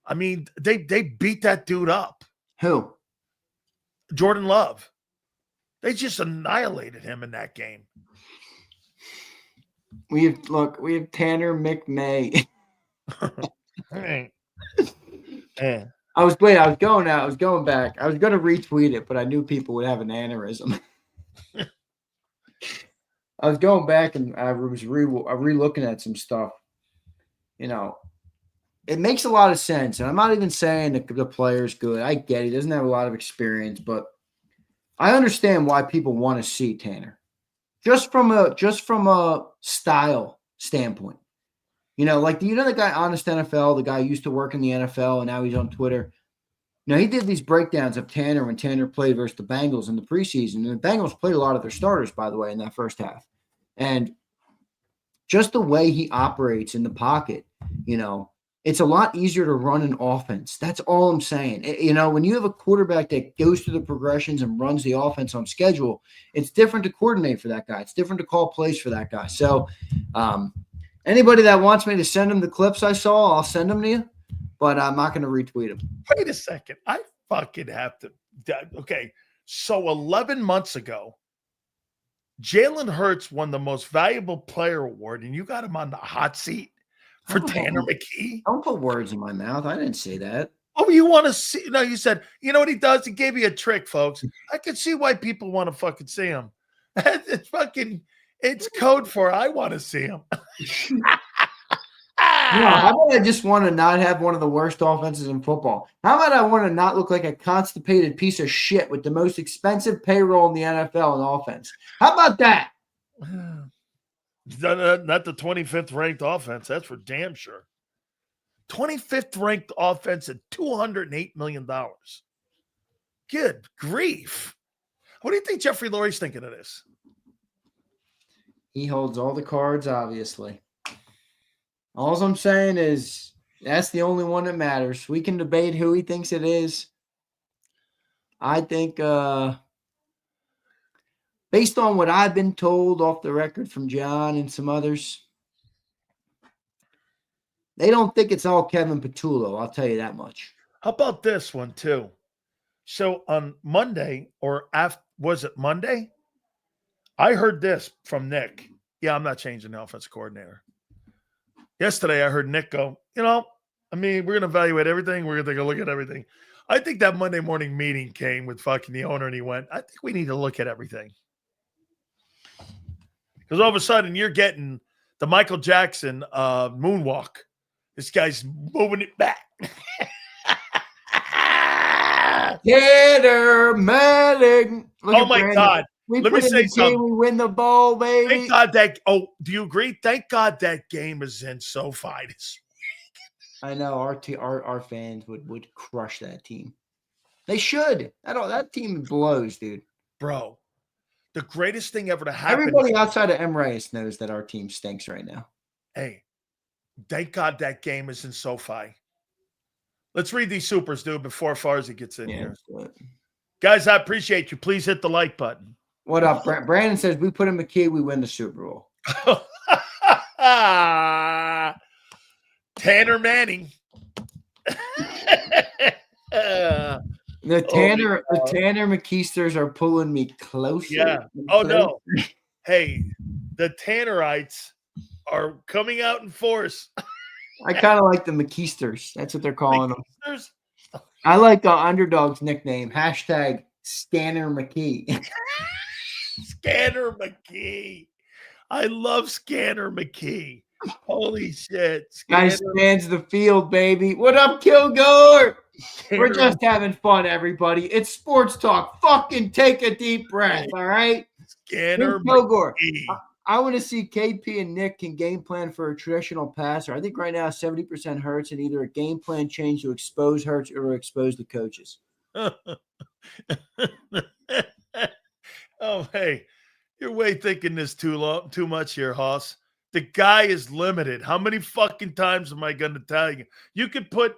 I mean, they beat that dude up. Who? Jordan Love. They just annihilated him in that game. We have Tanner McMay. Yeah. I was going back. I was going to retweet it, but I knew people would have an aneurysm. I was going back and I was re-looking at some stuff. You know, it makes a lot of sense. And I'm not even saying the player's good. I get he doesn't have a lot of experience, but I understand why people want to see Tanner. Just from a style standpoint. You know, like the guy Honest NFL, the guy who used to work in the NFL and now he's on Twitter. You know, he did these breakdowns of Tanner when Tanner played versus the Bengals in the preseason. And the Bengals played a lot of their starters, by the way, in that first half. And just the way he operates in the pocket, you know, it's a lot easier to run an offense. That's all I'm saying. You know, when you have a quarterback that goes through the progressions and runs the offense on schedule, it's different to coordinate for that guy. It's different to call plays for that guy. So anybody that wants me to send him the clips I saw, I'll send them to you, but I'm not going to retweet them. Wait a second. I fucking have to. Okay. So 11 months ago, Jalen Hurts won the most valuable player award, and you got him on the hot seat for Tanner McKee. Don't put words in my mouth. I didn't say that. Oh, you want to see? No, you said, you know what he does? He gave you a trick, folks. I can see why people want to fucking see him. It's code for I want to see him. No, how about I just want to not have one of the worst offenses in football? How about I want to not look like a constipated piece of shit with the most expensive payroll in the NFL in offense? How about that? Not the 25th ranked offense. That's for damn sure. 25th ranked offense at $208 million. Good grief. What do you think Jeffrey Lurie's thinking of this? He holds all the cards, obviously. All I'm saying is that's the only one that matters. We can debate who he thinks it is. I think based on what I've been told off the record from John and some others, they don't think it's all Kevin Patulo. I'll tell you that much. How about this one, too? So on Monday, was it Monday? I heard this from Nick. Yeah, I'm not changing the offensive coordinator. Yesterday, I heard Nick go, we're going to evaluate everything. We're going to take a look at everything. I think that Monday morning meeting came with fucking the owner, and he went, I think we need to look at everything. Because all of a sudden, you're getting the Michael Jackson moonwalk. This guy's moving it back. Tanner Manning. Oh, my God. Let me say something. We win the ball, baby. Thank God do you agree? Thank God that game is in SoFi this week. I know our fans would crush that team. They should. That team blows, dude. Bro, the greatest thing ever to happen. Everybody outside of M. Reyes knows that our team stinks right now. Hey, thank God that game is in SoFi. Let's read these supers, dude, before Farzy gets in here. Guys, I appreciate you. Please hit the like button. What up? Brandon says, we put in McKee, we win the Super Bowl. Tanner Manning. The Tanner McKeesters are pulling me closer. Yeah. Oh, no. Hey, the Tannerites are coming out in force. I kind of like the McKeesters. That's what they're calling them. I like the underdog's nickname. Hashtag Scanner McKee. Scanner McKee. I love Scanner McKee. Holy shit. Guy scans the field, baby. What up, Kilgore? We're just having fun, everybody. It's sports talk. Fucking take a deep breath, all right? Scanner Kilgore. McKee. I want to see KP and Nick can game plan for a traditional passer. I think right now 70% Hurts and either a game plan change to expose Hurts or expose the coaches. Oh, hey, you're way thinking this too much here, Hoss. The guy is limited. How many fucking times am I going to tell you? You could put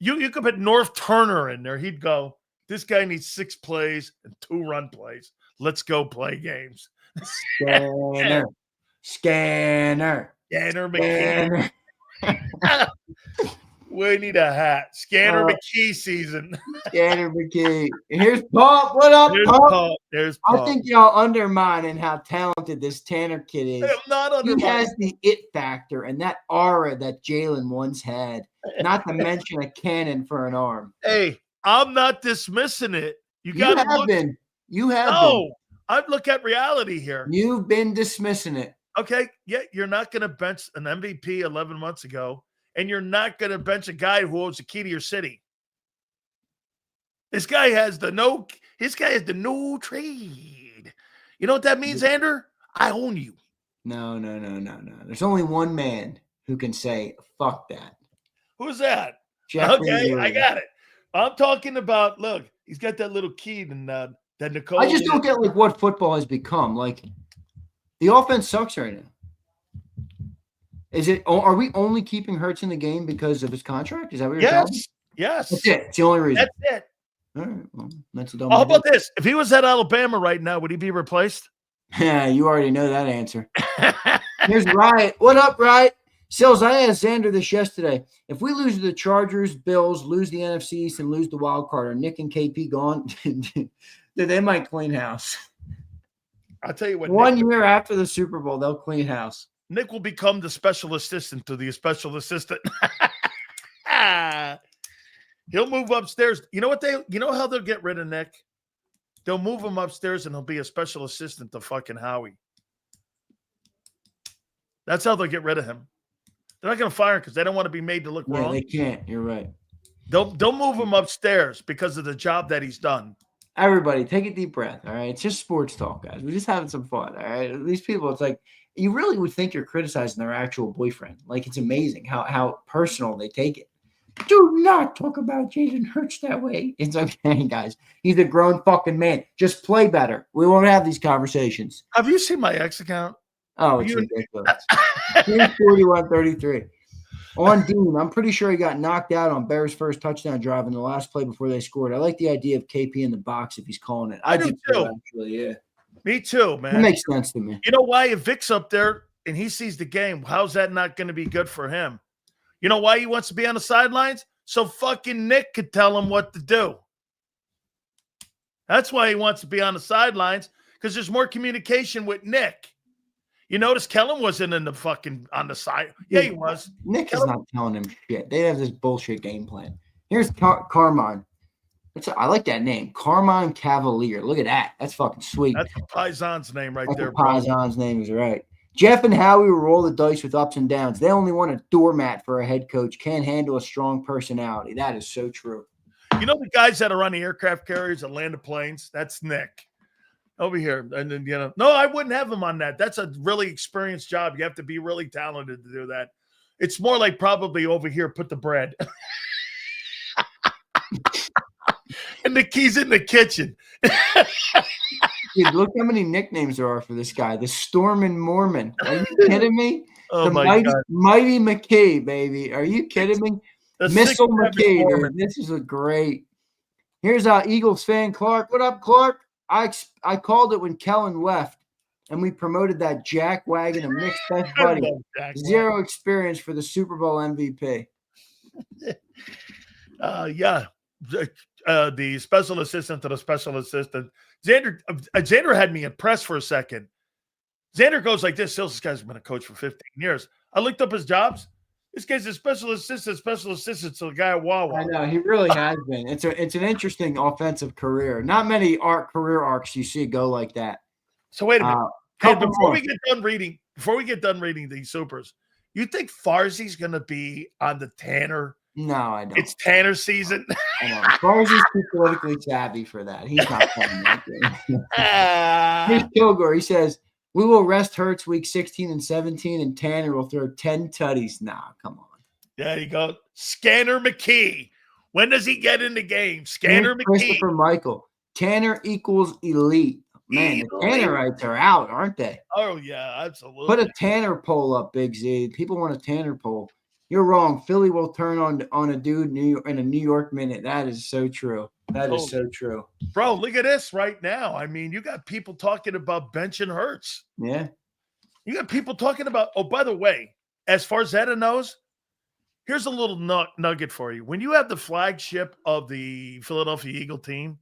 North Turner in there. He'd go, this guy needs 6 plays and 2 run plays. Let's go play games. Scanner, McKee. We need a hat. Scanner McKee season. Scanner McKee. Here's Paul. What up, Paul? There's Paul. I think y'all undermining how talented this Tanner kid is. I'm not undermining. He has the it factor and that aura that Jalen once had, not to mention a cannon for an arm. Hey, I'm not dismissing it. You have been. You have been. I look at reality here. You've been dismissing it. Okay, yeah, you're not going to bench an MVP 11 months ago, and you're not going to bench a guy who owns the key to your city. This guy has the no trade. You know what that means, Xander? I own you. No. There's only one man who can say, fuck that. Who's that? Jeffrey okay, Lewis. I got it. I'm talking about, look, he's got that little key and that Nicole. I just don't get like what football has become. Like, the offense sucks right now. Are we only keeping Hurts in the game because of his contract? Is that what you're telling me? Yes. That's it. It's the only reason. That's it. All right. Well, that's a dumb How about this? If he was at Alabama right now, would he be replaced? Yeah, you already know that answer. Here's Riot. What up, Riot? Sills, I asked Xander this yesterday. If we lose to the Chargers, Bills, lose the NFC East, and lose the wild card, are Nick and KP gone? They might clean house. I'll tell you what. One year after the Super Bowl, they'll clean house. Nick will become the special assistant to the special assistant. He'll move upstairs. You know how they'll get rid of Nick? They'll move him upstairs and he'll be a special assistant to fucking Howie. That's how they'll get rid of him. They're not going to fire him because they don't want to be made to look wrong. They can't. You're right. They'll move him upstairs because of the job that he's done. Everybody, take a deep breath, all right? It's just sports talk, guys. We're just having some fun, all right? These people, it's like, you really would think you're criticizing their actual boyfriend. Like, it's amazing how personal they take it. Do not talk about Jalen Hurts that way. It's okay, guys. He's a grown fucking man. Just play better. We won't have these conversations. Have you seen my ex account? Oh, it's ridiculous. 41-33. On Dean, I'm pretty sure he got knocked out on Bears' first touchdown drive in the last play before they scored. I like the idea of KP in the box if he's calling it. I do too. Actually, yeah. Me too, man. It makes sense to me. You know why? If Vic's up there and he sees the game, how's that not going to be good for him? You know why he wants to be on the sidelines? So fucking Nick could tell him what to do. That's why he wants to be on the sidelines, because there's more communication with Nick. You notice Kellen wasn't in the fucking on the side. Yeah, he was. Nick is not telling him shit. They have this bullshit game plan. Here's Carmine. I like that name. Carmine Cavalier. Look at that. That's fucking sweet. That's a Paisan's name right there, bro. Paisan's name is right. Jeff and Howie will roll the dice with ups and downs. They only want a doormat for a head coach. Can't handle a strong personality. That is so true. You know the guys that are on the aircraft carriers that land the planes? That's Nick. Over here. And then, no, I wouldn't have him on that. That's a really experienced job. You have to be really talented to do that. It's more like probably over here, put the bread. And the key's in the kitchen. Dude, look how many nicknames there are for this guy. The Stormin' Mormon. Are you kidding me? Oh, my God. Mighty McKee, baby. Are you kidding me? Missile McKee, dude. This is a great. Here's our Eagles fan, Clark. What up, Clark? I called it when Kellen left, and we promoted that jack wagon and mixed best buddy. Zero experience for the Super Bowl MVP. Yeah. The special assistant to the special assistant. Xander had me impressed for a second. Xander goes like this. This guy's been a coach for 15 years. I looked up his jobs. This guy's a special assistant to the guy at Wawa. I know, he really has been. It's an interesting offensive career. Not many career arcs you see go like that. So wait a minute. Before we get done reading these supers, you think Farzi's gonna be on the Tanner? No, I don't. It's Tanner season. I know. Farzi's too politically savvy for that. He's not playing that game. Here's Kilgore. He says, we will rest Hurts week 16 and 17, and Tanner will throw 10 tutties. Nah, come on. There you go. Scanner McKee. When does he get in the game? Scanner McKee. Christopher Michael. Tanner equals elite. Man, the Easily. Tannerites are out, aren't they? Oh, yeah, absolutely. Put a Tanner poll up, Big Z. People want a Tanner poll. You're wrong. Philly will turn on a dude in a New York minute. That is so true. That is so true. Bro, look at this right now. I mean, you got people talking about benching Hurts. Yeah. You got people talking about, oh, by the way, as Farzetta knows, here's a little nugget for you. When you have the flagship of the Philadelphia Eagle team,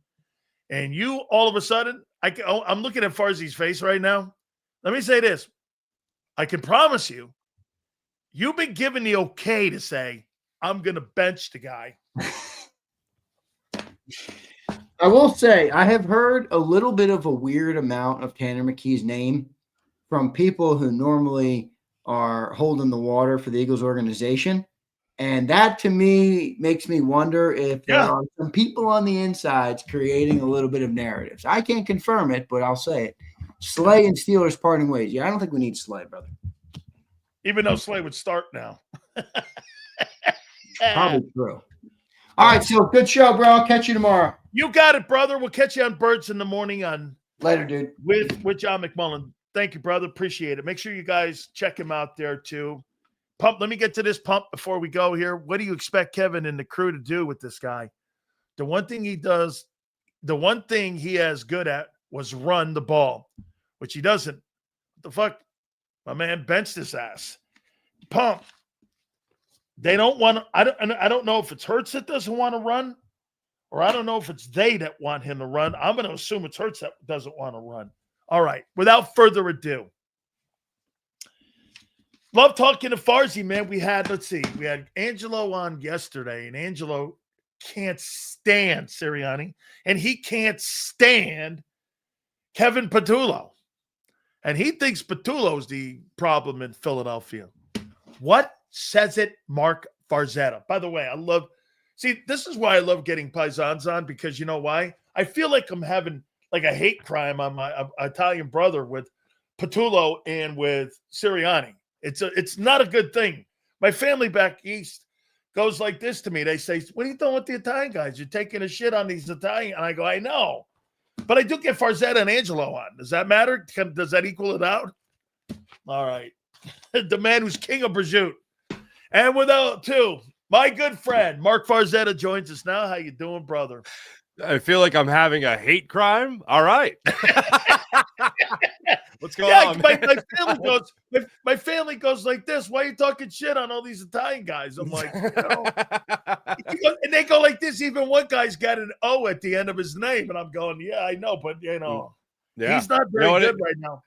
and you all of a sudden, I'm looking at Farzi's face right now. Let me say this. I can promise you, you've been given the okay to say, I'm going to bench the guy. I will say, I have heard a little bit of a weird amount of Tanner McKee's name from people who normally are holding the water for the Eagles organization. And that, to me, makes me wonder if there are some people on the insides creating a little bit of narratives. I can't confirm it, but I'll say it. Slay and Steelers parting ways. Yeah, I don't think we need Slay, brother. Even though Slay would start now. Probably true. All right, so good show, bro. I'll catch you tomorrow. You got it, brother. We'll catch you on Birds in the Morning on later, dude. With John McMullen. Thank you, brother. Appreciate it. Make sure you guys check him out there too. Pump. Let me get to this pump before we go here. What do you expect Kevin and the crew to do with this guy? The one thing he has good at was run the ball, which he doesn't. What the fuck? My man benched his ass. Pump. They don't want to. I don't know if it's Hurts that doesn't want to run, or I don't know if it's they that want him to run. I'm going to assume it's Hurts that doesn't want to run. All right. Without further ado, love talking to Farzi, man. We had Angelo on yesterday, and Angelo can't stand Sirianni, and he can't stand Kevin Patulo. And he thinks Patulo's the problem in Philadelphia. What says it, Mark Farzetta? By the way, this is why I love getting Paisans on, because you know why? I feel like I'm having like a hate crime on my Italian brother with Patulo and with Sirianni. It's not a good thing. My family back east goes like this to me. They say, what are you doing with the Italian guys? You're taking a shit on these Italian. And I go, I know. But I do get Farzetta and Angelo on. Does that matter? Does that equal it out? All right. The man who's king of prosciutto. And without two, my good friend, Mark Farzetta joins us now. How you doing, brother? I feel like I'm having a hate crime. All right. What's going on? My family goes like this. Why are you talking shit on all these Italian guys? I'm like, and they go like this. Even one guy's got an O at the end of his name. And I'm going, yeah, I know. But, he's not very good right now.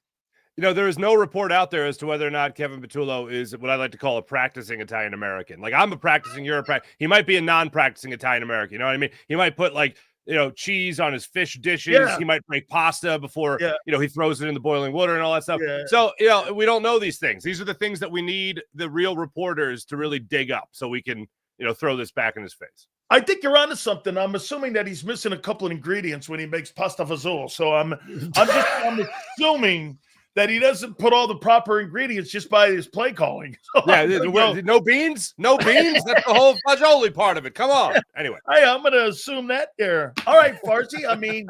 There is no report out there as to whether or not Kevin Patulo is what I like to call a practicing Italian American. Like, I'm a practicing, you're a practicing. He might be a non-practicing Italian American. You know what I mean? He might put cheese on his fish dishes. Yeah. He might make pasta before, he throws it in the boiling water and all that stuff. Yeah. So, we don't know these things. These are the things that we need the real reporters to really dig up so we can, throw this back in his face. I think you're onto something. I'm assuming that he's missing a couple of ingredients when he makes pasta fazool. So I'm assuming that he doesn't put all the proper ingredients just by his play calling. So no beans? No beans? That's the whole fagioli part of it. Come on. Anyway. I'm going to assume that there. All right, Farzi. I mean,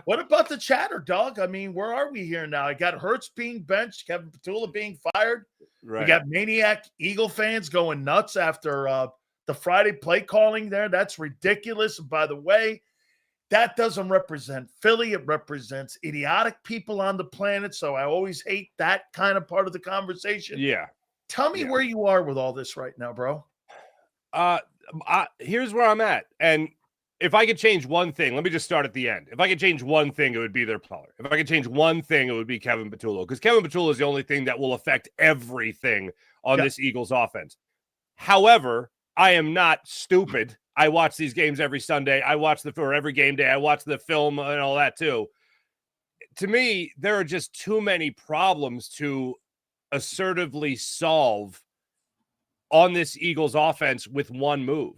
what about the chatter, dog? I mean, where are we here now? I got Hurts being benched, Kevin Patulo being fired. Right. We got maniac Eagle fans going nuts after the Friday play calling there. That's ridiculous. And by the way, that doesn't represent Philly. It represents idiotic people on the planet. So I always hate that kind of part of the conversation. Yeah. Tell me where you are with all this right now, bro. Here's where I'm at. And if I could change one thing, let me just start at the end. If I could change one thing, it would be their color. If I could change one thing, it would be Kevin Patulo. Because Kevin Patulo is the only thing that will affect everything on this Eagles offense. However, I am not stupid. I watch these games every Sunday. I watch for every game day. I watch the film and all that too. To me, there are just too many problems to assertively solve on this Eagles offense with one move.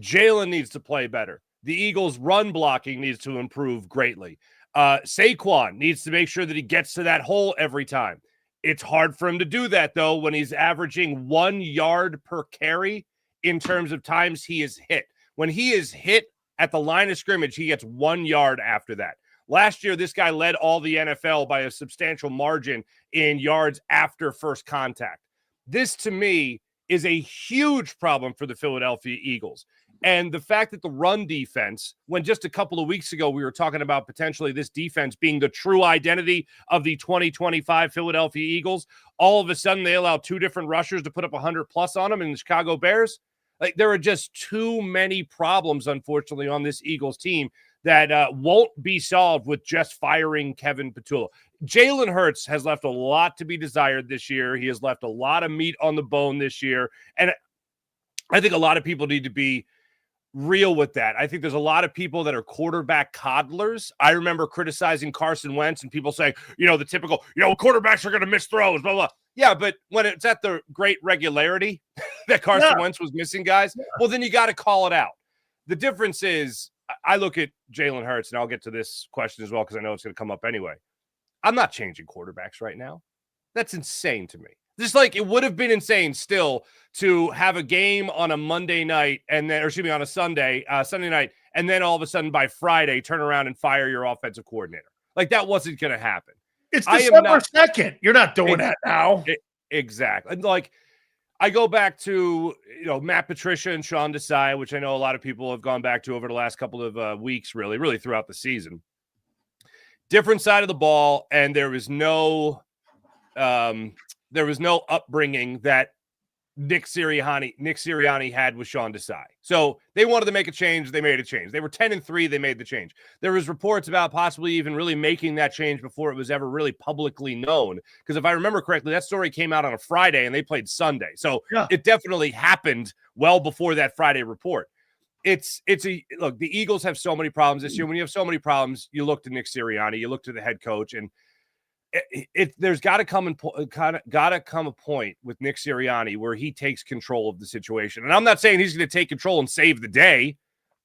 Jalen needs to play better. The Eagles run blocking needs to improve greatly. Saquon needs to make sure that he gets to that hole every time. It's hard for him to do that though, when he's averaging 1 yard per carry in terms of times he is hit. When he is hit at the line of scrimmage, he gets 1 yard after that. Last year, this guy led all the NFL by a substantial margin in yards after first contact. This, to me, is a huge problem for the Philadelphia Eagles. And the fact that the run defense, when just a couple of weeks ago we were talking about potentially this defense being the true identity of the 2025 Philadelphia Eagles, all of a sudden they allow 2 different rushers to put up 100+ on them in the Chicago Bears. Like, there are just too many problems, unfortunately, on this Eagles team that won't be solved with just firing Kevin Patulo. Jalen Hurts has left a lot to be desired this year. He has left a lot of meat on the bone this year. And I think a lot of people need to be real with that. I think there's a lot of people that are quarterback coddlers. I remember criticizing Carson Wentz and people saying, the typical, quarterbacks are going to miss throws, blah, blah. Yeah, but when it's at the great regularity that Carson Wentz was missing guys, well, then you got to call it out. The difference is, I look at Jalen Hurts, and I'll get to this question as well because I know it's going to come up anyway. I'm not changing quarterbacks right now. That's insane to me. Just like it would have been insane still to have a game on a Monday night on a Sunday night, and then all of a sudden by Friday turn around and fire your offensive coordinator. Like, that wasn't going to happen. It's December 2nd. You're not doing that now. Exactly. Like, I go back to Matt Patricia and Sean Desai, which I know a lot of people have gone back to over the last couple of weeks, really throughout the season. Different side of the ball, and there was no upbringing that Nick Sirianni had with Sean Desai. So they wanted to make a change. They made a change. They were 10-3. They made the change. There was reports about possibly even really making that change before it was ever really publicly known. Because if I remember correctly, that story came out on a Friday and they played Sunday. So It definitely happened well before that Friday report. Look, the Eagles have so many problems this year. When you have so many problems, you look to Nick Sirianni, you look to the head coach, and there's got to come a point with Nick Sirianni where he takes control of the situation. And I'm not saying he's going to take control and save the day,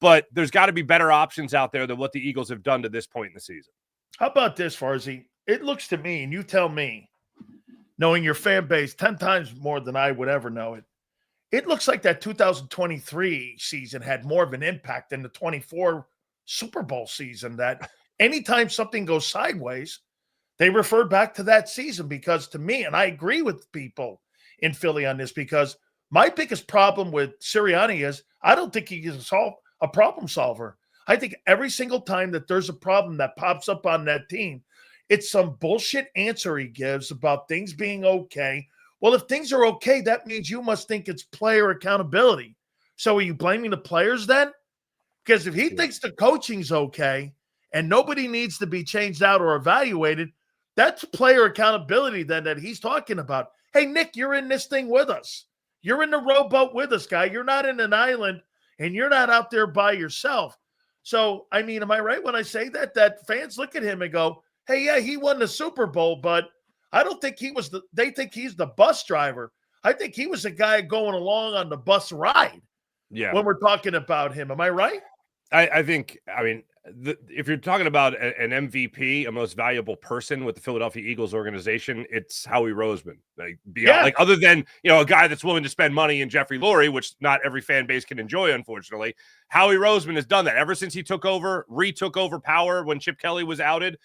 but there's got to be better options out there than what the Eagles have done to this point in the season. How about this, Farzy? It looks to me, and you tell me, knowing your fan base 10 times more than I would ever know it, it looks like that 2023 season had more of an impact than the 24 Super Bowl season, that anytime something goes sideways, they refer back to that season. Because to me, and I agree with people in Philly on this, because my biggest problem with Sirianni is I don't think he can solve a problem solver. I think every single time that there's a problem that pops up on that team, it's some bullshit answer he gives about things being okay. Well, if things are okay, that means you must think it's player accountability. So are you blaming the players then? Because if he thinks the coaching's okay and nobody needs to be changed out or evaluated, that's player accountability then that he's talking about. Hey, Nick, you're in this thing with us. You're in the rowboat with us, guy. You're not in an island, and you're not out there by yourself. So, I mean, am I right when I say that fans look at him and go, hey, yeah, he won the Super Bowl, but I don't think they think he's the bus driver. I think he was a guy going along on the bus ride. Yeah. When we're talking about him. Am I right? I think, if you're talking about an MVP, a most valuable person with the Philadelphia Eagles organization, it's Howie Roseman. Like other than, a guy that's willing to spend money in Jeffrey Lurie, which not every fan base can enjoy, unfortunately. Howie Roseman has done that ever since he retook over power when Chip Kelly was outed.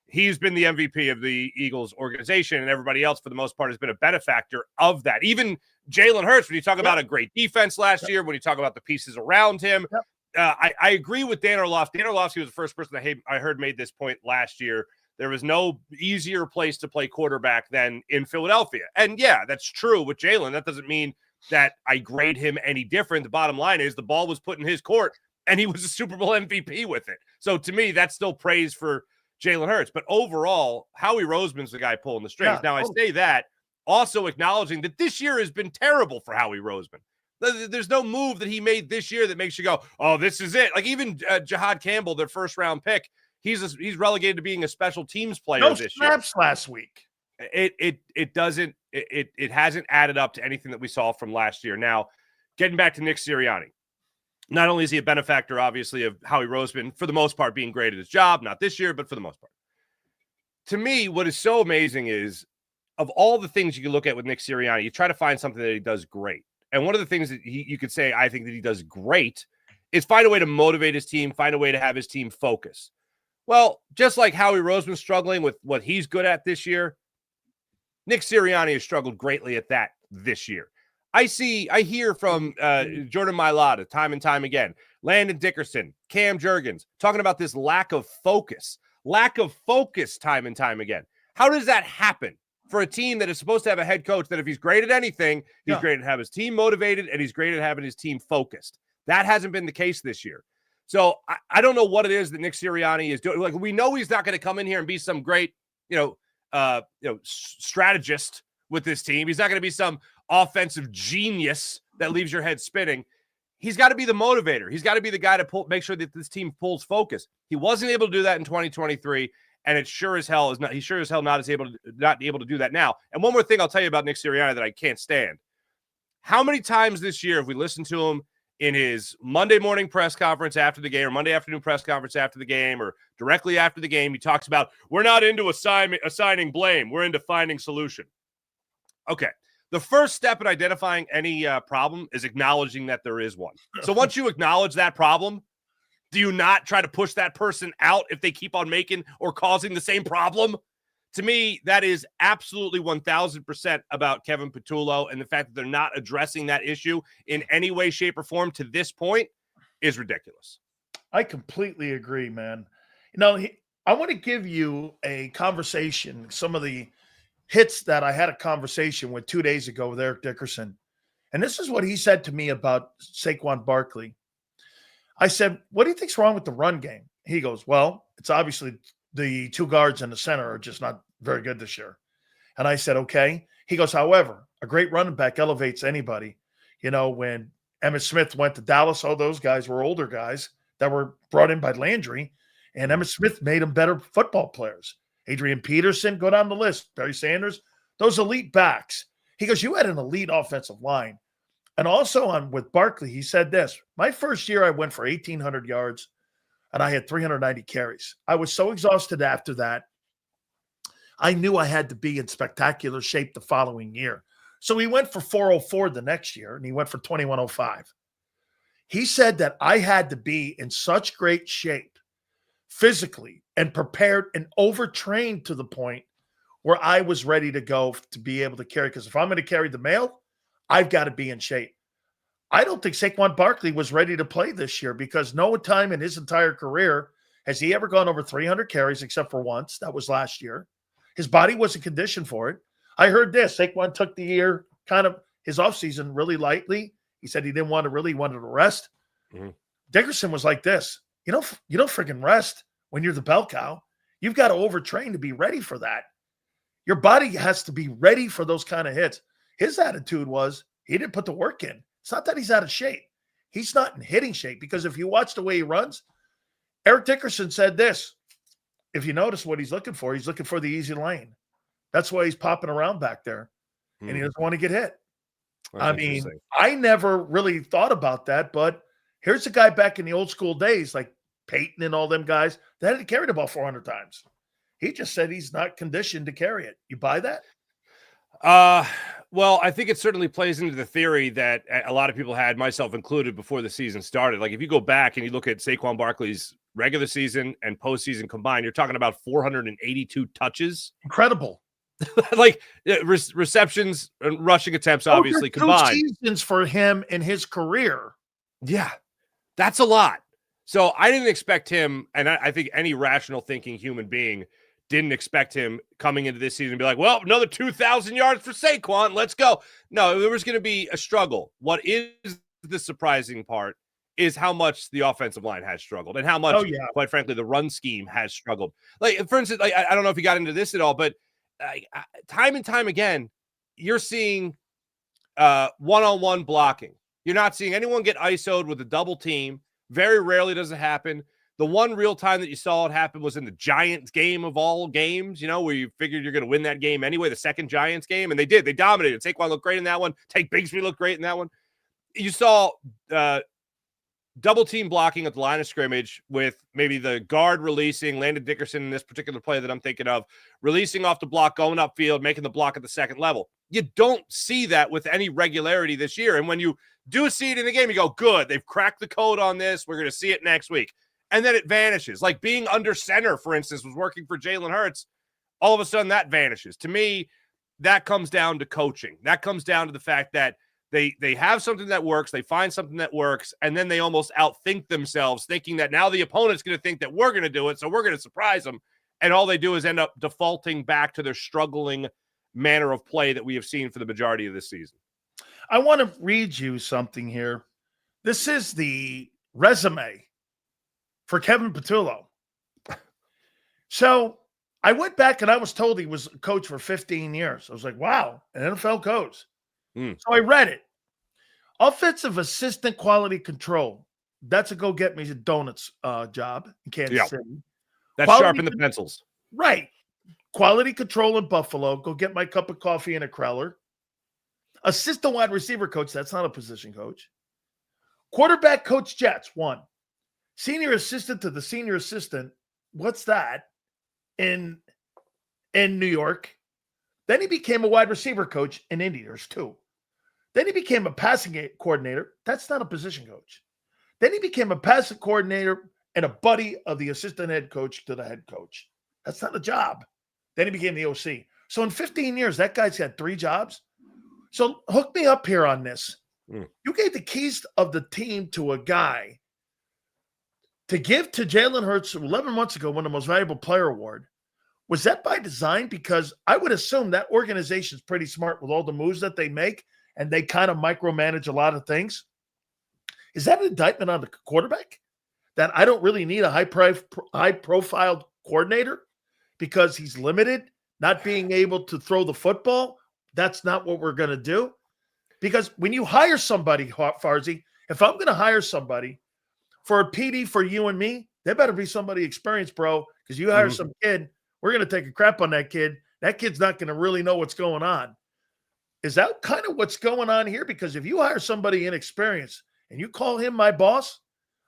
He's been the MVP of the Eagles organization, and everybody else, for the most part, has been a benefactor of that. Even Jalen Hurts, when you talk about a great defense last year, when you talk about the pieces around him, I agree with Dan Orlovsky. Dan Orlovsky was the first person I heard made this point last year. There was no easier place to play quarterback than in Philadelphia. And yeah, that's true with Jalen. That doesn't mean that I grade him any different. The bottom line is the ball was put in his court, and he was a Super Bowl MVP with it. So to me, that's still praise for Jalen Hurts. But overall, Howie Roseman's the guy pulling the strings. Now, I say that also acknowledging that this year has been terrible for Howie Roseman. There's no move that he made this year that makes you go, oh, this is it. Like even Jahad Campbell, their first-round pick, he's relegated to being a special teams player this year. No snaps last week. It hasn't added up to anything that we saw from last year. Now, getting back to Nick Sirianni. Not only is he a benefactor, obviously, of Howie Roseman, for the most part, being great at his job, not this year, but for the most part. To me, what is so amazing is, of all the things you can look at with Nick Sirianni, you try to find something that he does great. And one of the things that you could say, I think that he does great, is find a way to motivate his team, find a way to have his team focus. Well, just like Howie Roseman struggling with what he's good at this year, Nick Sirianni has struggled greatly at that this year. I hear from Jordan Mailata time and time again, Landon Dickerson, Cam Jurgens, talking about this lack of focus time and time again. How does that happen for a team that is supposed to have a head coach that if he's great at anything, he's great at having his team motivated and he's great at having his team focused? That hasn't been the case this year. So I don't know what it is that Nick Sirianni is doing. Like, we know he's not going to come in here and be some great, strategist with this team. He's not going to be some offensive genius that leaves your head spinning. He's got to be the motivator. He's got to be the guy to make sure that this team pulls focus. He wasn't able to do that in 2023, and it sure as hell is not. He's sure as hell not able to do that now. And one more thing I'll tell you about Nick Sirianni that I can't stand. How many times this year have we listened to him in his Monday morning press conference after the game, or Monday afternoon press conference after the game, or directly after the game? He talks about, we're not into assigning blame. We're into finding solution. Okay. The first step in identifying any problem is acknowledging that there is one. So once you acknowledge that problem, do you not try to push that person out if they keep on making or causing the same problem? To me, that is absolutely 1,000% about Kevin Patulo, and the fact that they're not addressing that issue in any way, shape, or form to this point is ridiculous. I completely agree, man. I want to give you a conversation, some of the hits that I had a conversation with 2 days ago with Eric Dickerson. And this is what he said to me about Saquon Barkley. I said, what do you think's wrong with the run game? He goes, well, it's obviously the two guards in the center are just not very good this year. And I said, okay. He goes, however, a great running back elevates anybody. When Emmitt Smith went to Dallas, all those guys were older guys that were brought in by Landry, and Emmitt Smith made them better football players. Adrian Peterson, go down the list. Barry Sanders, those elite backs. He goes, you had an elite offensive line. And also with Barkley, he said this, my first year I went for 1,800 yards and I had 390 carries. I was so exhausted after that. I knew I had to be in spectacular shape the following year. So he went for 404 the next year, and he went for 2105. He said that I had to be in such great shape physically and prepared and overtrained to the point where I was ready to go to be able to carry. Because if I'm going to carry the mail, I've got to be in shape. I don't think Saquon Barkley was ready to play this year, because no time in his entire career has he ever gone over 300 carries except for once. That was last year. His body wasn't conditioned for it. I heard this. Saquon took the year, kind of his offseason, really lightly. He said he wanted to rest. Mm-hmm. Dickerson was like this. You don't freaking rest when you're the bell cow. You've got to overtrain to be ready for that. Your body has to be ready for those kind of hits. His attitude was he didn't put the work in. It's not that he's out of shape. He's not in hitting shape, because if you watch the way he runs, Eric Dickerson said this. If you notice what he's looking for the easy lane. That's why he's popping around back there, and he doesn't want to get hit. I mean, I never really thought about that, but here's a guy back in the old school days, like Peyton and all them guys, that had carried the ball 400 times. He just said he's not conditioned to carry it. You buy that? Well, I think it certainly plays into the theory that a lot of people had, myself included, before the season started. Like, if you go back and you look at Saquon Barkley's regular season and postseason combined, you're talking about 482 touches. Incredible. Like receptions and rushing attempts, obviously, combined. 2 seasons for him in his career. Yeah, that's a lot. So I didn't expect him, and I think any rational thinking human being didn't expect him coming into this season to be like, well, another 2,000 yards for Saquon. Let's go. No, there was going to be a struggle. What is the surprising part is how much the offensive line has struggled, and how much, quite frankly, the run scheme has struggled. Like, for instance, I don't know if you got into this at all, but time and time again, you're seeing one-on-one blocking. You're not seeing anyone get ISO'd with a double team. Very rarely does it happen. The one real time that you saw it happen was in the Giants game of all games, where you figured you're going to win that game anyway, the second Giants game. And they did. They dominated. Saquon looked great in that one. Tank Bigsby looked great in that one. You saw double team blocking at the line of scrimmage, with maybe the guard releasing, Landon Dickerson in this particular play that I'm thinking of, releasing off the block, going upfield, making the block at the second level. You don't see that with any regularity this year. And when you do see it in the game, you go, good, they've cracked the code on this. We're going to see it next week. and then it vanishes. Like being under center, for instance, was working for Jalen Hurts. All of a sudden that vanishes. To me, that comes down to coaching. That comes down to the fact that they have something that works, they find something that works, and then they almost outthink themselves, thinking that now the opponent's going to think that we're going to do it, so we're going to surprise them. And all they do is end up defaulting back to their struggling manner of play that we have seen for the majority of this season. I want to read you something here. This is the resume for Kevin Patulo. So I went back and I was told he was a coach for 15 years. I was like, wow, an NFL coach. So I read it. Offensive assistant quality control. That's a go get me donuts job in Kansas City. That's quality sharpen the pencils. Right. Quality control in Buffalo. Go get my cup of coffee and a Kreller. Assistant wide receiver coach. That's not a position coach. Quarterback coach Jets. 1. Senior assistant to the senior assistant. What's that? In New York. Then he became a wide receiver coach in Indy. There's 2. Then he became a passing coordinator. That's not a position coach. Then he became a passing coordinator and a buddy of the assistant head coach to the head coach. That's not a job. Then he became the OC. So in 15 years, that guy's got 3 jobs. So hook me up here on this. You gave the keys of the team to a guy to give to Jalen Hurts 11 months ago, won the Most Valuable Player Award. Was that by design? Because I would assume that organization is pretty smart with all the moves that they make, and they kind of micromanage a lot of things. Is that an indictment on the quarterback? That I don't really need a high-profile coordinator because he's limited, not being able to throw the football? That's not what we're going to do. Because when you hire somebody, Farzy, if I'm going to hire somebody for a PD for you and me, there better be somebody experienced, bro, because you hire some kid, we're going to take a crap on that kid. That kid's not going to really know what's going on. Is that kind of what's going on here? Because if you hire somebody inexperienced and you call him my boss,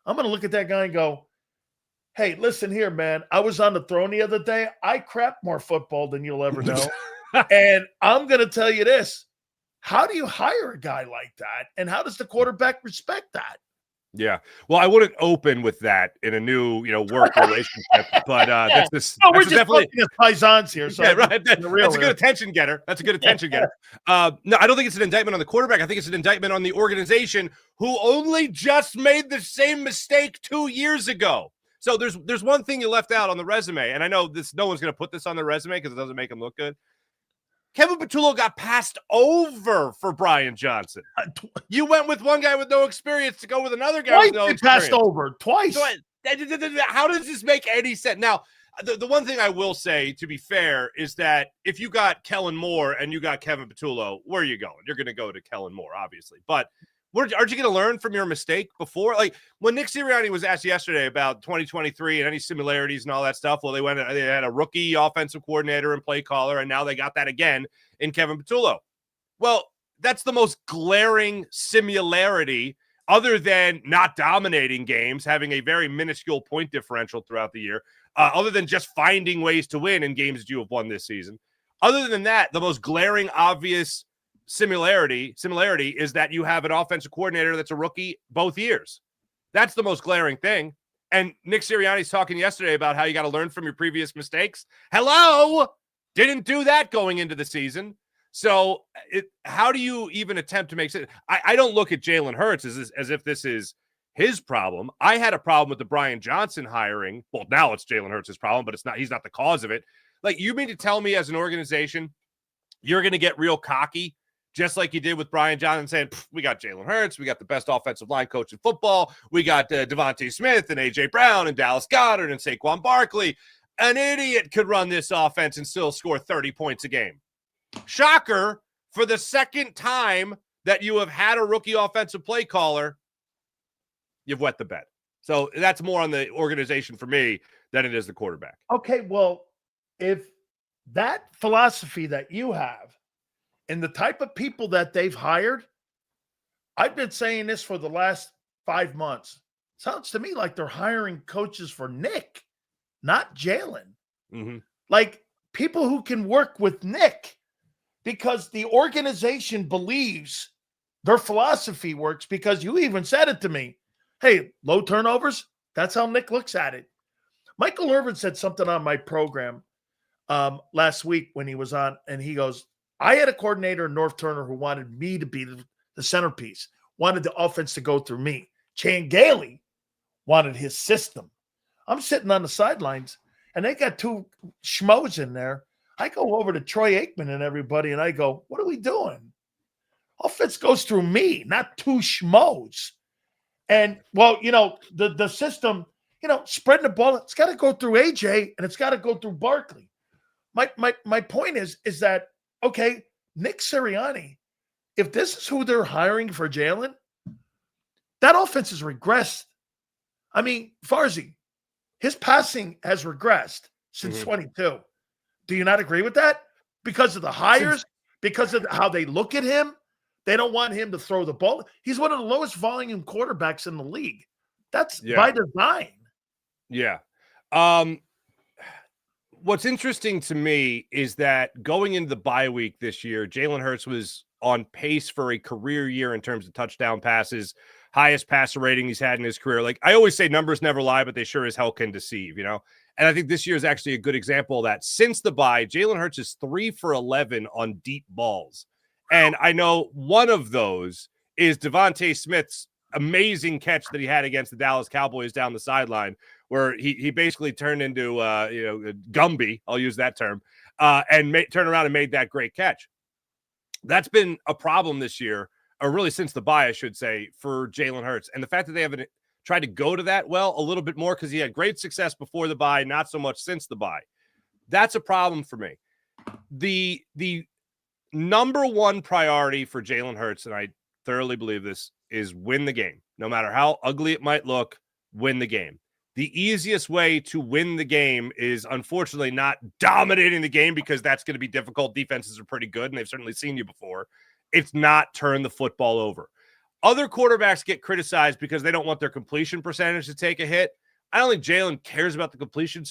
I'm going to look at that guy and go, hey, listen here, man. I was on the throne the other day. I crap more football than you'll ever know. And I'm going to tell you this. How do you hire a guy like that? And how does the quarterback respect that? Yeah. Well, I wouldn't open with that in a new, work relationship, but that's this. No, we're that's just definitely paisans here. So yeah, right. That's a good attention getter. That's a good attention getter. No, I don't think it's an indictment on the quarterback. I think it's an indictment on the organization who only just made the same mistake 2 years ago. So there's one thing you left out on the resume, and I know no one's going to put this on the resume because it doesn't make him look good. Kevin Patulo got passed over for Brian Johnson. You went with one guy with no experience to go with another guy with no experience. Passed over twice. So, how does this make any sense? Now, the one thing I will say, to be fair, is that if you got Kellen Moore and you got Kevin Patulo, where are you going? You're going to go to Kellen Moore, obviously. But aren't you going to learn from your mistake before? Like when Nick Sirianni was asked yesterday about 2023 and any similarities and all that stuff, well, they had a rookie offensive coordinator and play caller, and now they got that again in Kevin Patulo. Well, that's the most glaring similarity other than not dominating games, having a very minuscule point differential throughout the year, other than just finding ways to win in games that you have won this season. Other than that, the most glaring, obvious similarity is that you have an offensive coordinator that's a rookie both years. That's the most glaring thing. And Nick Sirianni's talking yesterday about how you got to learn from your previous mistakes. Hello! Didn't do that going into the season. So how do you even attempt to make sense? I don't look at Jalen Hurts as if this is his problem. I had a problem with the Brian Johnson hiring. Well, now it's Jalen Hurts' problem, but he's not the cause of it. Like, you mean to tell me as an organization, you're going to get real cocky just like you did with Brian Johnson, saying, we got Jalen Hurts, we got the best offensive line coach in football, we got Devontae Smith and A.J. Brown and Dallas Goedert and Saquon Barkley. An idiot could run this offense and still score 30 points a game. Shocker, for the second time that you have had a rookie offensive play caller, you've wet the bed. So that's more on the organization for me than it is the quarterback. Okay, well, if that philosophy that you have and the type of people that they've hired, I've been saying this for the last 5 months. Sounds to me like they're hiring coaches for Nick, not Jalen. Mm-hmm. Like people who can work with Nick, because the organization believes their philosophy works, because you even said it to me. Hey, low turnovers, That's how Nick looks at it. Michael Irvin said something on my program last week when he was on, and he goes, I had a coordinator in North Turner who wanted me to be the centerpiece, wanted the offense to go through me. Chan Gailey wanted his system. I'm sitting on the sidelines, and they got two schmoes in there. I go over to Troy Aikman and everybody, and I go, what are we doing? Offense goes through me, not two schmoes. And, well, the system, spreading the ball, it's got to go through AJ, and it's got to go through Barkley. My point is that, okay, Nick Sirianni, if this is who they're hiring for Jalen, that offense has regressed. I mean, Farzy, his passing has regressed since 22. Do you not agree with that? Because of the hires, because of how they look at him, they don't want him to throw the ball. He's one of the lowest volume quarterbacks in the league. That's by design. Yeah. What's interesting to me is that going into the bye week this year, Jalen Hurts was on pace for a career year in terms of touchdown passes, highest passer rating he's had in his career. Like I always say, numbers never lie, but they sure as hell can deceive, And I think this year is actually a good example of that. Since the bye, Jalen Hurts is 3 for 11 on deep balls. And I know one of those is Devontae Smith's amazing catch that he had against the Dallas Cowboys down the sideline, where he basically turned into Gumby, I'll use that term, and turned around and made that great catch. That's been a problem this year, or really since the bye, I should say, for Jalen Hurts. And the fact that they haven't tried to go to that a little bit more, because he had great success before the bye, not so much since the bye. That's a problem for me. The number one priority for Jalen Hurts, and I thoroughly believe this, is win the game. No matter how ugly it might look, win the game. The easiest way to win the game is, unfortunately, not dominating the game, because that's going to be difficult. Defenses are pretty good, and they've certainly seen you before. It's not turn the football over. Other quarterbacks get criticized because they don't want their completion percentage to take a hit. I don't think Jalen cares about the completion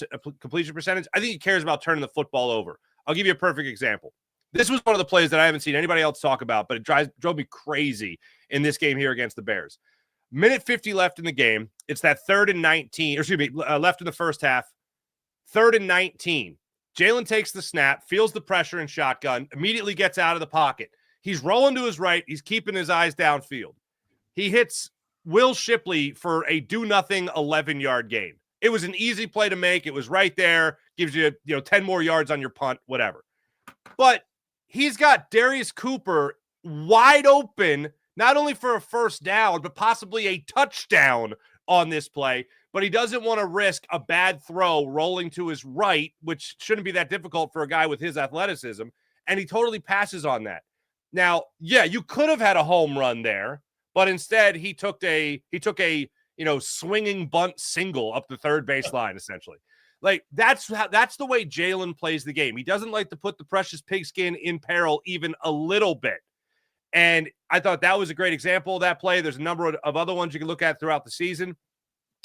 percentage. I think he cares about turning the football over. I'll give you a perfect example. This was one of the plays that I haven't seen anybody else talk about, but it drove me crazy in this game here against the Bears. Minute 50 left in the game. It's that 3rd and 19, left in the first half. 3rd and 19. Jalen takes the snap, feels the pressure in shotgun, immediately gets out of the pocket. He's rolling to his right. He's keeping his eyes downfield. He hits Will Shipley for a do-nothing 11-yard gain. It was an easy play to make. It was right there. Gives you 10 more yards on your punt, whatever. But he's got Darius Cooper wide open, not only for a first down, but possibly a touchdown on this play. But he doesn't want to risk a bad throw rolling to his right, which shouldn't be that difficult for a guy with his athleticism. And he totally passes on that. Now, yeah, you could have had a home run there, but instead he took a swinging bunt single up the third baseline, essentially. Like that's the way Jalen plays the game. He doesn't like to put the precious pigskin in peril even a little bit. And I thought that was a great example of that play. There's a number of other ones you can look at throughout the season.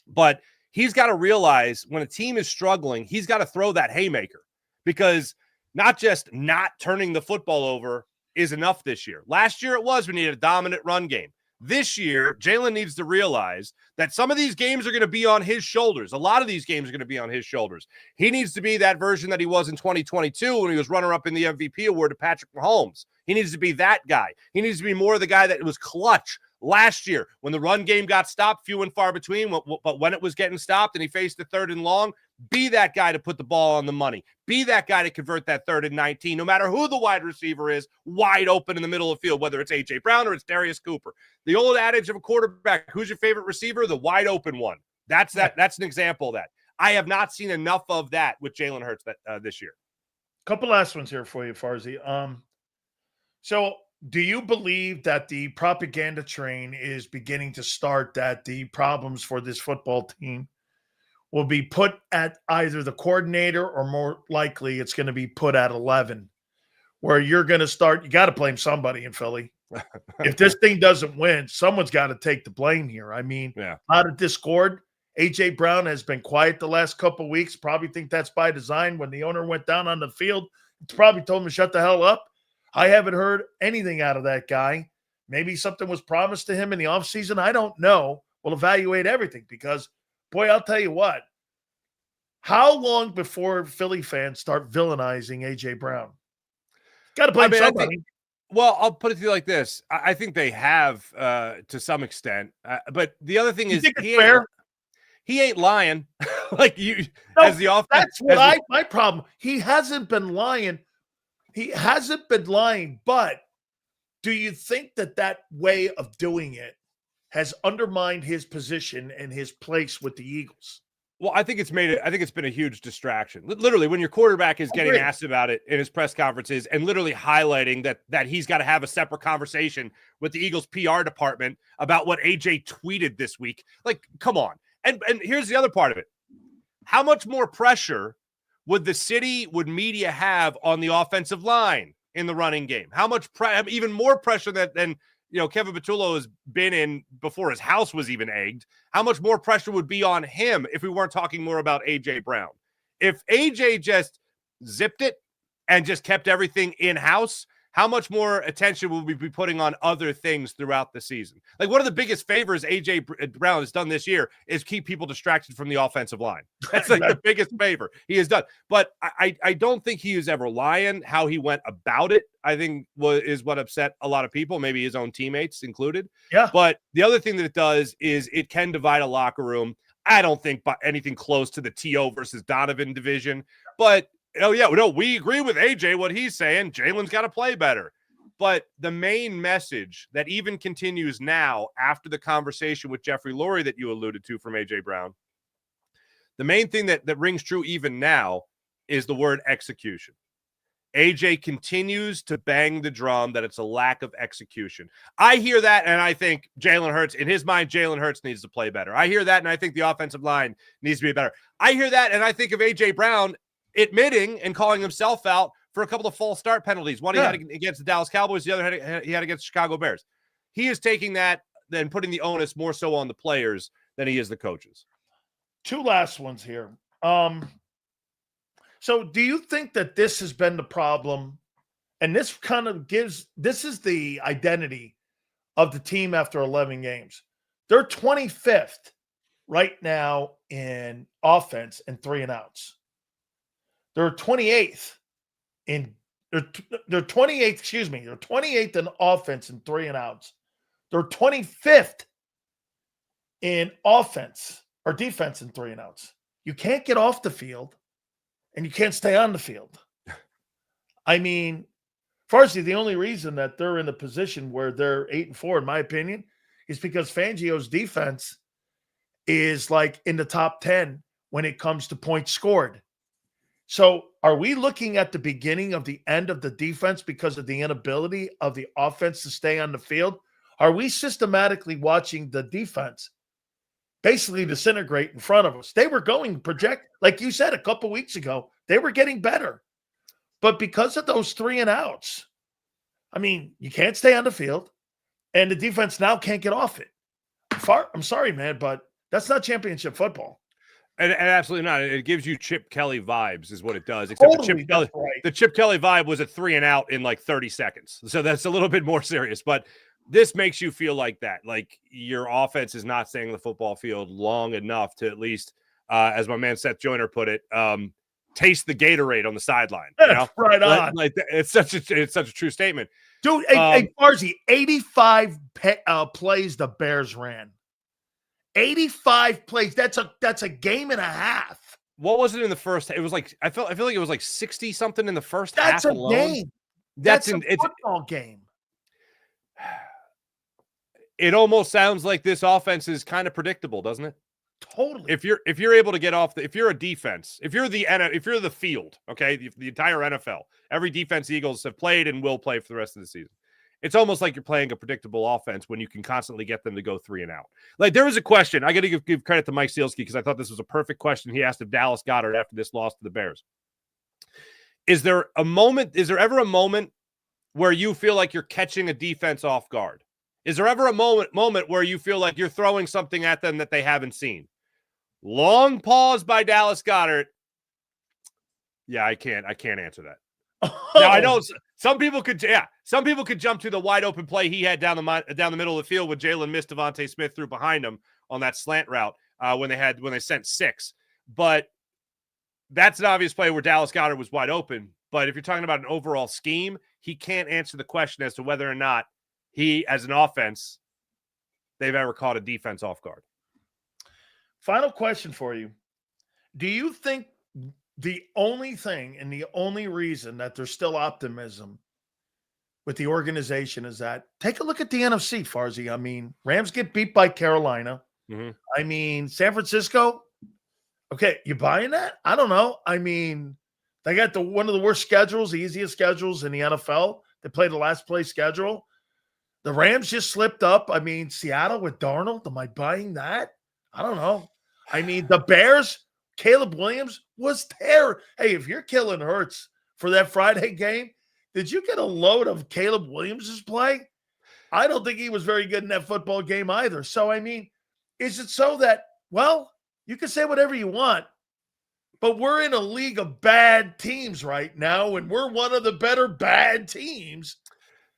But he's got to realize when a team is struggling, he's got to throw that haymaker, because not just not turning the football over is enough this year. Last year it was when he had a dominant run game. This year, Jalen needs to realize that some of these games are going to be on his shoulders. A lot of these games are going to be on his shoulders. He needs to be that version that he was in 2022 when he was runner-up in the MVP award to Patrick Mahomes. He needs to be that guy. He needs to be more the guy that was clutch last year when the run game got stopped, few and far between, but when it was getting stopped and he faced a 3rd and long, be that guy to put the ball on the money. Be that guy to convert that 3rd and 19, no matter who the wide receiver is, wide open in the middle of the field, whether it's A.J. Brown or it's Darius Cooper. The old adage of a quarterback, who's your favorite receiver? The wide open one. That's an example of that. I have not seen enough of that with Jalen Hurts this year. Couple last ones here for you, Farzy. So do you believe that the propaganda train is beginning to start, that the problems for this football team will be put at either the coordinator, or more likely it's going to be put at 11, where you're going to start, you got to blame somebody in Philly. If this thing doesn't win, someone's got to take the blame here. I mean, a lot of discord. A.J. Brown has been quiet the last couple of weeks. Probably think that's by design. When the owner went down on the field, it's probably told him to shut the hell up. I haven't heard anything out of that guy. Maybe something was promised to him in the offseason. I don't know. We'll evaluate everything, because boy, I'll tell you what. How long before Philly fans start villainizing A.J. Brown? Got to blame somebody. Well, I'll put it to you like this. I think they have to some extent. But the other thing is he ain't lying. Like you as the offense. That's what my problem. He hasn't been lying. But do you think that way of doing it has undermined his position and his place with the Eagles? Well, I think it's been a huge distraction. Literally, when your quarterback is getting asked about it in his press conferences and literally highlighting that he's got to have a separate conversation with the Eagles PR department about what AJ tweeted this week. Like, come on. And here's the other part of it. How much more pressure would media have on the offensive line in the running game? How much even more pressure than Kevin Patulo has been in before his house was even egged. How much more pressure would be on him if we weren't talking more about A.J. Brown? If A.J. just zipped it and just kept everything in-house, how much more attention will we be putting on other things throughout the season? Like, one of the biggest favors A.J. Brown has done this year is keep people distracted from the offensive line. That's like the biggest favor he has done. But I don't think he is ever lying. How he went about it, I think, is what upset a lot of people, maybe his own teammates included. Yeah. But the other thing that it does is it can divide a locker room. I don't think by anything close to the T.O. versus Donovan division, but we agree with AJ, what he's saying. Jalen's got to play better. But the main message that even continues now after the conversation with Jeffrey Lurie that you alluded to from AJ Brown, the main thing that rings true even now is the word execution. AJ continues to bang the drum that it's a lack of execution. I hear that, and I think Jalen Hurts, in his mind, Jalen Hurts needs to play better. I hear that, and I think the offensive line needs to be better. I hear that, and I think of AJ Brown admitting and calling himself out for a couple of false start penalties. One he had against the Dallas Cowboys, the other he had against the Chicago Bears. He is taking that and putting the onus more so on the players than he is the coaches. Two last ones here. So do you think that this has been the problem? And this this is the identity of the team after 11 games. They're 25th right now in offense and 3 and outs. They're 28th in they're 28th in offense and 3 and outs. They're 25th in offense or defense and 3 and outs. You can't get off the field and you can't stay on the field. I mean, Farzetta, the only reason that they're in the position where they're 8-4, in my opinion, is because Fangio's defense is like in the top 10 when it comes to points scored. So are we looking at the beginning of the end of the defense because of the inability of the offense to stay on the field? Are we systematically watching the defense basically disintegrate in front of us? They were going project, like you said a couple weeks ago, they were getting better. But because of those 3 and outs, I mean, you can't stay on the field, and the defense now can't get off it. I'm sorry, man, but that's not championship football. And absolutely not. It gives you Chip Kelly vibes is what it does. Except totally, the Chip Kelly vibe was a 3 and out in like 30 seconds. So that's a little bit more serious. But this makes you feel like that. Like your offense is not staying on the football field long enough to at least, as my man Seth Joyner put it, taste the Gatorade on the sideline. You know? Right on. Like it's such a true statement. Dude, hey, Farzy, 85 plays the Bears ran. 85 plays. That's a game and a half. What was it in the first? It was like I feel like it was like 60 something in the first half alone. Game. That's a football game. It almost sounds like this offense is kind of predictable, doesn't it? Totally. If you're able to get off if you're a defense, if you're the field, okay, the entire NFL, every defense the Eagles have played and will play for the rest of the season. It's almost like you're playing a predictable offense when you can constantly get them to go 3 and out. Like there was a question. I got to give credit to Mike Sealski because I thought this was a perfect question he asked of Dallas Goedert after this loss to the Bears. Is there ever a moment where you feel like you're catching a defense off guard? Is there ever a moment where you feel like you're throwing something at them that they haven't seen? Long pause by Dallas Goedert. Yeah, I can't answer that. Now, I know some people could jump to the wide open play he had down the middle of the field when Jalen missed Devontae Smith threw behind him on that slant route. when they sent 6. But that's an obvious play where Dallas Goedert was wide open. But if you're talking about an overall scheme, he can't answer the question as to whether or not he, as an offense, they've ever caught a defense off guard. Final question for you. Do you think the only thing and the only reason that there's still optimism with the organization is that take a look at the NFC, Farzy? I mean, Rams get beat by Carolina. Mm-hmm. I mean, San Francisco. Okay, you buying that? I don't know. I mean, they got one of the worst schedules, the easiest schedules in the NFL. They played the last place schedule. The Rams just slipped up. I mean, Seattle with Darnold. Am I buying that? I don't know. I mean, the Bears, Caleb Williams was terrible. Hey, if you're killing Hurts for that Friday game, did you get a load of Caleb Williams' play? I don't think he was very good in that football game either. So, I mean, is it so that, well, you can say whatever you want, but we're in a league of bad teams right now, and we're one of the better bad teams,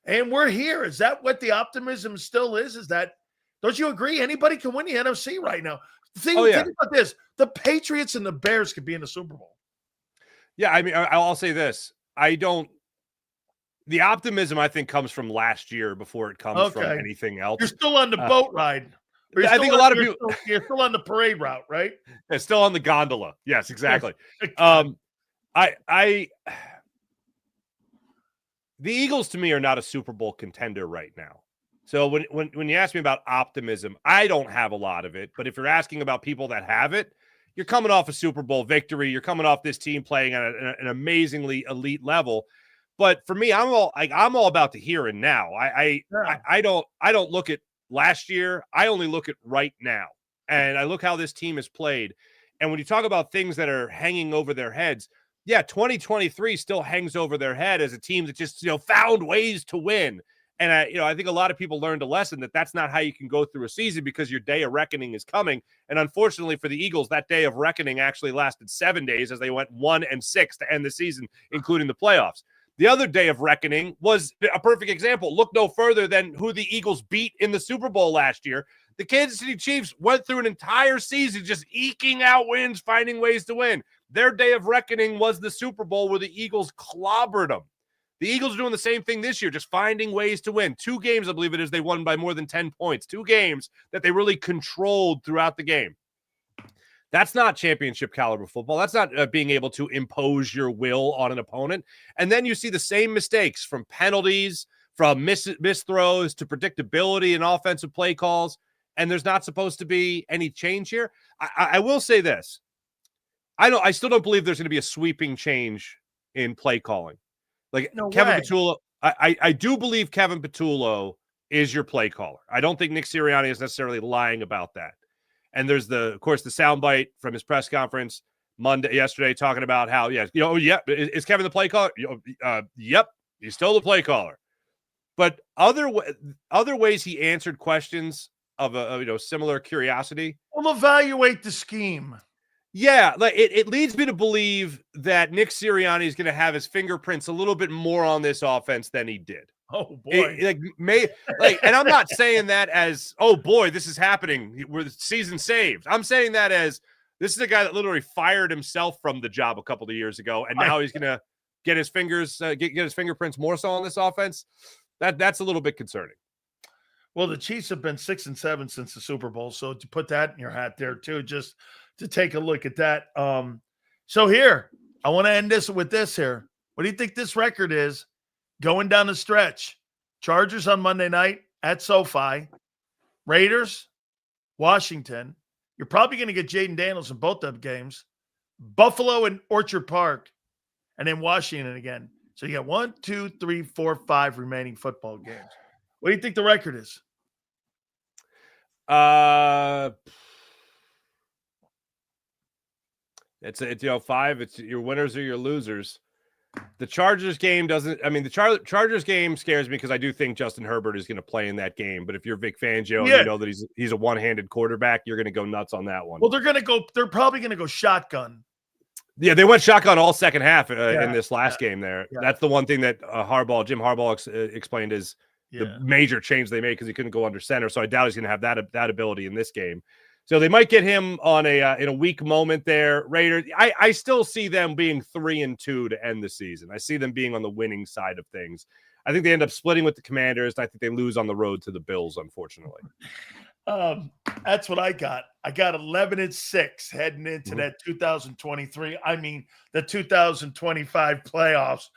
and we're here. Is that what the optimism still is? Is that, don't you agree? Anybody can win the NFC right now. Think about this. The Patriots and the Bears could be in the Super Bowl. Yeah, I mean, I'll say this. The optimism, I think, comes from last year before it comes from anything else. You're still on the boat ride. I think a lot of people you're still on the parade route, right? It's still on the gondola. Yes, exactly. The Eagles to me are not a Super Bowl contender right now. So when you ask me about optimism, I don't have a lot of it. But if you're asking about people that have it, you're coming off a Super Bowl victory. You're coming off this team playing at an amazingly elite level. But for me, I'm all about the here and now. I don't look at last year. I only look at right now. And I look how this team has played. And when you talk about things that are hanging over their heads, yeah, 2023 still hangs over their head as a team that just, found ways to win. And I think a lot of people learned a lesson that that's not how you can go through a season, because your day of reckoning is coming. And unfortunately for the Eagles, that day of reckoning actually lasted 7 days as they went 1-6 to end the season, including the playoffs. The other day of reckoning was a perfect example. Look no further than who the Eagles beat in the Super Bowl last year. The Kansas City Chiefs went through an entire season just eking out wins, finding ways to win. Their day of reckoning was the Super Bowl where the Eagles clobbered them. The Eagles are doing the same thing this year, just finding ways to win. 2 games, I believe it is, they won by more than 10 points. 2 games that they really controlled throughout the game. That's not championship caliber football. That's not being able to impose your will on an opponent. And then you see the same mistakes, from penalties, from missed throws to predictability and offensive play calls. And there's not supposed to be any change here. I will say this. I still don't believe there's going to be a sweeping change in play calling. Like Kevin Patulo, I do believe Kevin Patulo is your play caller. I don't think Nick Sirianni is necessarily lying about that. And there's of course, the soundbite from his press conference yesterday talking about how, is Kevin the play caller? Yep, he's still the play caller. But other ways he answered questions of a similar curiosity. We'll evaluate the scheme. Yeah, like it leads me to believe that Nick Sirianni is going to have his fingerprints a little bit more on this offense than he did. Oh boy! And I'm not saying that as, oh boy, this is happening, we're the season saved. I'm saying that as, this is a guy that literally fired himself from the job a couple of years ago, and now he's going to get his fingerprints more so on this offense. That's a little bit concerning. Well, the Chiefs have been 6-7 since the Super Bowl, so to put that in your hat there too, just to take a look at that. So here, I want to end this with this here. What do you think this record is going down the stretch? Chargers on Monday night at SoFi. Raiders, Washington. You're probably going to get Jaden Daniels in both of games. Buffalo and Orchard Park, and then Washington again. So you got 1, 2, 3, 4, 5 remaining football games. What do you think the record is? It's 5. It's your winners or your losers. The Chargers game the Chargers game scares me because I do think Justin Herbert is going to play in that game. But if you're Vic Fangio and you know that he's a one-handed quarterback, you're going to go nuts on that one. Well, they're probably going to go shotgun. Yeah, they went shotgun all second half in this last game there. Yeah. That's the one thing that Jim Harbaugh explained is the major change they made, because he couldn't go under center. So I doubt he's going to have that ability in this game. So they might get him on in a weak moment there. Raiders, I still see them being 3-2 to end the season. I see them being on the winning side of things. I think they end up splitting with the Commanders. I think they lose on the road to the Bills, unfortunately. That's what I got. I got 11-6 heading into that 2023. I mean, the 2025 playoffs.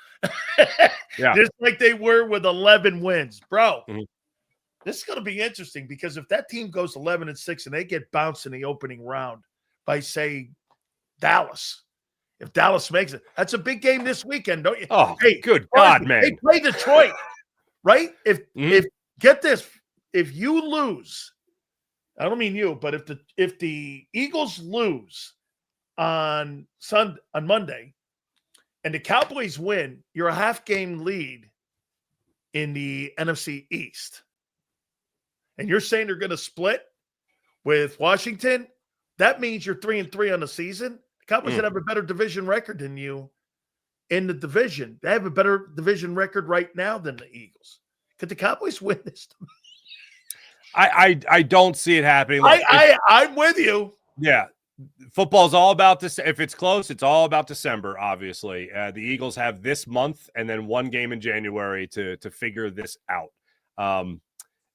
Yeah. Just like they were with 11 wins. Bro, this is going to be interesting because if that team goes 11-6 and they get bounced in the opening round by, say, Dallas, if Dallas makes it, that's a big game this weekend, don't you? Oh, hey, good God, man. They play Detroit, right? If get this, if you lose, I don't mean you, but if the Eagles lose on Monday and the Cowboys win, you're a half game lead in the NFC East. And you're saying they're going to split with Washington? That means you're 3-3 on the season. The Cowboys would have a better division record than you in the division. They have a better division record right now than the Eagles. Could the Cowboys win this? I don't see it happening. Look, I'm with you. Yeah. Football's all about this. If it's close, it's all about December, obviously. The Eagles have this month and then one game in January to figure this out.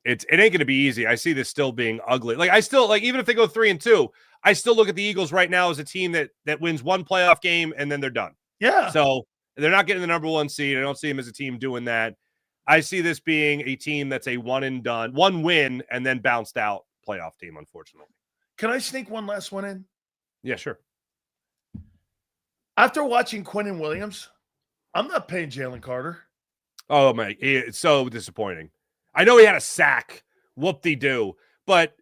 It ain't going to be easy. I see this still being ugly. Like, I still, like, even if they go 3-2, I still look at the Eagles right now as a team that wins one playoff game and then they're done. Yeah. So they're not getting the number one seed. I don't see them as a team doing that. I see this being a team that's a one and done, one win and then bounced out playoff team, unfortunately. Can I sneak one last one in? Yeah, sure. After watching Quinnen Williams, I'm not paying Jalen Carter. Oh, my. It's so disappointing. I know he had a sack. Whoop-de-doo. But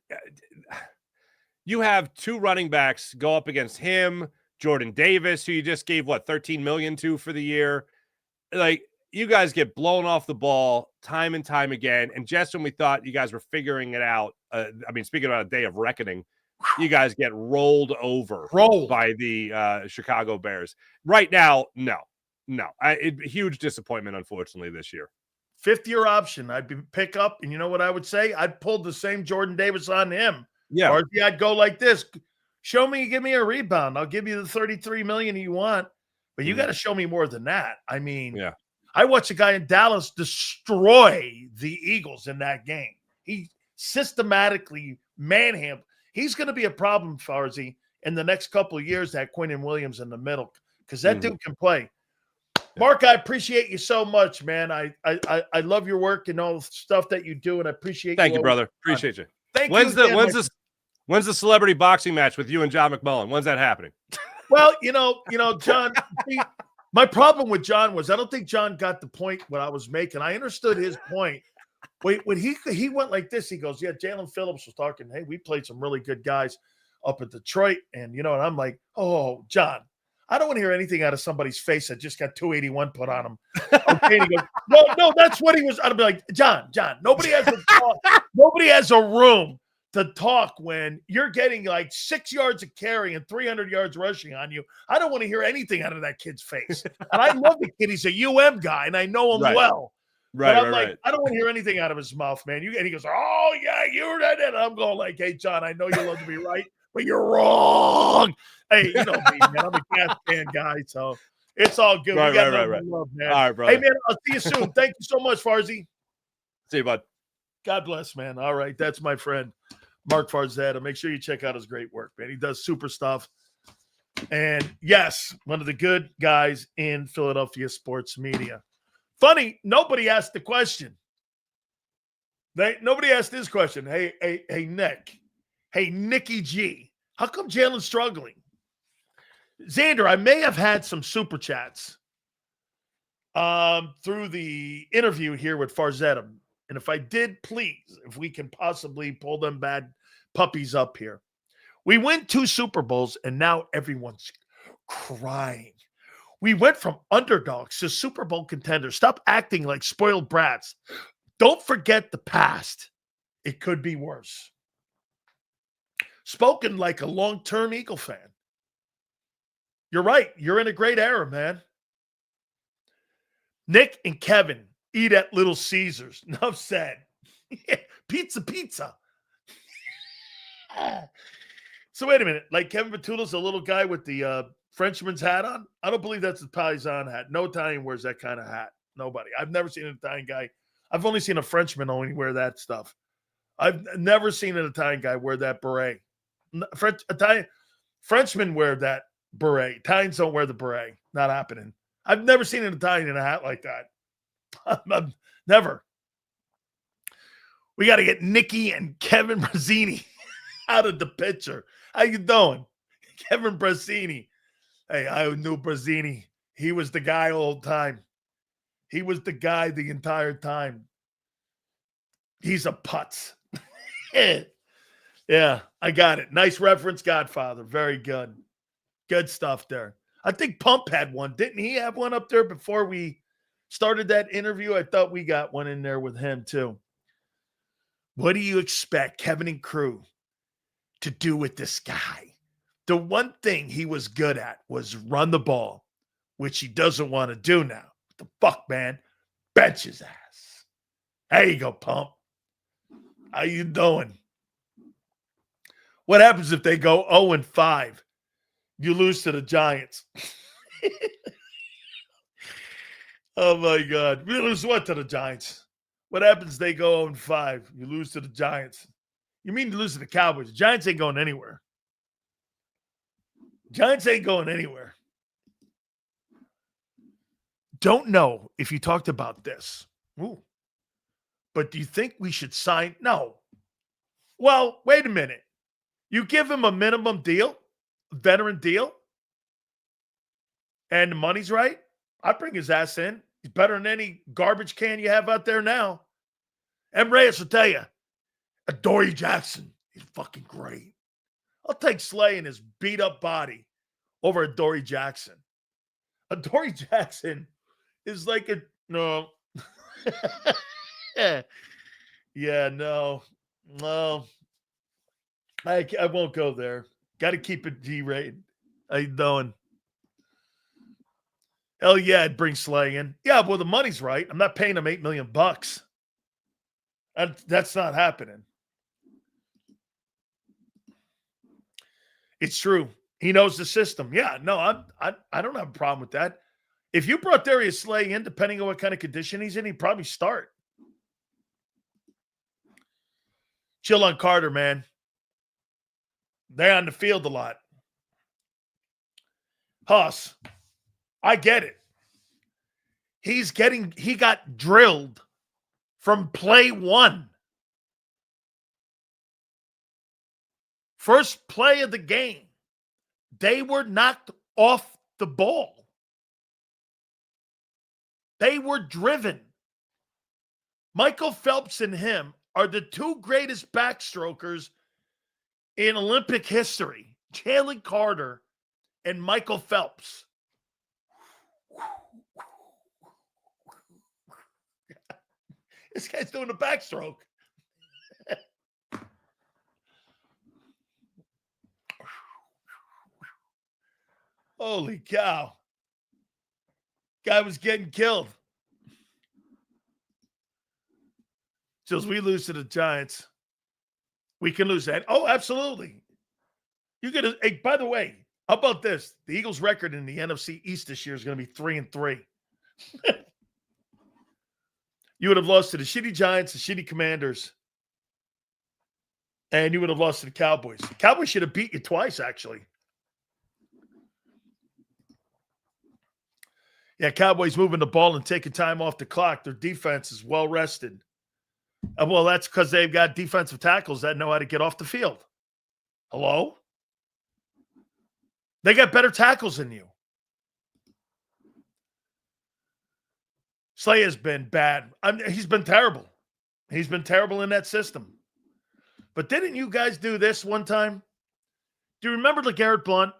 you have two running backs go up against him, Jordan Davis, who you just gave, $13 million to for the year. Like, you guys get blown off the ball time and time again. And just when we thought you guys were figuring it out, speaking about a day of reckoning, you guys get rolled over by the Chicago Bears. Right now, no. Huge disappointment, unfortunately, this year. Fifth-year option. I'd pick up, and you know what I would say? I'd pull the same Jordan Davis on him. Yeah. Or I'd go like this. Show me, give me a rebound. I'll give you the $33 million you want, but you got to show me more than that. I mean, yeah. I watched a guy in Dallas destroy the Eagles in that game. He systematically manhandled. He's going to be a problem, Farzy, in the next couple of years, that Quinnen Williams in the middle, because that dude can play. Mark, I appreciate you so much, man. I love your work and all the stuff that you do, and I appreciate Thank you, brother. Appreciate you. Thank you. When's the celebrity boxing match with you and John McMullen? When's that happening? Well, you know, John, my problem with John was I don't think John got the point what I was making. I understood his point. When he went like this, he goes, yeah, Jalen Phillips was talking, hey, we played some really good guys up at Detroit. And, and I'm like, oh, John, I don't want to hear anything out of somebody's face that just got 281 put on him. Okay, and he goes, no, that's what he was. I'd be like, John, nobody has a room to talk when you're getting like 6 yards of carry and 300 yards rushing on you. I don't want to hear anything out of that kid's face. And I love the kid. He's a UM guy, and I know him well. Right, but I'm like, I don't want to hear anything out of his mouth, man. And he goes, oh, yeah, you're that. And I'm going like, hey, John, I know you love to be right, but you're wrong. Hey, you know me, man. I'm a gas fan guy, so it's all good. Right, we got love, man. All right, brother. Hey, man, I'll see you soon. Thank you so much, Farzy. See you, bud. God bless, man. All right, that's my friend, Mark Farzetta. Make sure you check out his great work, man. He does super stuff. And, yes, one of the good guys in Philadelphia sports media. Funny, nobody asked the question. Nobody asked this question. Hey, Nick. Hey, Nicky G. How come Jalen's struggling? Xander, I may have had some super chats through the interview here with Farzetta. And if I did, please, if we can possibly pull them bad puppies up here. We win 2 Super Bowls, and now everyone's crying. We went from underdogs to Super Bowl contenders. Stop acting like spoiled brats. Don't forget the past. It could be worse. Spoken like a long-term Eagle fan. You're right. You're in a great era, man. Nick and Kevin eat at Little Caesars. Enough said. Pizza. So wait a minute. Like Kevin Patulo's a little guy with the Frenchman's hat on? I don't believe that's a Paisan hat. No Italian wears that kind of hat. Nobody. I've never seen an Italian guy. I've only seen a Frenchman only wear that stuff. I've never seen an Italian guy wear that beret. Frenchmen wear that beret. Italians don't wear the beret. Not happening. I've never seen an Italian in a hat like that. Never. We got to get Nikki and Kevin Brazzini out of the picture. How you doing? Kevin Brazzini. Hey, I knew Brazzini. He was the guy all the time. He was the guy the entire time. He's a putz. Yeah, I got it. Nice reference, Godfather. Very good. Good stuff there. I think Pump had one. Didn't he have one up there before we started that interview? I thought we got one in there with him too. What do you expect Kevin and crew to do with this guy? The one thing he was good at was run the ball, which he doesn't want to do now. What the fuck, man? Bench his ass. There you go, Pump. How you doing? What happens if they go 0-5? You lose to the Giants. Oh, my God. We lose what to the Giants? What happens if they go 0-5? You lose to the Giants. You mean you lose to the Cowboys. The Giants ain't going anywhere. Giants ain't going anywhere. Don't know if you talked about this. Ooh. But do you think we should sign? No. Well, wait a minute. You give him a minimum deal, a veteran deal, and the money's right, I'd bring his ass in. He's better than any garbage can you have out there now. M. Reyes will tell you, Adoree Jackson is fucking great. I'll take Slay and his beat-up body over Adoree Jackson. Adoree Jackson is like a – no. Yeah, no. I won't go there. Got to keep it G-rated. How you doing? Hell yeah, I'd bring Slay in. Yeah, well, the money's right. I'm not paying him $8 million. That's not happening. It's true. He knows the system. Yeah, no, I don't have a problem with that. If you brought Darius Slay in, depending on what kind of condition he's in, he'd probably start. Chill on Carter, man. They're on the field a lot. Huss, I get it. He got drilled from play one. First play of the game, they were knocked off the ball. They were driven. Michael Phelps and him are the two greatest backstrokers in Olympic history. Jalen Carter and Michael Phelps. This guy's doing a backstroke. Holy cow. Guy was getting killed. So as we lose to the Giants, we can lose that. Oh, absolutely. You get a, hey, by the way, how about this? The Eagles' record in the NFC East this year is going to be 3-3. You would have lost to the shitty Giants, the shitty Commanders, and you would have lost to the Cowboys. The Cowboys should have beat you twice, actually. Yeah, Cowboys moving the ball and taking time off the clock. Their defense is well rested. Well, that's because they've got defensive tackles that know how to get off the field. Hello? They got better tackles than you. Slay has been bad. He's been terrible. He's been terrible in that system. But didn't you guys do this one time? Do you remember LeGarrette Blount?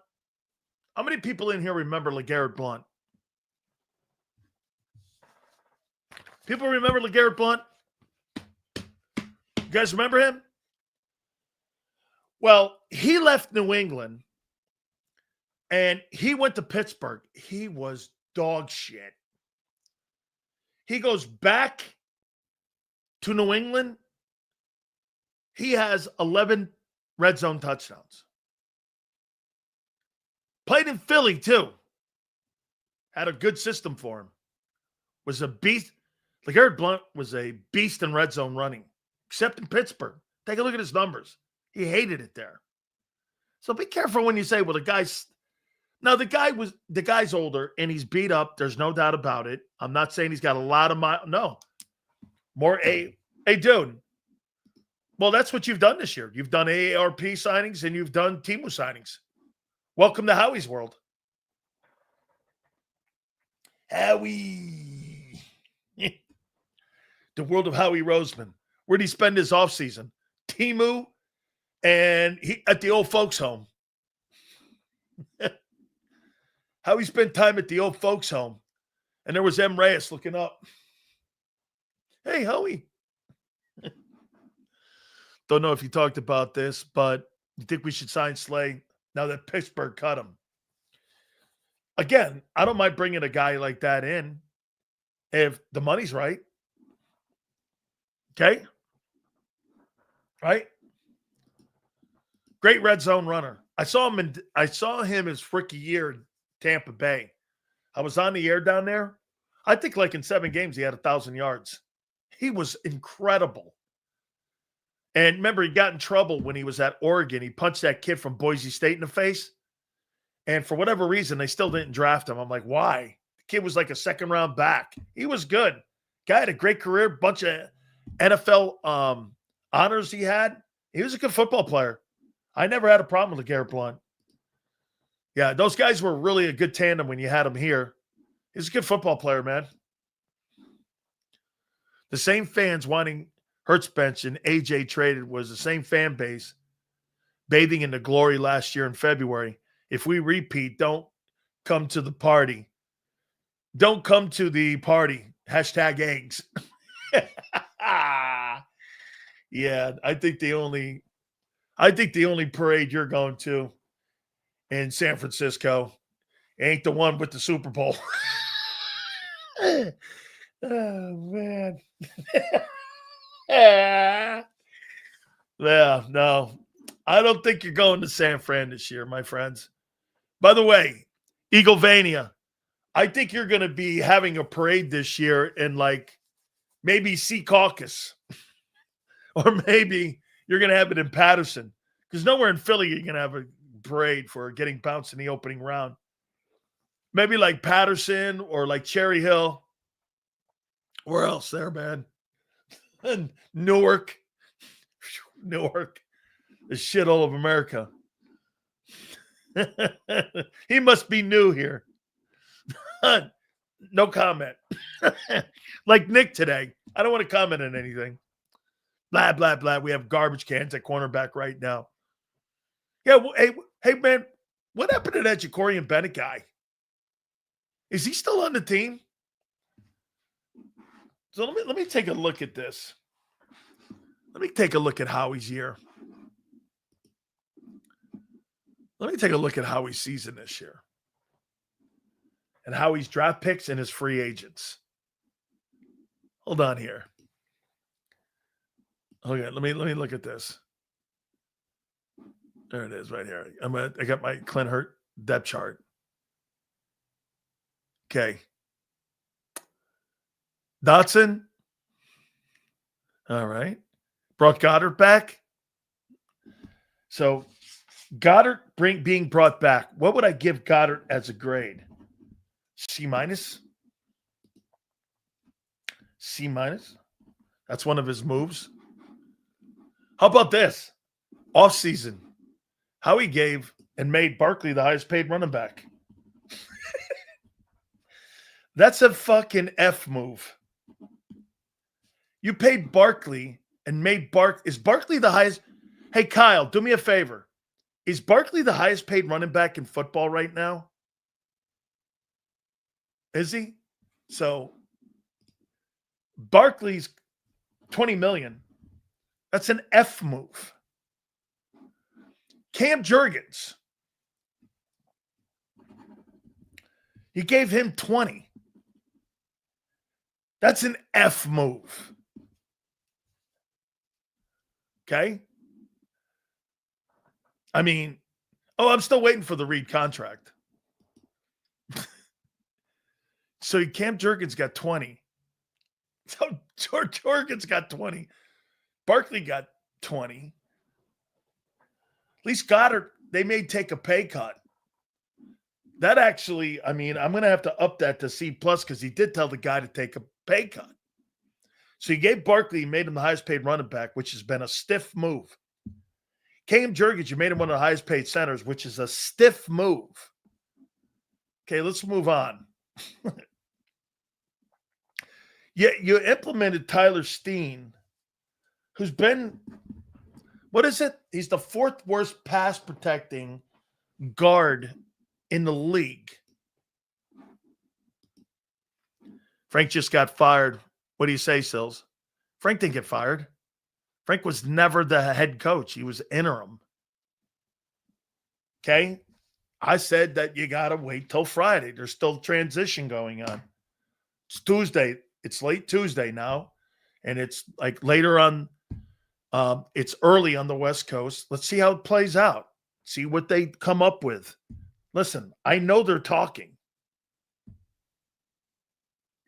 How many people in here remember LeGarrette Blount? People remember LeGarrette Blount? You guys remember him? Well, he left New England and he went to Pittsburgh. He was dog shit. He goes back to New England. He has 11 red zone touchdowns. Played in Philly, too. Had a good system for him. Was a beast. LeGarrette Blount was a beast in red zone running, except in Pittsburgh. Take a look at his numbers. He hated it there. So be careful when you say, well, the guy's older and he's beat up. There's no doubt about it. I'm not saying he's got a lot of no. More hey, dude. Well, that's what you've done this year. You've done AARP signings and you've done Temu signings. Welcome to Howie's world. Howie. The world of Howie Roseman. Where'd he spend his offseason? Temu and he at the old folks home. Howie spent time at the old folks home. And there was M. Reyes looking up. Hey, Howie. Don't know if you talked about this, but you think we should sign Slay now that Pittsburgh cut him? Again, I don't mind bringing a guy like that in if the money's right. Okay? Right? Great red zone runner. I saw him his rookie year in Tampa Bay. I was on the air down there. I think like in 7 games he had 1,000 yards. He was incredible. And remember, he got in trouble when he was at Oregon. He punched that kid from Boise State in the face. And for whatever reason, they still didn't draft him. I'm like, why? The kid was like a second-round back. He was good. Guy had a great career, bunch of NFL honors he had. He was a good football player. I never had a problem with LeGarrette Blount. Yeah, those guys were really a good tandem when you had them here. He's a good football player, man. The same fans wanting Hurts bench and AJ traded was the same fan base bathing in the glory last year in February. If we repeat, don't come to the party. Don't come to the party. Hashtag eggs. Yeah, I think the only parade you're going to in San Francisco ain't the one with the Super Bowl. Oh, man. Yeah, no. I don't think you're going to San Fran this year, my friends. By the way, Eaglevania, I think you're going to be having a parade this year in like maybe Sea Caucus. Or maybe you're going to have it in Patterson. Because nowhere in Philly you're going to have a parade for getting bounced in the opening round. Maybe like Patterson or like Cherry Hill. Where else there, man? Newark. Newark. The shithole of America. He must be new here. No comment. Like Nick today. I don't want to comment on anything. Blah, blah, blah. We have garbage cans at cornerback right now. Yeah, well, hey, man, what happened to that Jacorian Bennett guy? Is he still on the team? So let me take a look at this. Let me take a look at Howie's year. Let me take a look at Howie's season this year. And Howie's draft picks and his free agents. Hold on here. Okay, let me look at this. There it is right here. I got my Clint Hurt depth chart. Okay. Dotson. All right. Brought Goddard back. So Goddard being brought back. What would I give Goddard as a grade? C minus. C minus. That's one of his moves. How about this? Offseason. How he gave and made Barkley the highest paid running back. That's a fucking F move. You paid Barkley and made Is Barkley the highest? Hey, Kyle, do me a favor. Is Barkley the highest paid running back in football right now? Is he? So Barkley's $20 million. That's an F move. Cam Jurgens. He gave him 20. That's an F move. Okay? I mean, I'm still waiting for the Reed contract. So Cam Jurgens got 20. So George Jurgens got 20. Barkley got 20. At least Goddard, they may take a pay cut. That actually, I mean, I'm going to have to up that to C+ because he did tell the guy to take a pay cut. So he gave Barkley, he made him the highest paid running back, which has been a stiff move. Cam Jurgens, you made him one of the highest paid centers, which is a stiff move. Okay, let's move on. Yeah, you implemented Tyler Steen, who's been, what is it? He's the fourth worst pass protecting guard in the league. Frank just got fired. What do you say, Sills? Frank didn't get fired. Frank was never the head coach. He was interim. Okay? I said that you got to wait till Friday. There's still transition going on. It's Tuesday. It's late Tuesday now. And it's like later on. It's early on the West Coast. Let's see how it plays out. See what they come up with. Listen, I know they're talking.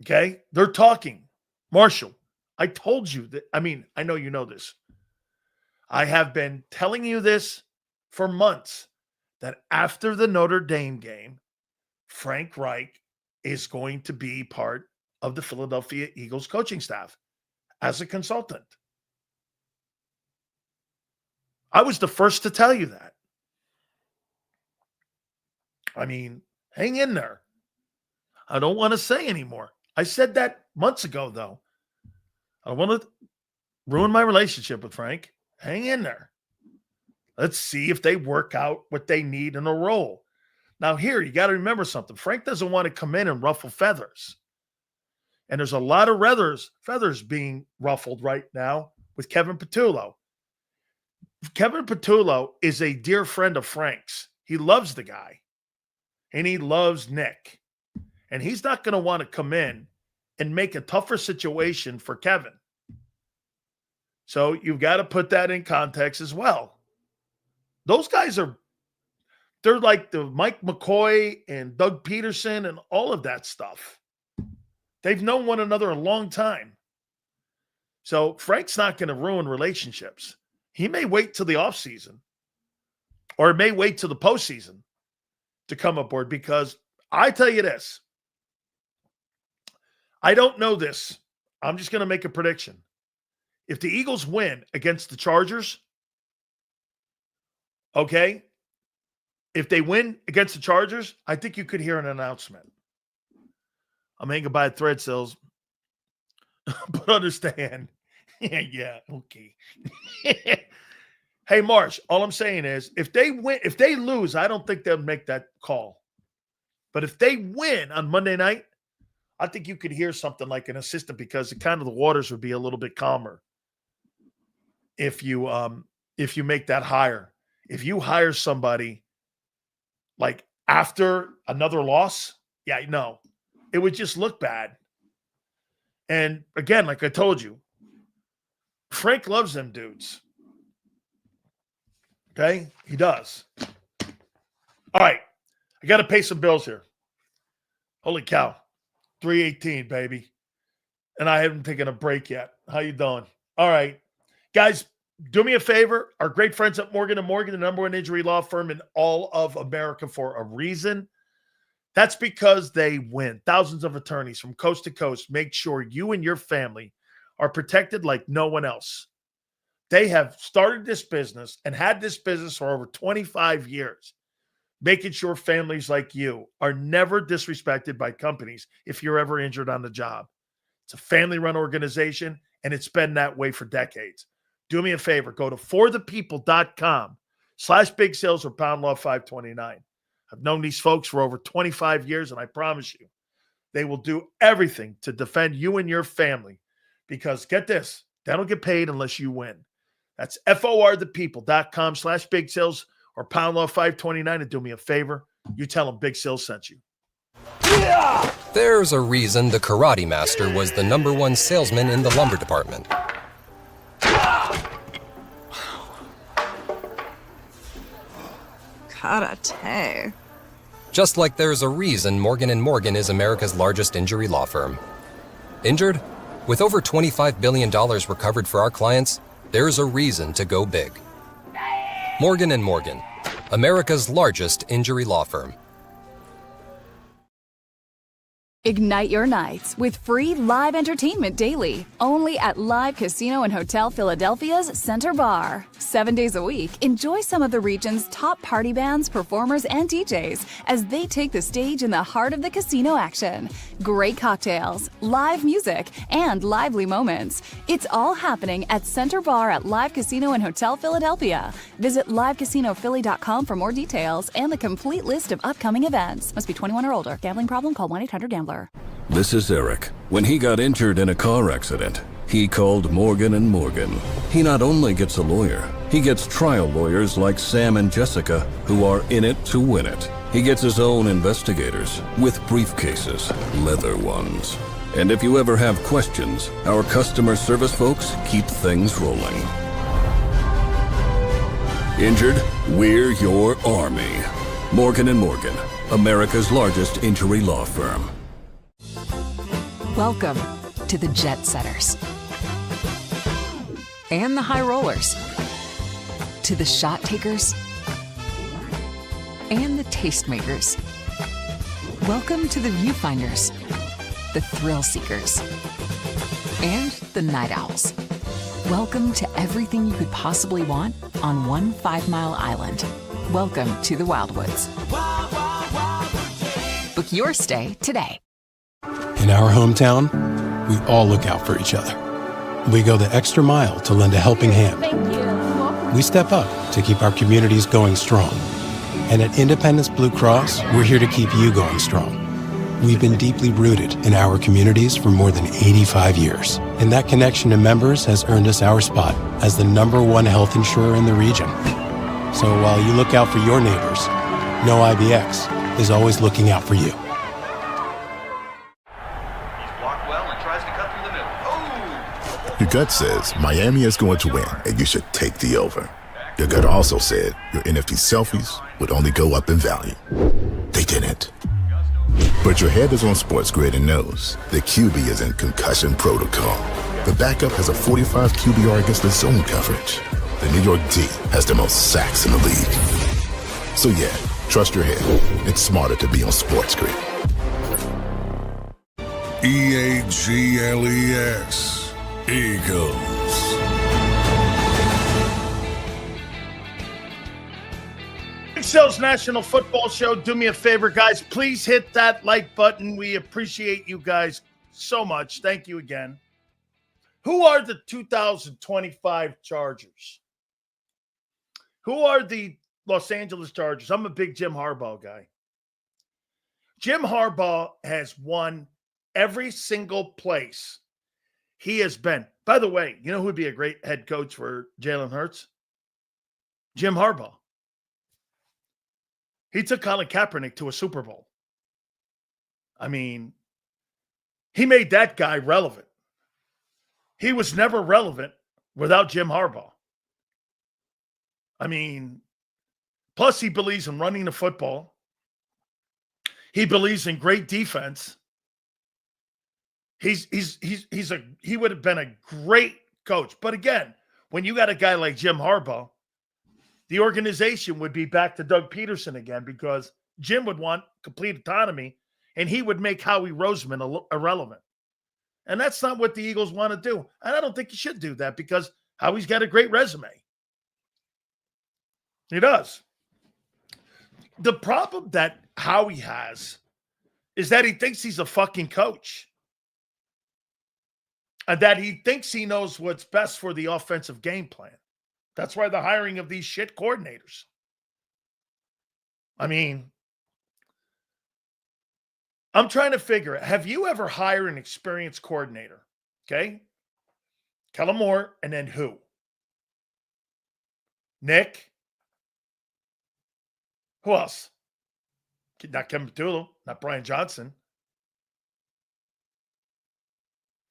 Okay? They're talking. Marshall, I told you that. I mean, I know you know this. I have been telling you this for months, that after the Notre Dame game, Frank Reich is going to be part of the Philadelphia Eagles coaching staff as a consultant. I was the first to tell you that. I mean, hang in there. I don't want to say anymore. I said that months ago, though. I don't want to ruin my relationship with Frank. Hang in there. Let's see if they work out what they need in a role. Now, here, you got to remember something. Frank doesn't want to come in and ruffle feathers. And there's a lot of feathers being ruffled right now with Kevin Patulo. Kevin Patulo is a dear friend of Frank's. He loves the guy. And he loves Nick. And he's not going to want to come in and make a tougher situation for Kevin. So you've got to put that in context as well. Those guys they're like the Mike McCoy and Doug Peterson and all of that stuff. They've known one another a long time. So Frank's not going to ruin relationships. He may wait till the offseason or may wait till the postseason to come aboard, because I tell you this, I don't know this. I'm just going to make a prediction. If the Eagles win against the Chargers, okay, if they win against the Chargers, I think you could hear an announcement. I'm hanging by a thread, Sills. But understand. Yeah, okay. Hey, Marsh, all I'm saying is if they lose, I don't think they'll make that call. But if they win on Monday night, I think you could hear something like an assistant, because the waters would be a little bit calmer if you make that hire. If you hire somebody like after another loss, yeah, no, it would just look bad. And again, like I told you, Frank loves them dudes. Okay? He does. All right. I got to pay some bills here. Holy cow. 3:18, baby. And I haven't taken a break yet. How you doing? All right. Guys, do me a favor. Our great friends at Morgan & Morgan, the number one injury law firm in all of America for a reason. That's because they win. Thousands of attorneys from coast to coast make sure you and your family are protected like no one else. They have started this business and had this business for over 25 years, making sure families like you are never disrespected by companies if you're ever injured on the job. It's a family-run organization, and it's been that way for decades. Do me a favor. Go to forthepeople.com/big sales or pound law 529. I've known these folks for over 25 years, and I promise you, they will do everything to defend you and your family, because get this, they don't get paid unless you win. That's forthepeople.com/big sales or pound law 529. And do me a favor, you tell them Big Sales sent you. There's a reason the Karate Master was the #1 salesman in the lumber department. Karate. Just like there's a reason Morgan & Morgan is America's largest injury law firm. Injured? With over $25 billion recovered for our clients, there's a reason to go big. Morgan & Morgan, America's largest injury law firm. Ignite your nights with free live entertainment daily, only at Live Casino and Hotel Philadelphia's Center Bar. 7 days a week, enjoy some of the region's top party bands, performers, and DJs as they take the stage in the heart of the casino action. Great cocktails, live music, and lively moments. It's all happening at Center Bar at Live Casino and Hotel Philadelphia. Visit livecasinophilly.com for more details and the complete list of upcoming events. Must be 21 or older. Gambling problem? Call 1-800-GAMBLER. This is Eric. When he got injured in a car accident, he called Morgan & Morgan. He not only gets a lawyer, he gets trial lawyers like Sam and Jessica, who are in it to win it. He gets his own investigators with briefcases, leather ones. And if you ever have questions, our customer service folks keep things rolling. Injured? We're your army. Morgan & Morgan, America's largest injury law firm. Welcome to the Jet Setters and the High Rollers, to the Shot Takers and the Tastemakers. Welcome to the Viewfinders, the Thrill Seekers, and the Night Owls. Welcome to everything you could possibly want on one 5-mile island. Welcome to the Wildwoods. Book your stay today. In our hometown, we all look out for each other. We go the extra mile to lend a helping hand. Thank you. We step up to keep our communities going strong. And at Independence Blue Cross, we're here to keep you going strong. We've been deeply rooted in our communities for more than 85 years. And that connection to members has earned us our spot as the #1 health insurer in the region. So while you look out for your neighbors, know IBX is always looking out for you. Your gut says Miami is going to win, and you should take the over. Your gut also said your NFT selfies would only go up in value. They didn't. But your head is on Sports Grid and knows the QB is in concussion protocol. The backup has a 45 QBR against the zone coverage. The New York D has the most sacks in the league. So yeah, trust your head. It's smarter to be on Sports Grid. EAGLES. Eagles. Excel's National Football Show. Do me a favor, guys. Please hit that like button. We appreciate you guys so much. Thank you again. Who are the 2025 Chargers? Who are the Los Angeles Chargers? I'm a big Jim Harbaugh guy. Jim Harbaugh has won every single place he has been. By the way, you know who would be a great head coach for Jalen Hurts? Jim Harbaugh. He took Colin Kaepernick to a Super Bowl. I mean, he made that guy relevant. He was never relevant without Jim Harbaugh. I mean, plus he believes in running the football. He believes in great defense. He would have been a great coach. But again, when you got a guy like Jim Harbaugh, the organization would be back to Doug Peterson again because Jim would want complete autonomy and he would make Howie Roseman irrelevant. And that's not what the Eagles want to do. And I don't think he should do that because Howie's got a great resume. He does. The problem that Howie has is that he thinks he's a fucking coach. And that he thinks he knows what's best for the offensive game plan. That's why the hiring of these shit coordinators. I mean, I'm trying to figure it. Have you ever hired an experienced coordinator? Okay. Kellen Moore, and then who? Nick? Who else? Not Kevin Patulo, not Brian Johnson.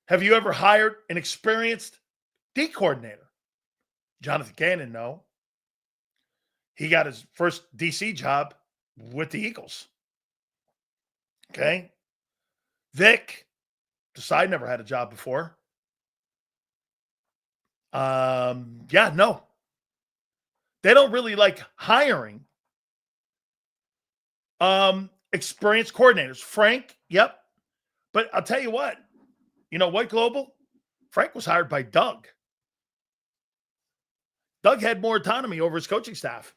Have you ever hired an experienced D coordinator? Jonathan Gannon, no. He got his first DC job with the Eagles. Okay. Vic, Desai never had a job before. Yeah, no. They don't really like hiring experienced coordinators. Frank, yep. But I'll tell you what, White Global, Frank was hired by Doug. Doug had more autonomy over his coaching staff.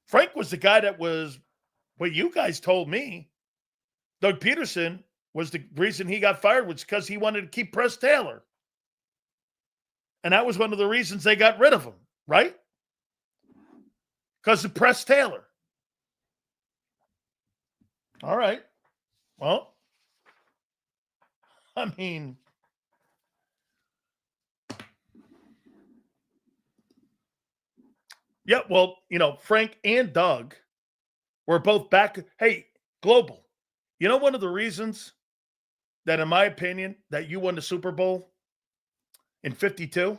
Frank was the guy that was, what you guys told me, Doug Peterson was the reason he got fired was because he wanted to keep Press Taylor. And that was one of the reasons they got rid of him, right? Because of Press Taylor. All right. Well, I mean, yeah, well, Frank and Doug were both back. Hey, Global, one of the reasons that, in my opinion, that you won the Super Bowl in 52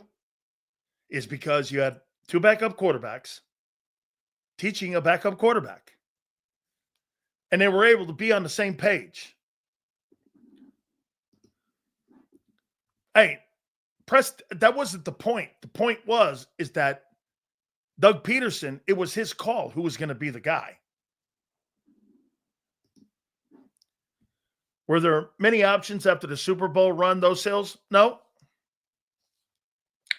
is because you had two backup quarterbacks teaching a backup quarterback. And they were able to be on the same page. Hey, that wasn't the point. The point is that Doug Peterson, it was his call who was going to be the guy. Were there many options after the Super Bowl run, those sales? No.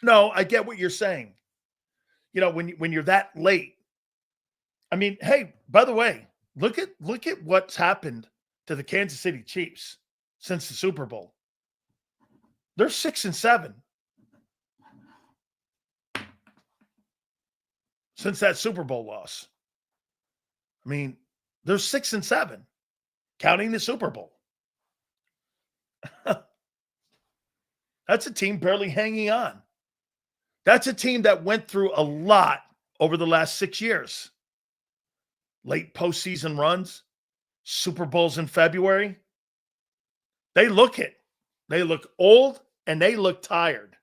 No, I get what you're saying. When you're that late. I mean, hey, by the way, look at what's happened to the Kansas City Chiefs since the Super Bowl. They're 6-7 since that Super Bowl loss. I mean, they're 6-7, counting the Super Bowl. That's a team barely hanging on. That's a team that went through a lot over the last 6 years. Late postseason runs, Super Bowls in February. They look it. They look old and they look tired.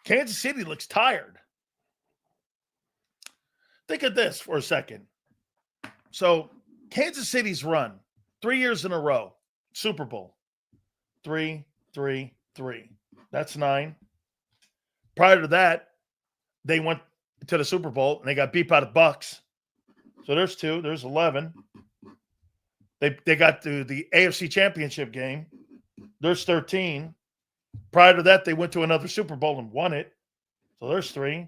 Kansas City looks tired. Think of this for a second. So Kansas City's run 3 years in a row, Super Bowl, 3. That's 9. Prior to that, they went to the Super Bowl and they got beat by the Bucks. So there's 2. There's 11. They got to the AFC Championship game. There's 13. Prior to that, they went to another Super Bowl and won it. So there's 3.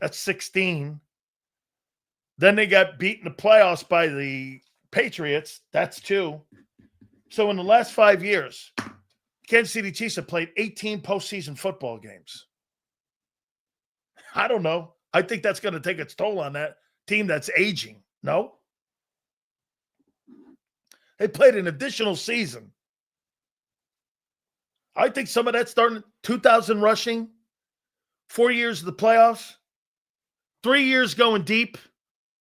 That's 16. Then they got beat in the playoffs by the Patriots. That's 2. So in the last 5 years, Kansas City Chiefs have played 18 postseason football games. I don't know. I think that's going to take its toll on that team that's aging. No? They played an additional season. I think some of that starting 2,000 rushing, 4 years of the playoffs, 3 years going deep.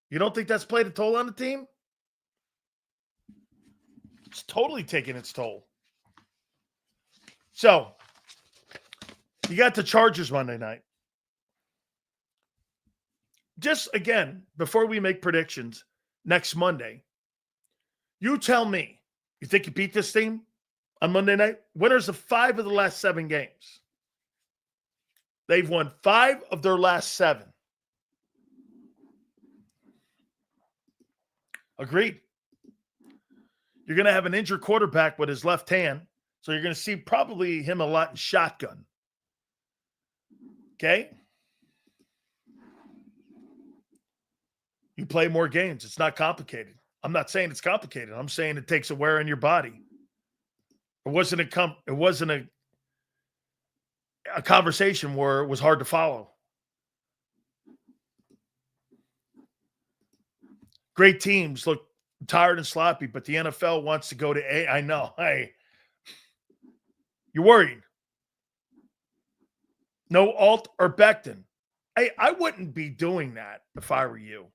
You don't think that's played a toll on the team? It's totally taking its toll. So, you got the Chargers Monday night. Just again, before we make predictions next Monday, you tell me, you think you beat this team on Monday night? Winners of 5 of the last 7 games. They've won 5 of their last 7. Agreed. You're going to have an injured quarterback with his left hand, so you're going to see probably him a lot in shotgun. Okay? You play more games. It's not complicated. I'm not saying it's complicated. I'm saying it takes a wear on your body. It wasn't a conversation where it was hard to follow. Great teams look tired and sloppy, but the NFL wants to go to A. I know. Hey, you're worried. No Alt or Becton. Hey, I wouldn't be doing that if I were you.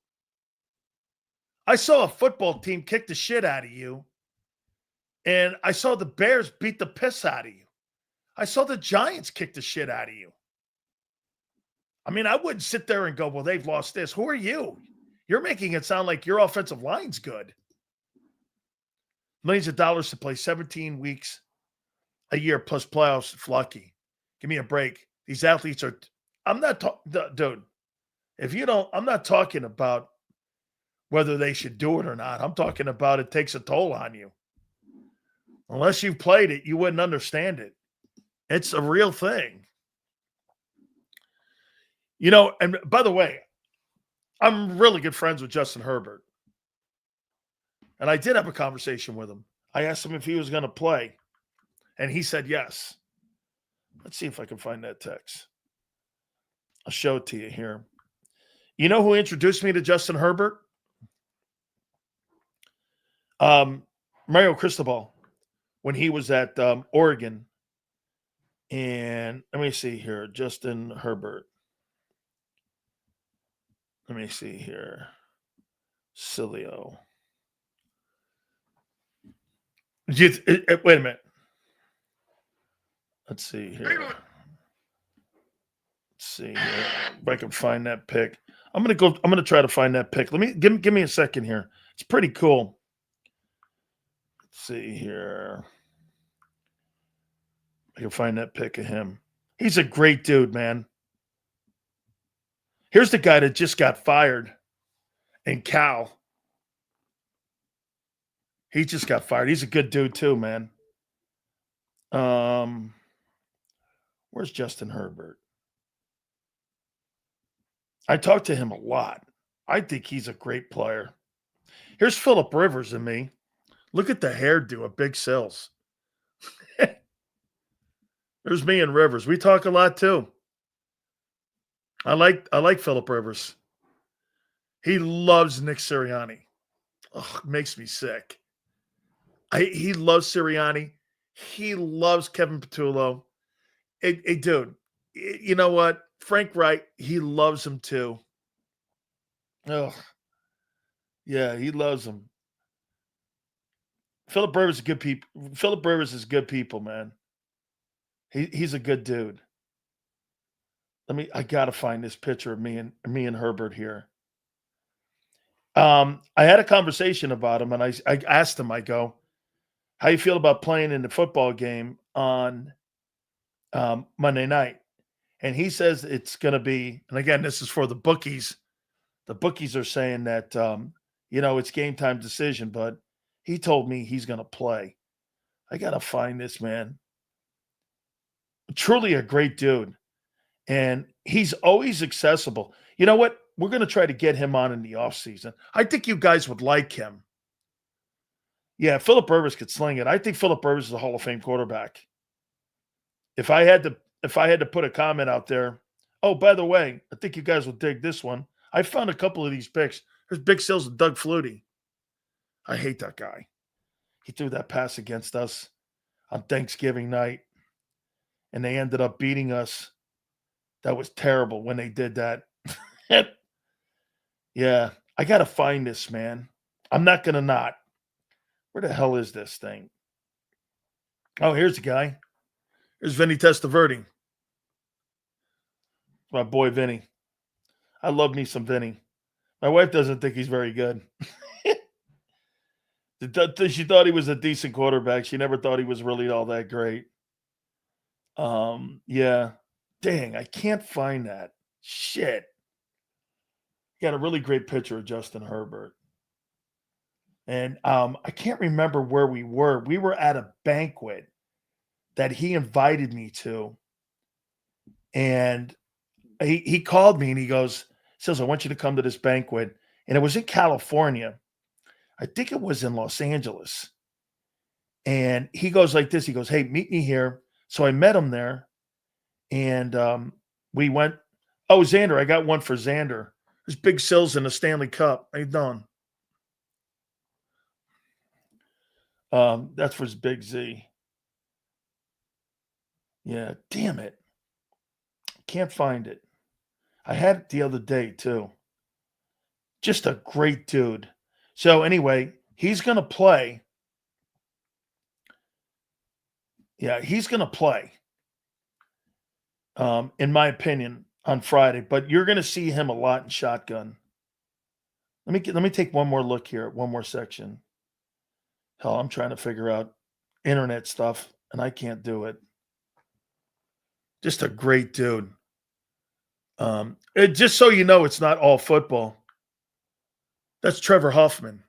I saw a football team kick the shit out of you, and I saw the Bears beat the piss out of you. I saw the Giants kick the shit out of you. I mean, I wouldn't sit there and go, well, they've lost this. Who are you? You're making it sound like your offensive line's good. Millions of dollars to play 17 weeks a year plus playoffs. Lucky. Give me a break. These athletes are – I'm not – dude, if you don't – I'm not talking about whether they should do it or not. I'm talking about it takes a toll on you. Unless you've played it, you wouldn't understand it. It's a real thing. You know, and by the way, I'm really good friends with Justin Herbert. And I did have a conversation with him. I asked him if he was going to play, and he said yes. Let's see if I can find that text. I'll show it to you here. You know who introduced me to Justin Herbert? Mario Cristobal, when he was at Oregon. And let me see here. Justin Herbert. Let me see here. Sileo. Wait a minute. Let's see here. Let's see here. If I can find that pic. I'm gonna try to find that pic. Let me give me a second here. It's pretty cool. Let's see here. I can find that pic of him. He's a great dude, man. Here's the guy that just got fired in Cal. He just got fired. He's a good dude too, man. Where's Justin Herbert? I talked to him a lot. I think he's a great player. Here's Phillip Rivers and me. Look at the hairdo of Big Sills. There's me and Rivers. We talk a lot too. I like Phillip Rivers. He loves Nick Sirianni. Oh, it makes me sick. He loves Sirianni. He loves Kevin Patulo. Hey, dude, you know what? Frank Wright, he loves him too. Oh, yeah, he loves him. Phillip Rivers is good people. Phillip Rivers is good people, man. He's a good dude. I gotta find this picture of me and Herbert here. I had a conversation about him, and I asked him, I go, how you feel about playing in the football game on Monday night? And he says it's going to be, and again, this is for the bookies. The bookies are saying that, it's game time decision, but he told me he's going to play. I got to find this man. Truly a great dude. And he's always accessible. You know what? We're going to try to get him on in the offseason. I think you guys would like him. Yeah, Phillip Rivers could sling it. I think Phillip Rivers is a Hall of Fame quarterback. If I had to put a comment out there, oh, by the way, I think you guys will dig this one. I found a couple of these picks. There's Big Sills and Doug Flutie. I hate that guy. He threw that pass against us on Thanksgiving night, and they ended up beating us. That was terrible when they did that. Yeah, I got to find this, man. I'm not going to not. Where the hell is this thing? Oh, here's the guy. Here's Vinny Testaverde. My boy Vinny. I love me some Vinny. My wife doesn't think he's very good. She thought he was a decent quarterback. She never thought he was really all that great. Yeah. Dang, I can't find that. Shit. Got a really great picture of Justin Herbert. And I can't remember where we were. We were at a banquet that he invited me to. And he called me and he says, I want you to come to this banquet. And it was in California. I think it was in Los Angeles. And he goes like this. He goes, hey, meet me here. So I met him there. And we went, oh, Xander, I got one for Xander. There's Big Sills in the Stanley Cup. How you doing? That's for his Big Z. Yeah, damn it. Can't find it. I had it the other day, too. Just a great dude. So anyway, he's going to play. Yeah, he's going to play. In my opinion, on Friday, but you're going to see him a lot in shotgun. Let me take one more look here at one more section. Hell, I'm trying to figure out internet stuff, and I can't do it. Just a great dude. Just so you know, it's not all football. That's Trevor Hoffman.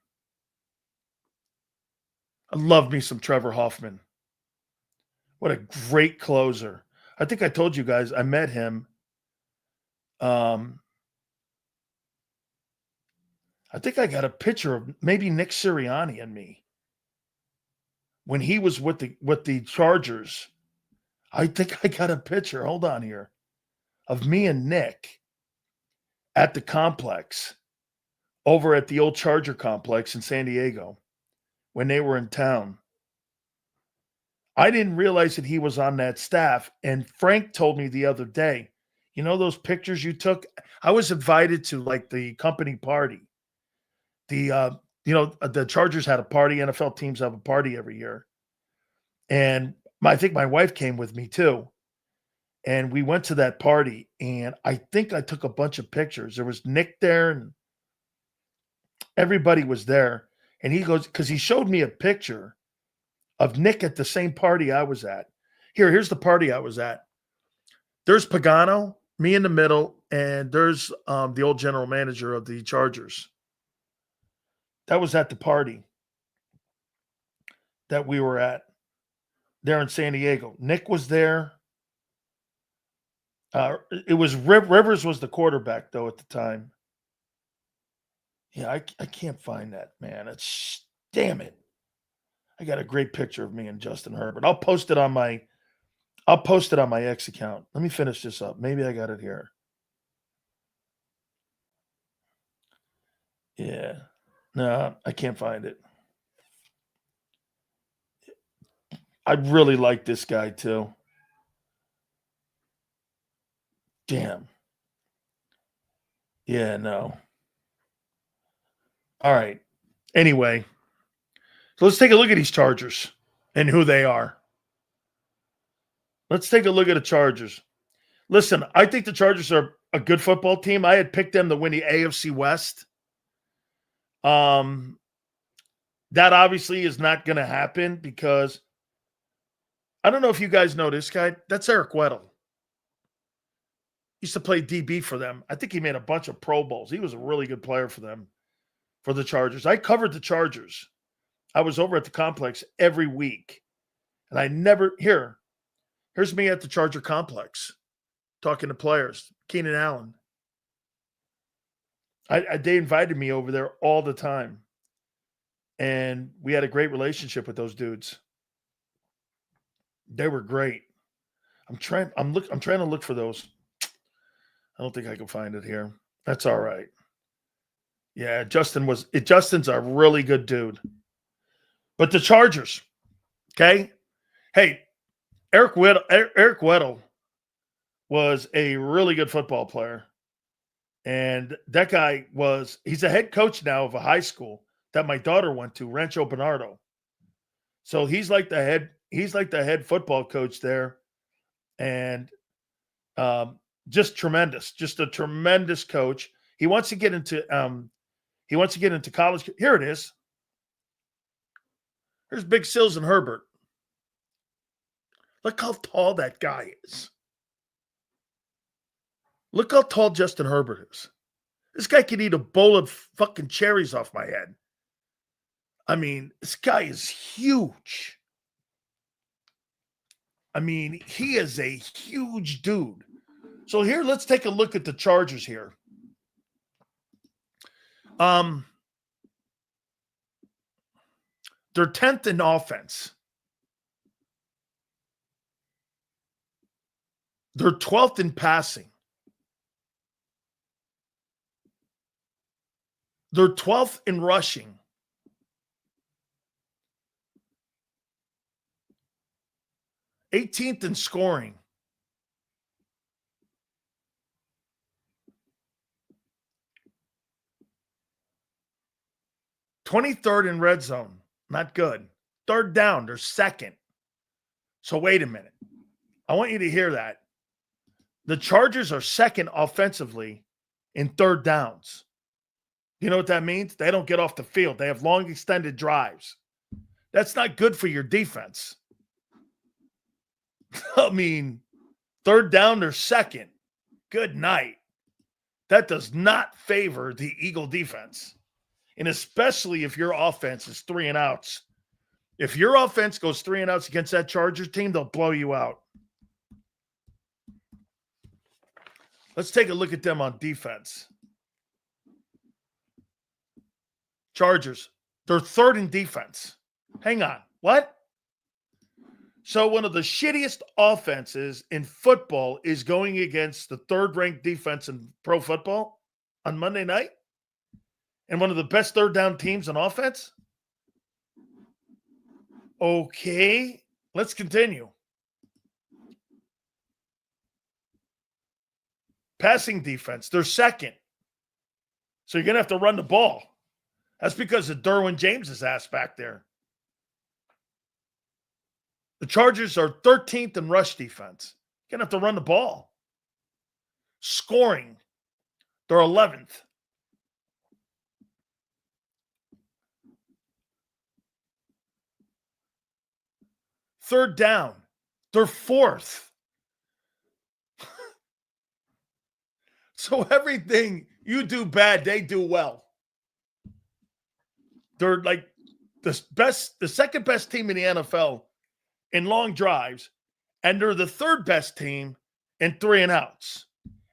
I love me some Trevor Hoffman. What a great closer. I think I told you guys I met him. I think I got a picture of maybe Nick Sirianni and me when he was with the Chargers. I think I got a picture. Hold on here. Of me and Nick at the complex over at the old Charger complex in San Diego when they were in town. I didn't realize that he was on that staff. And Frank told me the other day, you know those pictures you took? I was invited to like the company party. The Chargers had a party. NFL teams have a party every year. And I think my wife came with me too. And we went to that party, and I think I took a bunch of pictures. There was Nick there, and everybody was there. And he goes, because he showed me a picture of Nick at the same party I was at. Here's the party I was at. There's Pagano, me in the middle, and there's the old general manager of the Chargers. That was at the party that we were at there in San Diego. Nick was there. It was Rivers was the quarterback, though, at the time. Yeah, I can't find that, man. Damn it. I got a great picture of me and Justin Herbert. I'll post it on my X account. Let me finish this up. Maybe I got it here. Yeah. No, I can't find it. I really like this guy too. Damn. Yeah, no. All right. Anyway, so let's take a look at these Chargers and who they are. Let's take a look at the Chargers. Listen, I think the Chargers are a good football team. I had picked them to win the AFC West. That obviously is not going to happen because I don't know if you guys know this guy. That's Eric Weddle. Used to play DB for them. I think he made a bunch of Pro Bowls. He was a really good player for them, for the Chargers. I covered the Chargers. I was over at the complex every week. And I never, here's me at the Charger complex talking to players. Keenan Allen. They invited me over there all the time. And we had a great relationship with those dudes. They were great. I'm trying to look for those. I don't think I can find it here. That's all right. Yeah, Justin's a really good dude. But the Chargers, okay? Hey, Eric Weddle was a really good football player. And that guy he's a head coach now of a high school that my daughter went to, Rancho Bernardo. So he's like the head football coach there. And just tremendous, just a tremendous coach. He wants to get into college. Here it is. Here's Big Sills and Herbert. Look how tall that guy is. Look how tall Justin Herbert is. This guy could eat a bowl of fucking cherries off my head. I mean, this guy is huge. I mean, he is a huge dude. So here, let's take a look at the Chargers here. They're 10th in offense. They're 12th in passing. They're 12th in rushing. $18th in scoring. $23rd in red zone. Not good. Third down, they're second. So wait a minute. I want you to hear that. The Chargers are second offensively in third downs. You know what that means? They don't get off the field. They have long extended drives. That's not good for your defense. I mean, third down, they're second. Good night. That does not favor the Eagle defense. And especially if your offense is 3 and outs. If your offense goes 3 and outs against that Chargers team, they'll blow you out. Let's take a look at them on defense. Chargers, they're third in defense. Hang on. What? So one of the shittiest offenses in football is going against the third-ranked defense in pro football on Monday night? And one of the best third down teams on offense? Okay, let's continue. Passing defense, they're second. So you're going to have to run the ball. That's because of Derwin James's ass back there. The Chargers are 13th in rush defense. You're going to have to run the ball. Scoring, they're 11th. Third down, they're 4th. So everything you do bad, they do well. They're like the second best team in the NFL in long drives, and they're the third best team in 3 and outs.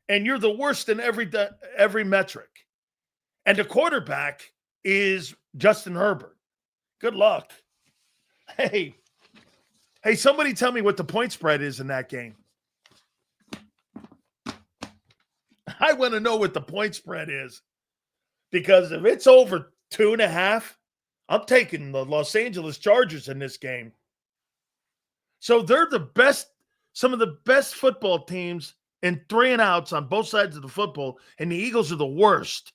And you're the worst in every metric. And the quarterback is Justin Herbert. Good luck. Hey, somebody tell me what the point spread is in that game. I want to know what the point spread is. Because if it's over 2.5, I'm taking the Los Angeles Chargers in this game. So they're the best, some of the best football teams in 3 and outs on both sides of the football, and the Eagles are the worst.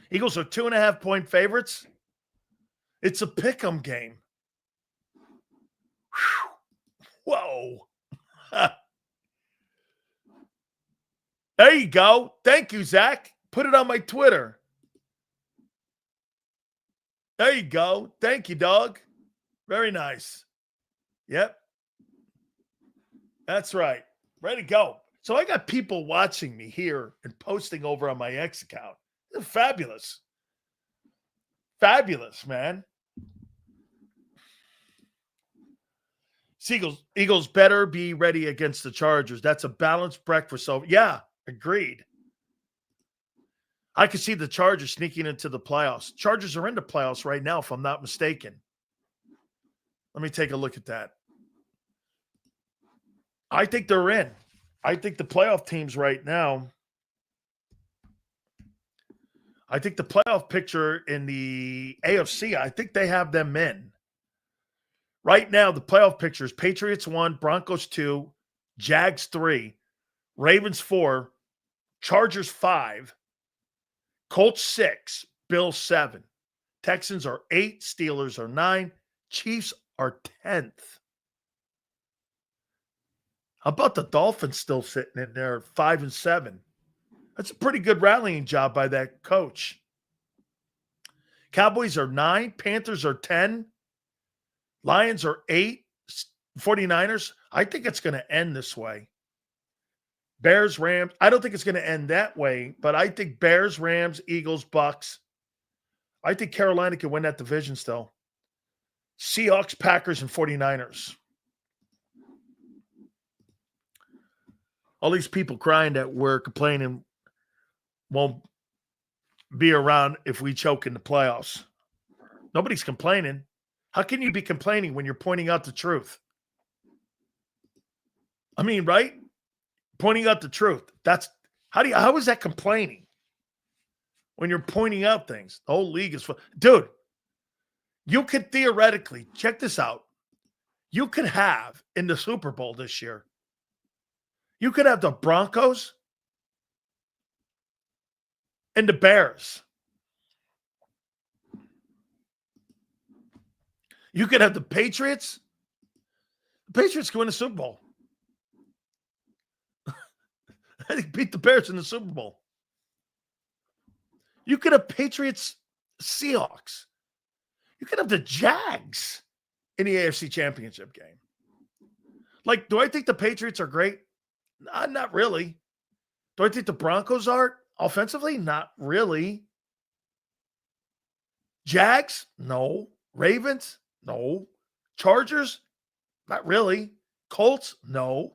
Eagles are 2.5-point favorites. It's a pick'em game. Whew. Whoa. There you go. Thank you, Zach. Put it on my Twitter. There you go. Thank you, dog. Very nice. Yep. That's right. Ready to go. So I got people watching me here and posting over on my X account. It's fabulous. Fabulous, man. Eagles better be ready against the Chargers. That's a balanced breakfast. So, yeah, agreed. I could see the Chargers sneaking into the playoffs. Chargers are in the playoffs right now, if I'm not mistaken. Let me take a look at that. I think they're in. I think the playoff teams right now, I think the playoff picture in the AFC, I think they have them in. Right now, the playoff picture is Patriots 1, Broncos 2, Jags 3, Ravens 4, Chargers 5, Colts 6, Bills 7. Texans are 8, Steelers are 9, Chiefs are 10th. How about the Dolphins still sitting in there, 5 and 7? That's a pretty good rallying job by that coach. Cowboys are 9, Panthers are 10, Lions are 8, 49ers. I think it's going to end this way. Bears, Rams. I don't think it's going to end that way, but I think Bears, Rams, Eagles, Bucks. I think Carolina can win that division still. Seahawks, Packers, and 49ers. All these people crying that we're complaining won't be around if we choke in the playoffs. Nobody's complaining. How can you be complaining when you're pointing out the truth? I mean, right? Pointing out the truth. That's how is that complaining? When you're pointing out things. The whole league is dude, you could theoretically, check this out. You could have in the Super Bowl this year, you could have the Broncos and the Bears. You could have the Patriots, The Patriots can win the Super Bowl. I think beat the Bears in the Super Bowl. You could have Patriots, Seahawks. You could have the Jags in the AFC Championship game. Like, do I think the Patriots are great? Not really. Do I think the Broncos are offensively? Not really. Jags? No. Ravens? No. Chargers? Not really. Colts? No.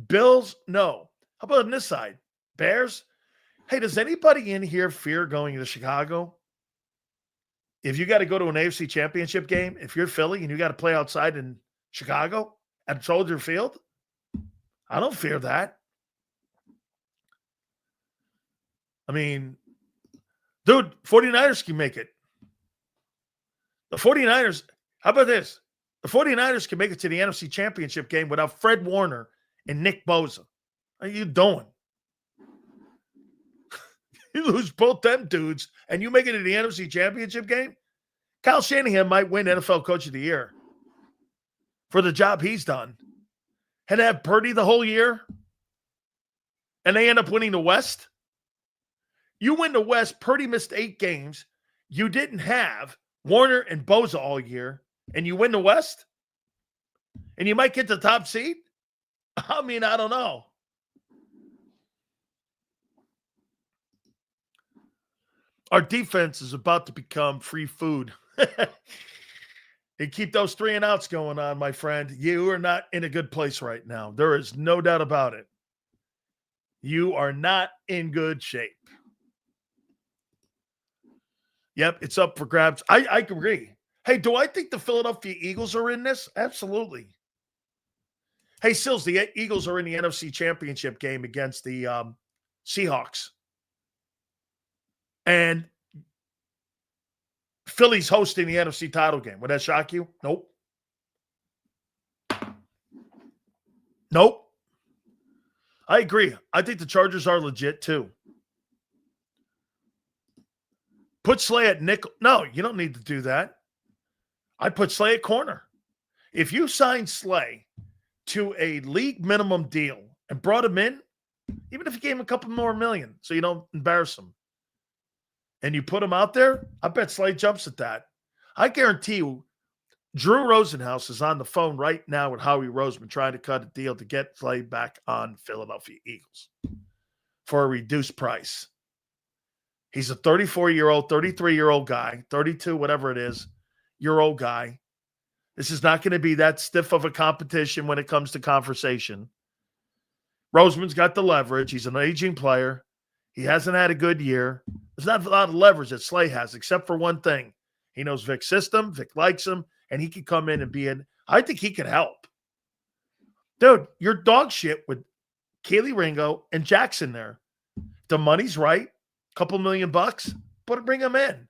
Bills? No. How about on this side? Bears? Hey, does anybody in here fear going to Chicago? If you got to go to an AFC Championship game, if you're Philly and you got to play outside in Chicago at Soldier Field, I don't fear that. I mean, dude, 49ers can make it. The 49ers, how about this? The 49ers can make it to the NFC Championship game without Fred Warner and Nick Bosa. How you doing? You lose both them dudes and you make it to the NFC Championship game? Kyle Shanahan might win NFL Coach of the Year for the job he's done. And have Purdy the whole year and they end up winning the West? You win the West, Purdy missed 8 games. You didn't have Warner and Bosa all year, and you win the West? And you might get the top seed? I mean, I don't know. Our defense is about to become free food. And keep those 3 and outs going on, my friend. You are not in a good place right now. There is no doubt about it. You are not in good shape. Yep, it's up for grabs. I agree. Hey, do I think the Philadelphia Eagles are in this? Absolutely. Hey, Sills, the Eagles are in the NFC Championship game against the Seahawks. And Philly's hosting the NFC title game. Would that shock you? Nope. Nope. I agree. I think the Chargers are legit too. Put Slay at nickel. No, you don't need to do that. I'd put Slay at corner. If you sign Slay to a league minimum deal and brought him in, even if you gave him a couple more million so you don't embarrass him, and you put him out there, I bet Slay jumps at that. I guarantee you, Drew Rosenhaus is on the phone right now with Howie Roseman trying to cut a deal to get Slay back on Philadelphia Eagles for a reduced price. He's a 34-year-old, 33-year-old guy, 32, whatever it is, year-old guy. This is not going to be that stiff of a competition when it comes to conversation. Roseman's got the leverage. He's an aging player. He hasn't had a good year. There's not a lot of leverage that Slay has, except for one thing. He knows Vic's system. Vic likes him, and he can come in and be in. I think he can help. Dude, you're dog shit with Keely Ringo and Jackson there. The money's right. Couple $1 million, bring him in.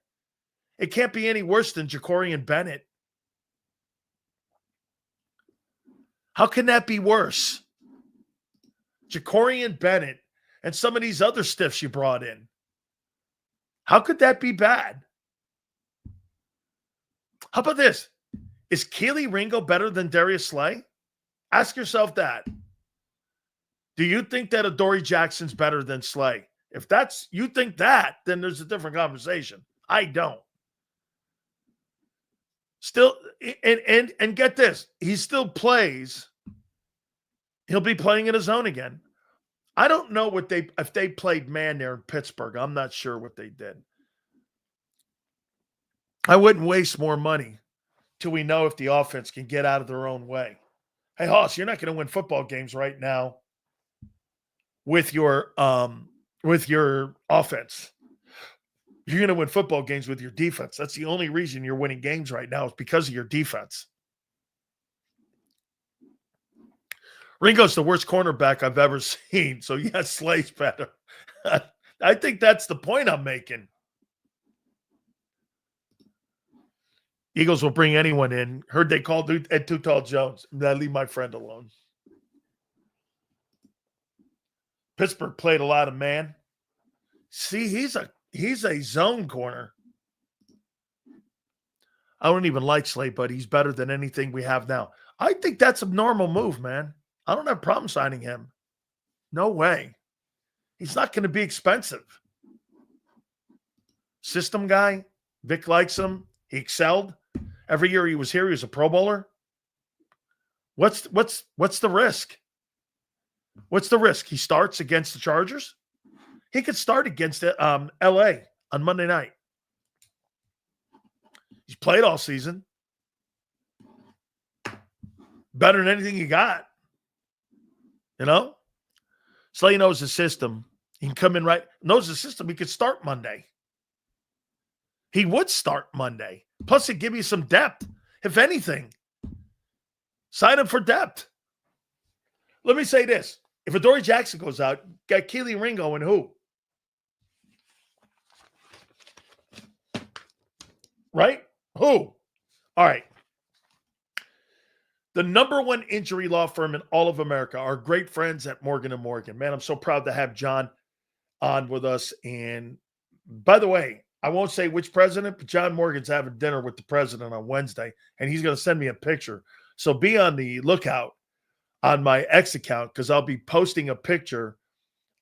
It can't be any worse than Jacorian Bennett. How can that be worse? Jacorian Bennett and some of these other stiffs you brought in. How could that be bad? How about this? Is Keely Ringo better than Darius Slay? Ask yourself that. Do you think that Adoree Jackson's better than Slay? If that's you think that, then there's a different conversation. I don't. Still, and get this, he still plays. He'll be playing in his zone again. I don't know if they played man there in Pittsburgh. I'm not sure what they did. I wouldn't waste more money till we know if the offense can get out of their own way. Hey, Hoss, you're not going to win football games right now with your offense. You're going to win football games with your defense. That's the only reason you're winning games right now is because of your defense. Ringo's the worst cornerback I've ever seen. So, yes, Slay's better. I think that's the point I'm making. Eagles will bring anyone in. Heard they called Ed Too Tall Jones. Leave my friend alone. Pittsburgh played a lot of man. See, he's a zone corner. I don't even like Slay, but he's better than anything we have now. I think that's a normal move, man. I don't have a problem signing him. No way. He's not going to be expensive. System guy. Vic likes him. He excelled. Every year he was here, he was a Pro Bowler. What's the risk? What's the risk? He starts against the Chargers? He could start against LA on Monday night. He's played all season. Better than anything you got. You know? Slay knows the system. He can come in right. Knows the system. He could start Monday. He would start Monday. Plus, it'd give you some depth. If anything, sign him for depth. Let me say this. If Adoree Jackson goes out, got Keely Ringo and who? Right? Who? All right. The number one injury law firm in all of America, our great friends at Morgan & Morgan. Man, I'm so proud to have John on with us. And by the way, I won't say which president, but John Morgan's having dinner with the president on Wednesday, and he's going to send me a picture. So be on the lookout on my X account because I'll be posting a picture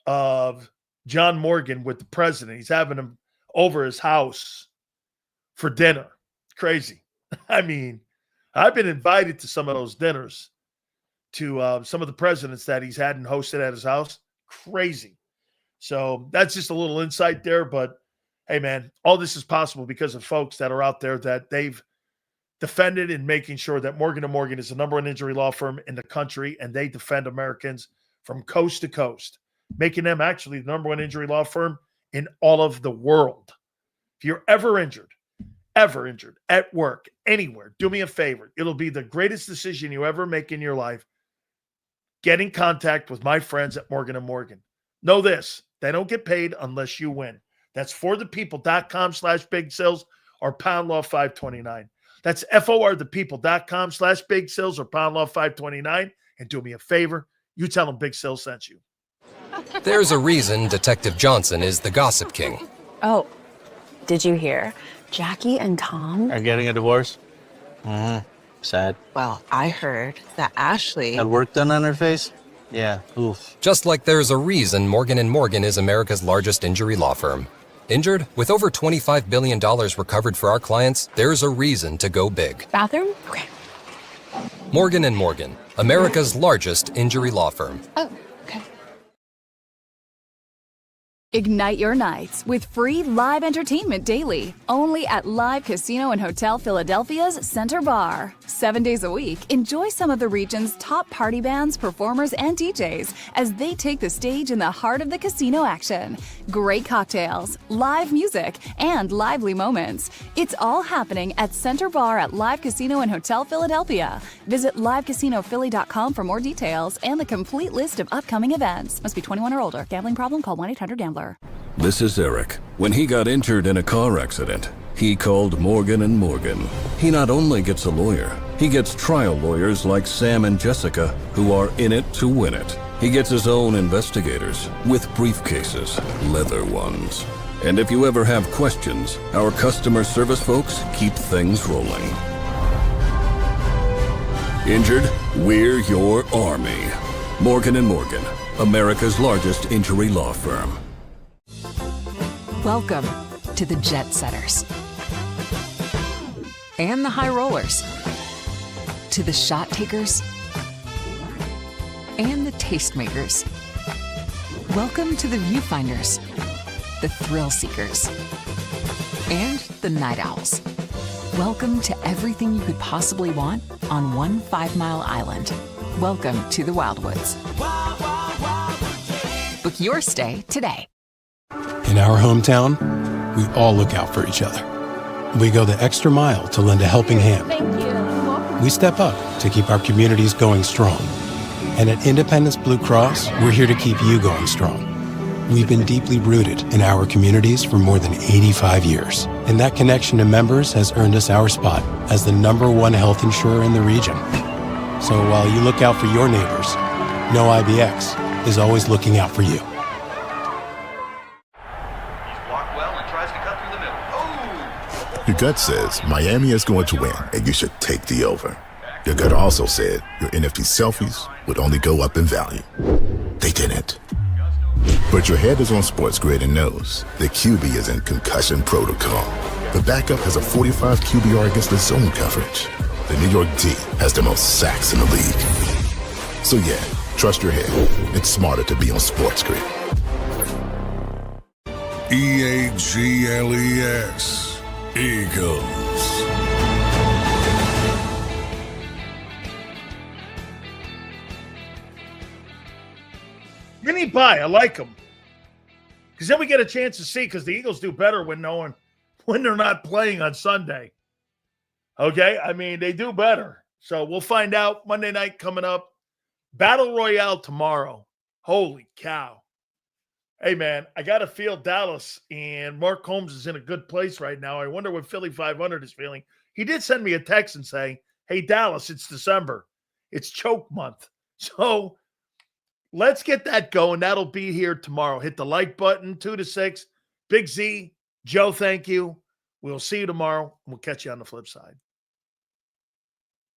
of John Morgan with the president. He's having him over his house for dinner. Crazy. I mean, I've been invited to some of those dinners to some of the presidents that he's had and hosted at his house. Crazy. So that's just a little insight there. But, hey, man, all this is possible because of folks that are out there that they've defended in making sure that Morgan & Morgan is the number one injury law firm in the country, and they defend Americans from coast to coast, making them actually the number one injury law firm in all of the world. If you're ever injured at work, anywhere, do me a favor. It'll be the greatest decision you ever make in your life. Get in contact with my friends at Morgan & Morgan. Know this, they don't get paid unless you win. That's forthepeople.com/big sales or pound law 529. That's forthepeople.com/big sales or pound law 529. And do me a favor, you tell them Big Sales sent you. There's a reason Detective Johnson is the gossip king. Oh, did you hear? Jackie and Tom are getting a divorce? Sad. Well, I heard that Ashley had work done on her face? Yeah, oof. Just like there's a reason Morgan & Morgan is America's largest injury law firm. Injured? With over $25 billion recovered for our clients, there's a reason to go big. Bathroom? Okay. Morgan & Morgan, America's largest injury law firm. Oh, okay. Ignite your nights with free live entertainment daily, only at Live Casino and Hotel Philadelphia's Center Bar. 7 days a week, enjoy some of the region's top party bands, performers, and DJs as they take the stage in the heart of the casino action. Great cocktails, live music, and lively moments. It's all happening at Center Bar at Live Casino and Hotel Philadelphia. Visit livecasinophilly.com for more details and the complete list of upcoming events. Must be 21 or older. Gambling problem? Call 1-800-GAMBLER. This is Eric. When he got injured in a car accident, he called Morgan & Morgan. He not only gets a lawyer, he gets trial lawyers like Sam and Jessica who are in it to win it. He gets his own investigators with briefcases, leather ones. And if you ever have questions, our customer service folks keep things rolling. Injured? We're your army. Morgan & Morgan, America's largest injury law firm. Welcome to the Jet Setters and the High Rollers, to the Shot Takers and the Tastemakers. Welcome to the Viewfinders, the Thrill Seekers, and the Night Owls. Welcome to everything you could possibly want on one 5-mile island. Welcome to the Wildwoods. Book your stay today. In our hometown, we all look out for each other. We go the extra mile to lend a helping hand. Thank you. We step up to keep our communities going strong. And at Independence Blue Cross, we're here to keep you going strong. We've been deeply rooted in our communities for more than 85 years. And that connection to members has earned us our spot as the #1 health insurer in the region. So while you look out for your neighbors, know IBX is always looking out for you. Your gut says Miami is going to win, and you should take the over. Your gut also said your NFT selfies would only go up in value. They didn't. But your head is on Sports Grid and knows the QB is in concussion protocol. The backup has a 45 QBR against the zone coverage. The New York D has the most sacks in the league. So yeah, trust your head. It's smarter to be on Sports Grid. EAGLES. Eagles. Mini buy, I like them. Because then we get a chance to see, because the Eagles do better when they're not playing on Sunday. Okay? I mean, they do better. So we'll find out Monday night coming up. Battle Royale tomorrow. Holy cow. Hey, man, I got to feel Dallas, and Mark Holmes is in a good place right now. I wonder what Philly 500 is feeling. He did send me a text and say, hey, Dallas, it's December. It's choke month. So let's get that going. That'll be here tomorrow. Hit the like button, 2 to 6. Big Z, Joe, thank you. We'll see you tomorrow, and we'll catch you on the flip side.